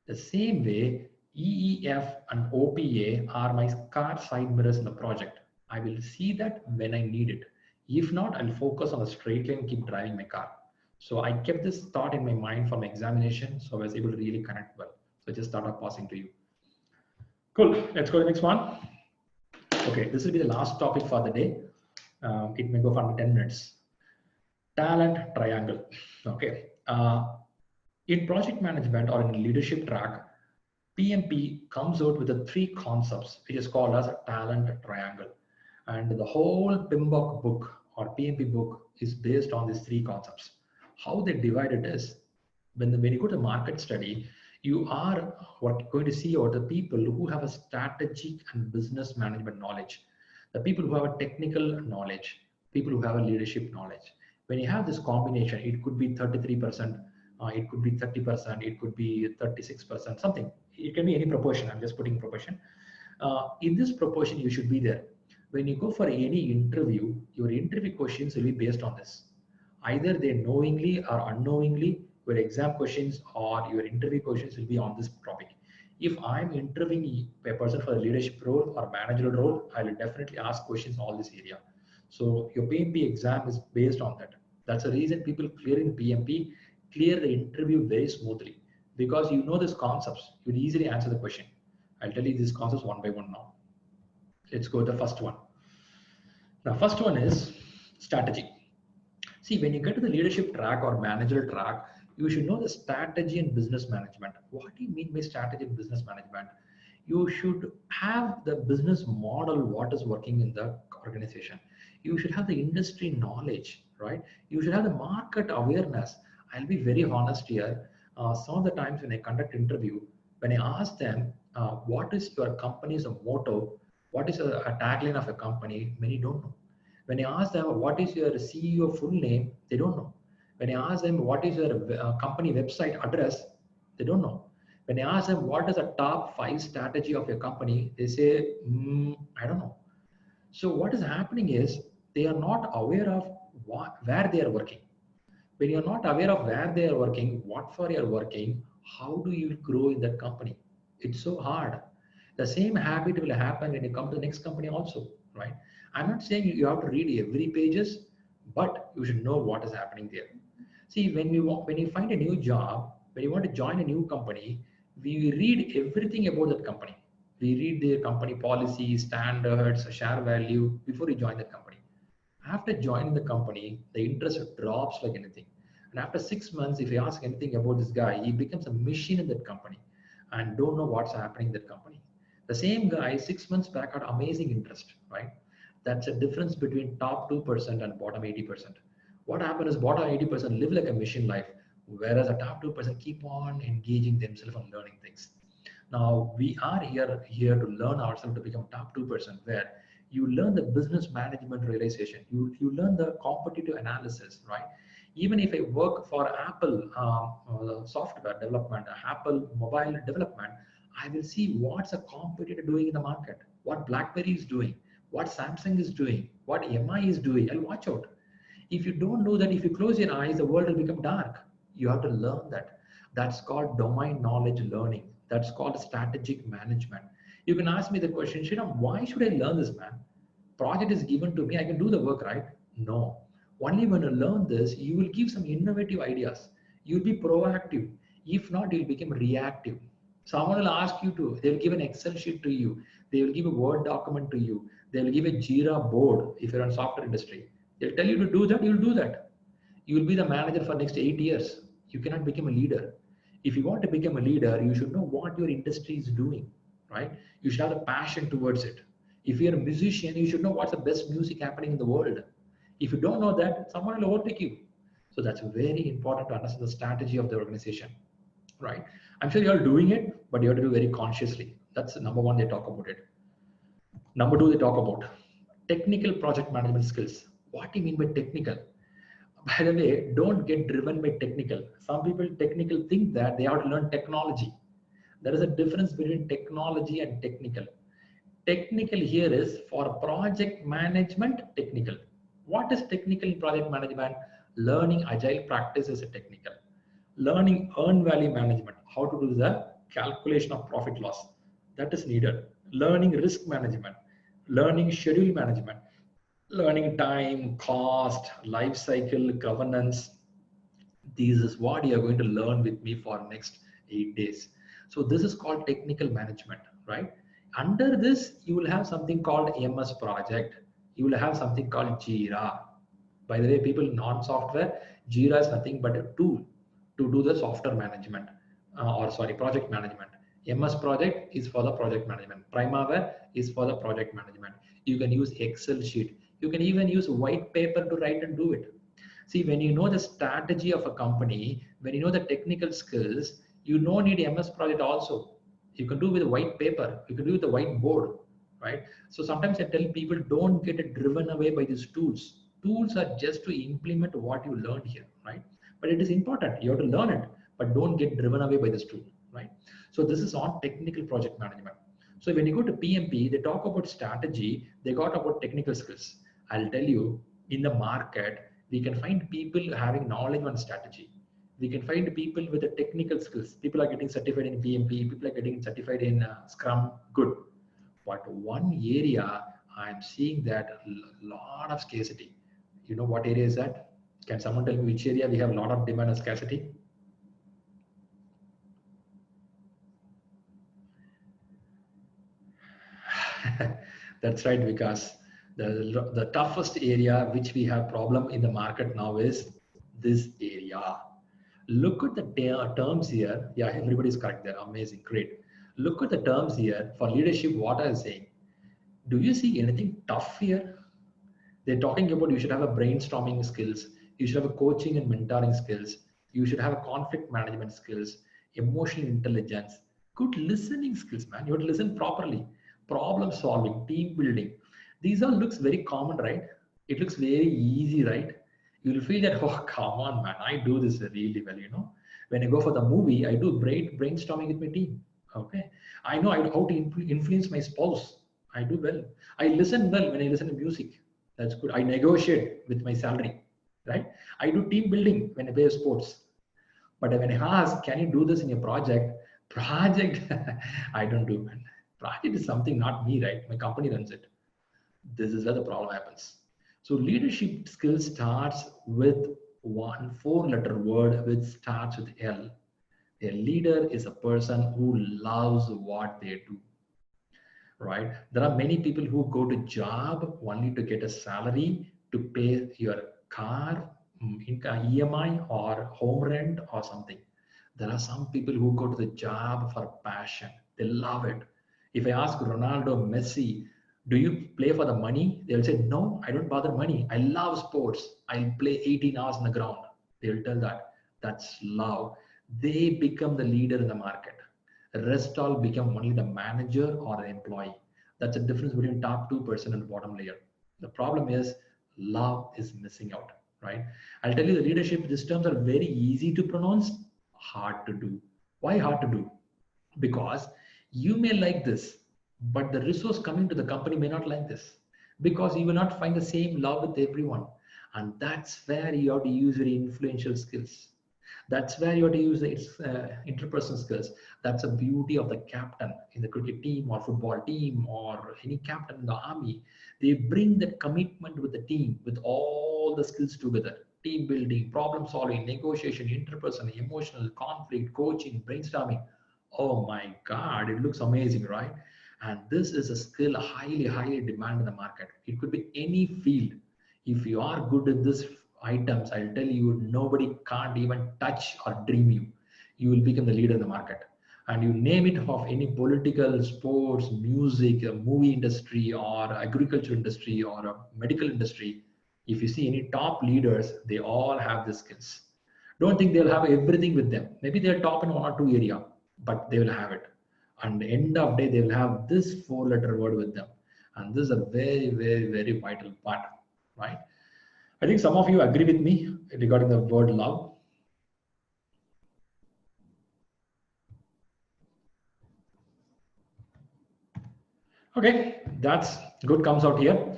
The same way, EEF and OPA are my car side mirrors in the project. I will see that when I need it. If not, I'll focus on the straight line, keep driving my car. So I kept this thought in my mind for my examination, so I was able to really connect well. So I just started passing to you. Cool, let's go to the next one. Okay, this will be the last topic for the day. It may go for 10 minutes. Talent triangle. Okay. In project management or in leadership track, PMP comes out with the 3 concepts, which is called as a talent triangle. And the whole PMBOK book or PMP book is based on these 3 concepts. How they divide it is, when you go to market study, you are going to see are the people who have a strategic and business management knowledge, the people who have a technical knowledge, people who have a leadership knowledge. When you have this combination, it could be 33%, it could be 30%, it could be 36%, something. It can be any proportion. I'm just putting proportion. In this proportion, you should be there. When you go for any interview, your interview questions will be based on this. Either they knowingly or unknowingly, your exam questions or your interview questions will be on this topic. If I'm interviewing a person for a leadership role or managerial role, I will definitely ask questions on all this area. So your PMP exam is based on that. That's the reason people clearing PMP clear the interview very smoothly, because you know these concepts. You will easily answer the question. I'll tell you these concepts one by one now. Let's go to the first one. The first one is strategy. See, when you get to the leadership track or managerial track, you should know the strategy and business management. What do you mean by strategy and business management? You should have the business model, what is working in the organization. You should have the industry knowledge, right? You should have the market awareness. I'll be very honest here. Some of the times when I conduct interview, when I ask them, what is your company's motto? What is a tagline of a company? Many don't know. When I ask them, what is your CEO full name? They don't know. When I ask them, what is your company website address? They don't know. When I ask them, what is the top 5 strategy of your company? They say, I don't know. So what is happening is they are not aware of where they are working. When you're not aware of where they are working, what for you're working, how do you grow in that company? It's so hard. The same habit will happen when you come to the next company also, right? I'm not saying you have to read every pages, but you should know what is happening there. See, when you find a new job, when you want to join a new company, we read everything about that company. We read their company policies, standards, share value before you join the company. After joining the company, the interest drops like anything. And after 6 months, if you ask anything about this guy, he becomes a machine in that company and don't know what's happening in that company. The same guy 6 months back had amazing interest, right? That's a difference between top 2% and bottom 80%. What happens is bottom 80% live like a machine life, whereas the top 2% keep on engaging themselves and learning things. Now we are here to learn ourselves to become top 2%, where you learn the business management realization, you learn the competitive analysis, right? Even if I work for Apple software development, Apple mobile development, I will see what's a competitor doing in the market, what BlackBerry is doing, what Samsung is doing, what MI is doing. I'll watch out. If you don't know that, if you close your eyes, the world will become dark. You have to learn that. That's called domain knowledge learning. That's called strategic management. You can ask me the question, Shriram, why should I learn this, man? Project is given to me, I can do the work, right? No. Only when you learn this, you will give some innovative ideas. You'll be proactive. If not, you'll become reactive. Someone will ask you to, they'll give an Excel sheet to you. They will give a Word document to you. They'll give a Jira board if you're in software industry. They'll tell you to do that, you'll do that. You will be the manager for next 8 years. You cannot become a leader. If you want to become a leader, you should know what your industry is doing, right? You should have a passion towards it. If you're a musician, you should know what's the best music happening in the world. If you don't know that, someone will overtake you. So that's very important to understand the strategy of the organization, right? I'm sure you're doing it, but you have to do very consciously. That's number one, they talk about it. Number two, they talk about technical project management skills. What do you mean by technical? By the way, don't get driven by technical. Some people technical think that they have to learn technology. There is a difference between technology and technical. Technical here is for project management technical. What is technical in project management? Learning agile practice is a technical. Learning earned value management, how to do the calculation of profit loss, that is needed. Learning risk management, learning schedule management, learning time, cost, life cycle, governance. This is what you are going to learn with me for next 8 days. So this is called technical management, right? Under this, you will have something called MS project. You will have something called Jira. By the way, people non-software, Jira is nothing but a tool to do the software management, project management. MS project is for the project management. Primavera is for the project management. You can use Excel sheet. You can even use white paper to write and do it. See, when you know the strategy of a company, when you know the technical skills, you don't need MS project also. You can do with a white paper. You can do with a whiteboard, right? So sometimes I tell people, don't get driven away by these tools. Tools are just to implement what you learned here, right? But it is important. You have to learn it, but don't get driven away by this tool, right? So this is on technical project management. So when you go to PMP, they talk about strategy. They got about technical skills. I'll tell you, in the market, we can find people having knowledge on strategy. We can find people with the technical skills. People are getting certified in PMP. People are getting certified in Scrum. Good. But one area I'm seeing that a lot of scarcity. You know what area is that? Can someone tell me which area we have a lot of demand and scarcity? That's right, because the toughest area which we have problem in the market now is this area. Look at the terms here. Yeah, everybody's correct there. Amazing, great. Look at the terms here for leadership. What I'm saying. Do you see anything tough here? They're talking about you should have a brainstorming skills. You should have a coaching and mentoring skills. You should have a conflict management skills, emotional intelligence, good listening skills, man. You have to listen properly. Problem solving, team building. These all looks very common, right? It looks very easy, right? You'll feel that, oh, come on, man, I do this really well, you know. When I go for the movie, I do great brainstorming with my team. Okay. I know how to influence my spouse. I do well. I listen well when I listen to music. That's good. I negotiate with my salary, right? I do team building when I play sports. But when I ask, can you do this in your project? Project, I don't do, man. Project is something not me, right? My company runs it. This is where the problem happens. So leadership skill starts with one four-letter word which starts with L. A leader is a person who loves what they do, right? There are many people who go to job only to get a salary to pay your car, EMI or home rent or something. There are some people who go to the job for passion. They love it. If I ask Ronaldo, Messi, do you play for the money? They'll say, no, I don't bother money. I love sports. I'll play 18 hours in the ground. They'll tell that. That's love. They become the leader in the market. The rest all become only the manager or the employee. That's the difference between top 2% and the bottom layer. The problem is love is missing out, right? I'll tell you the leadership, these terms are very easy to pronounce, hard to do. Why hard to do? Because you may like this, but the resource coming to the company may not like this, because you will not find the same love with everyone. And that's where you have to use your influential skills. That's where you have to use the interpersonal skills. That's the beauty of the captain in the cricket team or football team or any captain in the army. They bring that commitment with the team, with all the skills together. Team building, problem solving, negotiation, interpersonal, emotional, conflict, coaching, brainstorming. Oh my God, it looks amazing, right? And this is a skill highly, highly demanded in the market. It could be any field. If you are good at this items, I'll tell you, nobody can't even touch or dream you. You will become the leader in the market. And you name it of any political, sports, music, movie industry, or agriculture industry, or a medical industry. If you see any top leaders, they all have the skills. Don't think they'll have everything with them. Maybe they're top in one or two area, but they will have it. And the end of the day, they will have this four-letter word with them. And this is a very, very, very vital part, right? I think some of you agree with me regarding the word love. Okay, that's good, comes out here.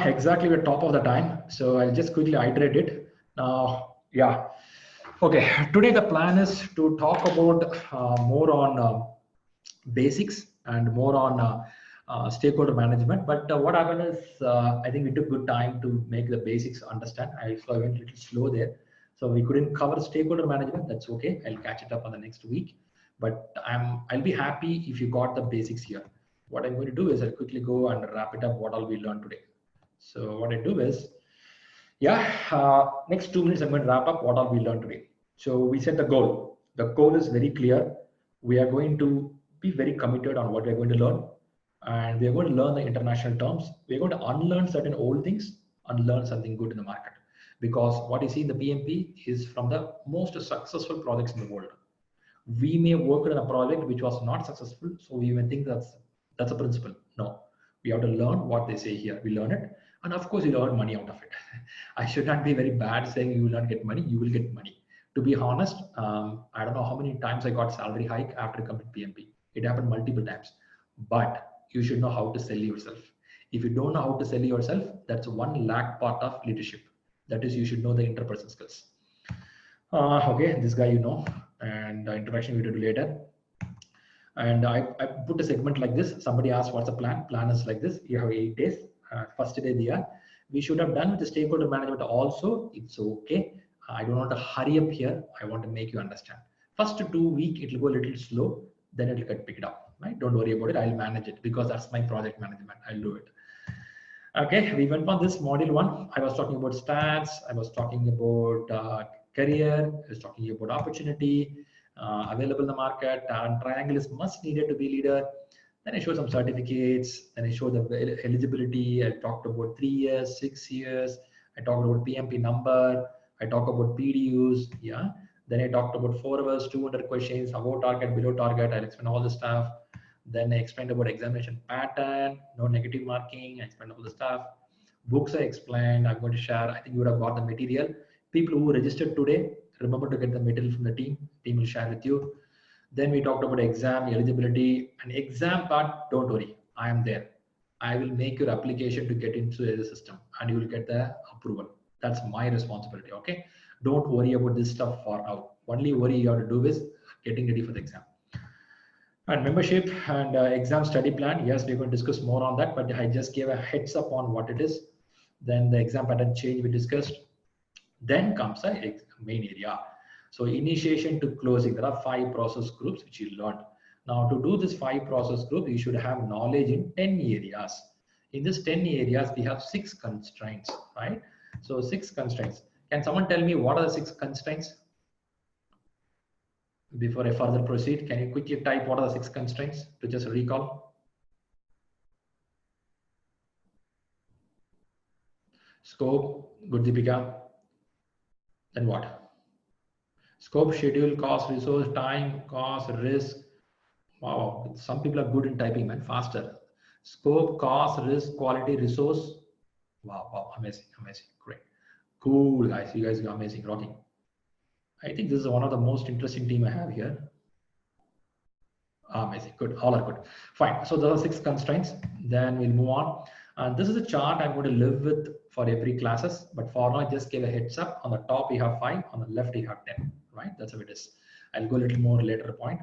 Exactly, we're top of the time. So I'll just quickly iterate it. Now, yeah. Okay, today the plan is to talk about more on basics and more on stakeholder management. But what happened is, I think we took good time to make the basics understand. So I went a little slow there. So we couldn't cover stakeholder management. That's okay. I'll catch it up on the next week. But I'll be happy if you got the basics here. What I'm going to do is I'll quickly go and wrap it up what all we learned today. So what I do is, yeah, next 2 minutes I'm going to wrap up what all we learned today. So we set the goal. The goal is very clear. We are going to be very committed on what we're going to learn. And we're going to learn the international terms. We're going to unlearn certain old things and learn something good in the market. Because what you see in the PMP is from the most successful projects in the world. We may work on a project which was not successful, so we may think that's a principle. No, we have to learn what they say here. We learn it, and of course, you earn money out of it. I should not be very bad saying you will not get money. You will get money. To be honest, I don't know how many times I got salary hike after completing PMP. It happened multiple times, but you should know how to sell yourself. If you don't know how to sell yourself, that's one lakh part of leadership. That is, you should know the interpersonal skills. Okay, this guy you know, and introduction we will do later. And I put a segment like this. Somebody asked what's the plan. Plan is like this. You have 8 days. First day there. We should have done with the stakeholder management also. It's okay. I don't want to hurry up here. I want to make you understand. First 2 weeks, it will go a little slow. Then it will get picked up. Right? Don't worry about it. I'll manage it because that's my project management. I'll do it. Okay, we went on this module 1. I was talking about stats. I was talking about career. I was talking about opportunity, available in the market. And triangle is must needed to be leader. Then I showed some certificates. Then I showed the eligibility. I talked about 3 years, 6 years. I talked about PMP number. I talked about PDUs. Yeah. Then I talked about 4 hours, 200 questions, above target, below target. I'll explain all the stuff. Then I explained about examination pattern, no negative marking. I explained all the stuff. Books I explained. I'm going to share. I think you would have got the material. People who registered today, remember to get the material from the team. Team will share with you. Then we talked about exam eligibility and exam part. Don't worry, I am there. I will make your application to get into the system and you will get the approval. That's my responsibility. Okay. Don't worry about this stuff for now. Only worry you have to do is getting ready for the exam. And membership and exam study plan. Yes, we're going to discuss more on that, but I just gave a heads up on what it is. Then the exam pattern change we discussed. Then comes the main area. So initiation to closing, there are 5 process groups which you learned. Now to do this 5 process group, you should have knowledge in 10 areas. In this 10 areas, we have 6 constraints, right? So 6 constraints. Can someone tell me what are the 6 constraints? Before I further proceed, can you quickly type what are the 6 constraints to just recall? Scope, good Deepika. Then what? Scope, schedule, cost, resource, time, cost, risk. Wow, some people are good in typing, man, faster. Scope, cost, risk, quality, resource. Wow, wow, amazing, amazing, great. Cool, guys, you guys are amazing, rocking. I think this is one of the most interesting team I have here. Amazing, good, all are good. Fine, so there are 6 constraints, then we'll move on. And this is a chart I'm going to live with for every classes, but for now, I just give a heads up. On the top, you have 5, on the left, you have 10, right? That's how it is. I'll go a little more later point.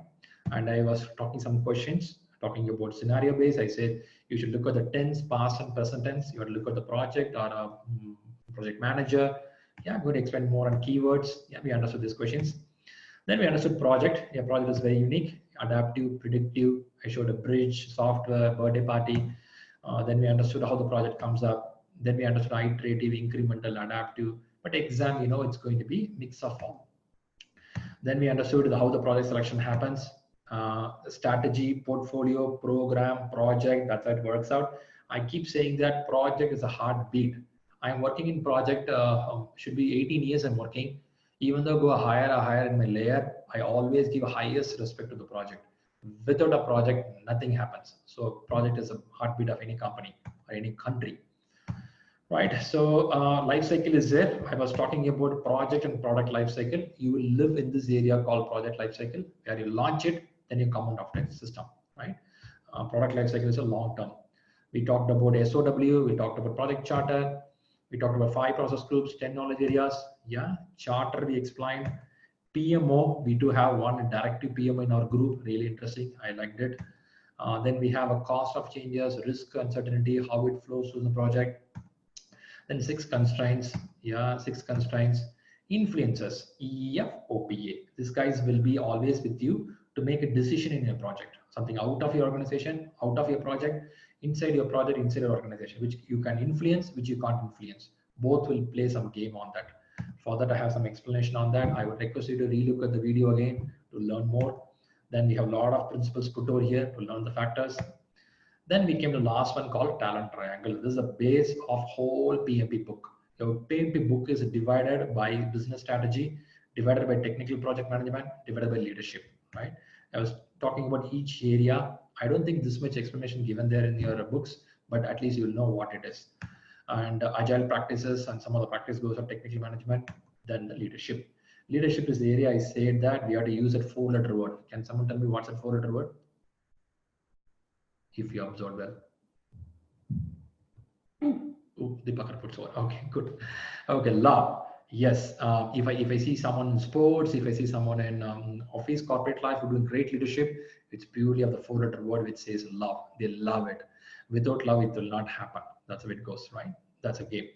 And I was talking some questions, talking about scenario based. I said, you should look at the tense, past and present tense. You have to look at the project or a project manager. Yeah, I'm going to explain more on keywords. Yeah, we understood these questions. Then we understood project. Yeah, project is very unique, adaptive, predictive. I showed a bridge, software, birthday party. Then we understood how the project comes up. Then we understood iterative, incremental, adaptive. But exam, you know, it's going to be mix of all. Then we understood how the project selection happens. Strategy, portfolio, program, project, that's how it works out. I keep saying that project is a heartbeat. I'm working in project, should be 18 years I'm working. Even though go higher in my layer, I always give highest respect to the project. Without a project, nothing happens. So project is a heartbeat of any company or any country. Right, so life cycle is there. I was talking about project and product life cycle. You will live in this area called project life cycle, where you launch it, then you come out of the system, right? Product life cycle is a long term. We talked about SOW, we talked about project charter, we talked about 5 process groups, 10 knowledge areas. Yeah, charter we explained. PMO, we do have one directive PMO in our group, really interesting, I liked it. Then we have a cost of changes, risk, uncertainty, how it flows through the project. Then 6 constraints, yeah, 6 constraints. Influencers, EFOPA. These guys will be always with you to make a decision in your project. Something out of your organization, out of your project, inside your project, inside your organization, which you can influence, which you can't influence. Both will play some game on that. For that, I have some explanation on that. I would request you to relook at the video again to learn more. Then we have a lot of principles put over here to learn the factors. Then we came to the last one called talent triangle. This is the base of whole PMP book. Your PMP book is divided by business strategy, divided by technical project management, divided by leadership, right? I was talking about each area. I don't think this much explanation given there in your books, but at least you'll know what it is. And agile practices and some of the practice goes of technical management, then the leadership. Leadership is the area I said that we have to use a 4-letter word. Can someone tell me what's a 4-letter word? If you observe well. Oh, Deepakar puts over. Okay, good. Okay, love. Yes. If I see someone in sports, if I see someone in office, corporate life who doing great leadership, it's purely of the 4-letter word which says love. They love it. Without love, it will not happen. That's how it goes, right? That's a game.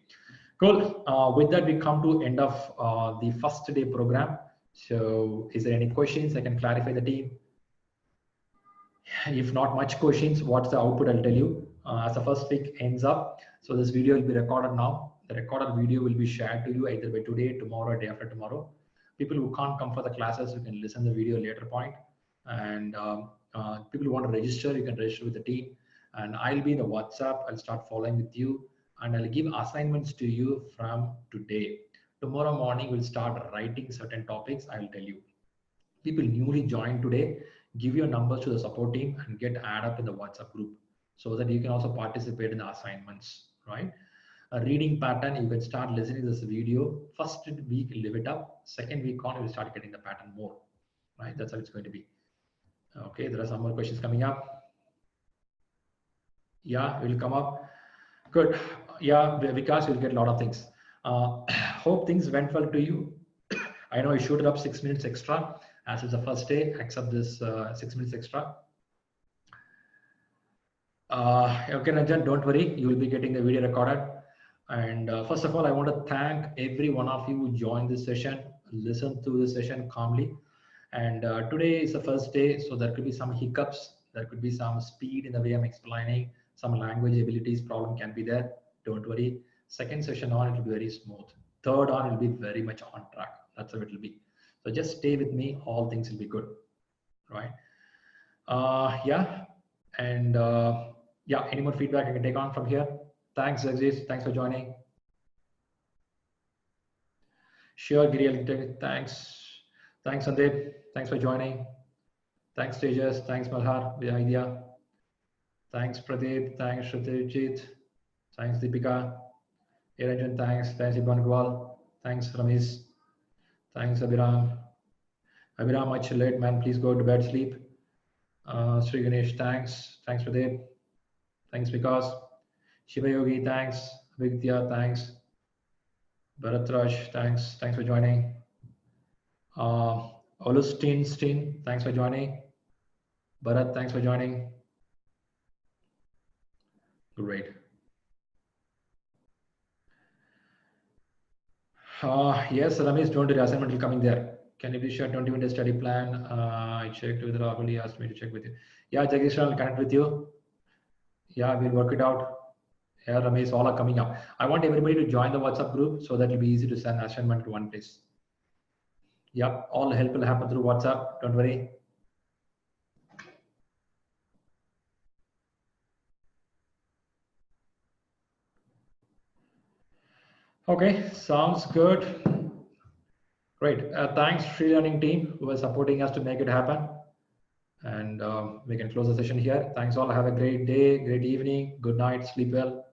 Cool. With that, we come to end of the first day program. So, is there any questions? I can clarify the team. If not much questions, what's the output? I'll tell you. As the first week ends up, so this video will be recorded now. The recorded video will be shared to you either by today, tomorrow, or day after tomorrow. People who can't come for the classes, you can listen to the video later point. And people who want to register, you can register with the team. And I'll be in the WhatsApp. I'll start following with you, and I'll give assignments to you from today. Tomorrow morning, we'll start writing certain topics. I will tell you. People newly joined today, give your numbers to the support team and get add up in the WhatsApp group so that you can also participate in the assignments, right? A reading pattern, you can start listening to this video. First week, live it up. Second week on, you will start getting the pattern more, right? That's how it's going to be. Okay, there are some more questions coming up. Yeah, will come up. Good. Yeah, because you'll get a lot of things. Hope things went well to you. I know I shooted up 6 minutes extra as it's the first day, accept this 6 minutes extra. Okay, Ranjan, don't worry. You will be getting the video recorded. And first of all, I want to thank every one of you who joined this session, listen to this session calmly. And today is the first day, so there could be some hiccups. There could be some speed in the way I'm explaining. Some language abilities problem can be there. Don't worry. Second session on, it will be very smooth. Third on, it will be very much on track. That's how it will be. So just stay with me. All things will be good, right? Yeah. And yeah, any more feedback I can take on from here? Thanks, Jagdish. Thanks for joining. Sure, Giriel. Thanks. Thanks, Sandeep. Thanks for joining. Thanks, Tejas. Thanks, Malhar, the idea. Thanks, Pradeep. Thanks, Shrutajit. Thanks, Deepika. Eranjan, thanks. Thanks, Ibn Gwal. Thanks, Ramesh. Thanks, Abhiram. Abhiram, much late, man. Please go to bed, sleep. Sri Ganesh, thanks. Thanks, Pradeep. Thanks, Vikas. Shiva Yogi, thanks. Vidya, thanks. Bharatraj, thanks. Thanks for joining. Olustin, thanks for joining. Bharat, thanks for joining. Great. Yes, Ramesh, don't do the assignment will coming there. Can you please share 20-minute study plan? I checked with Rahul. He asked me to check with you. Yeah, Jagdish, I'll connect with you. Yeah, we'll work it out. Yeah, Ramesh, all are coming up. I want everybody to join the WhatsApp group so that it'll be easy to send assignment to one place. Yep, all help will happen through WhatsApp. Don't worry. Okay, sounds good. Great. Thanks, ShriLearning team, who are supporting us to make it happen. And we can close the session here. Thanks all. Have a great day, great evening. Good night. Sleep well.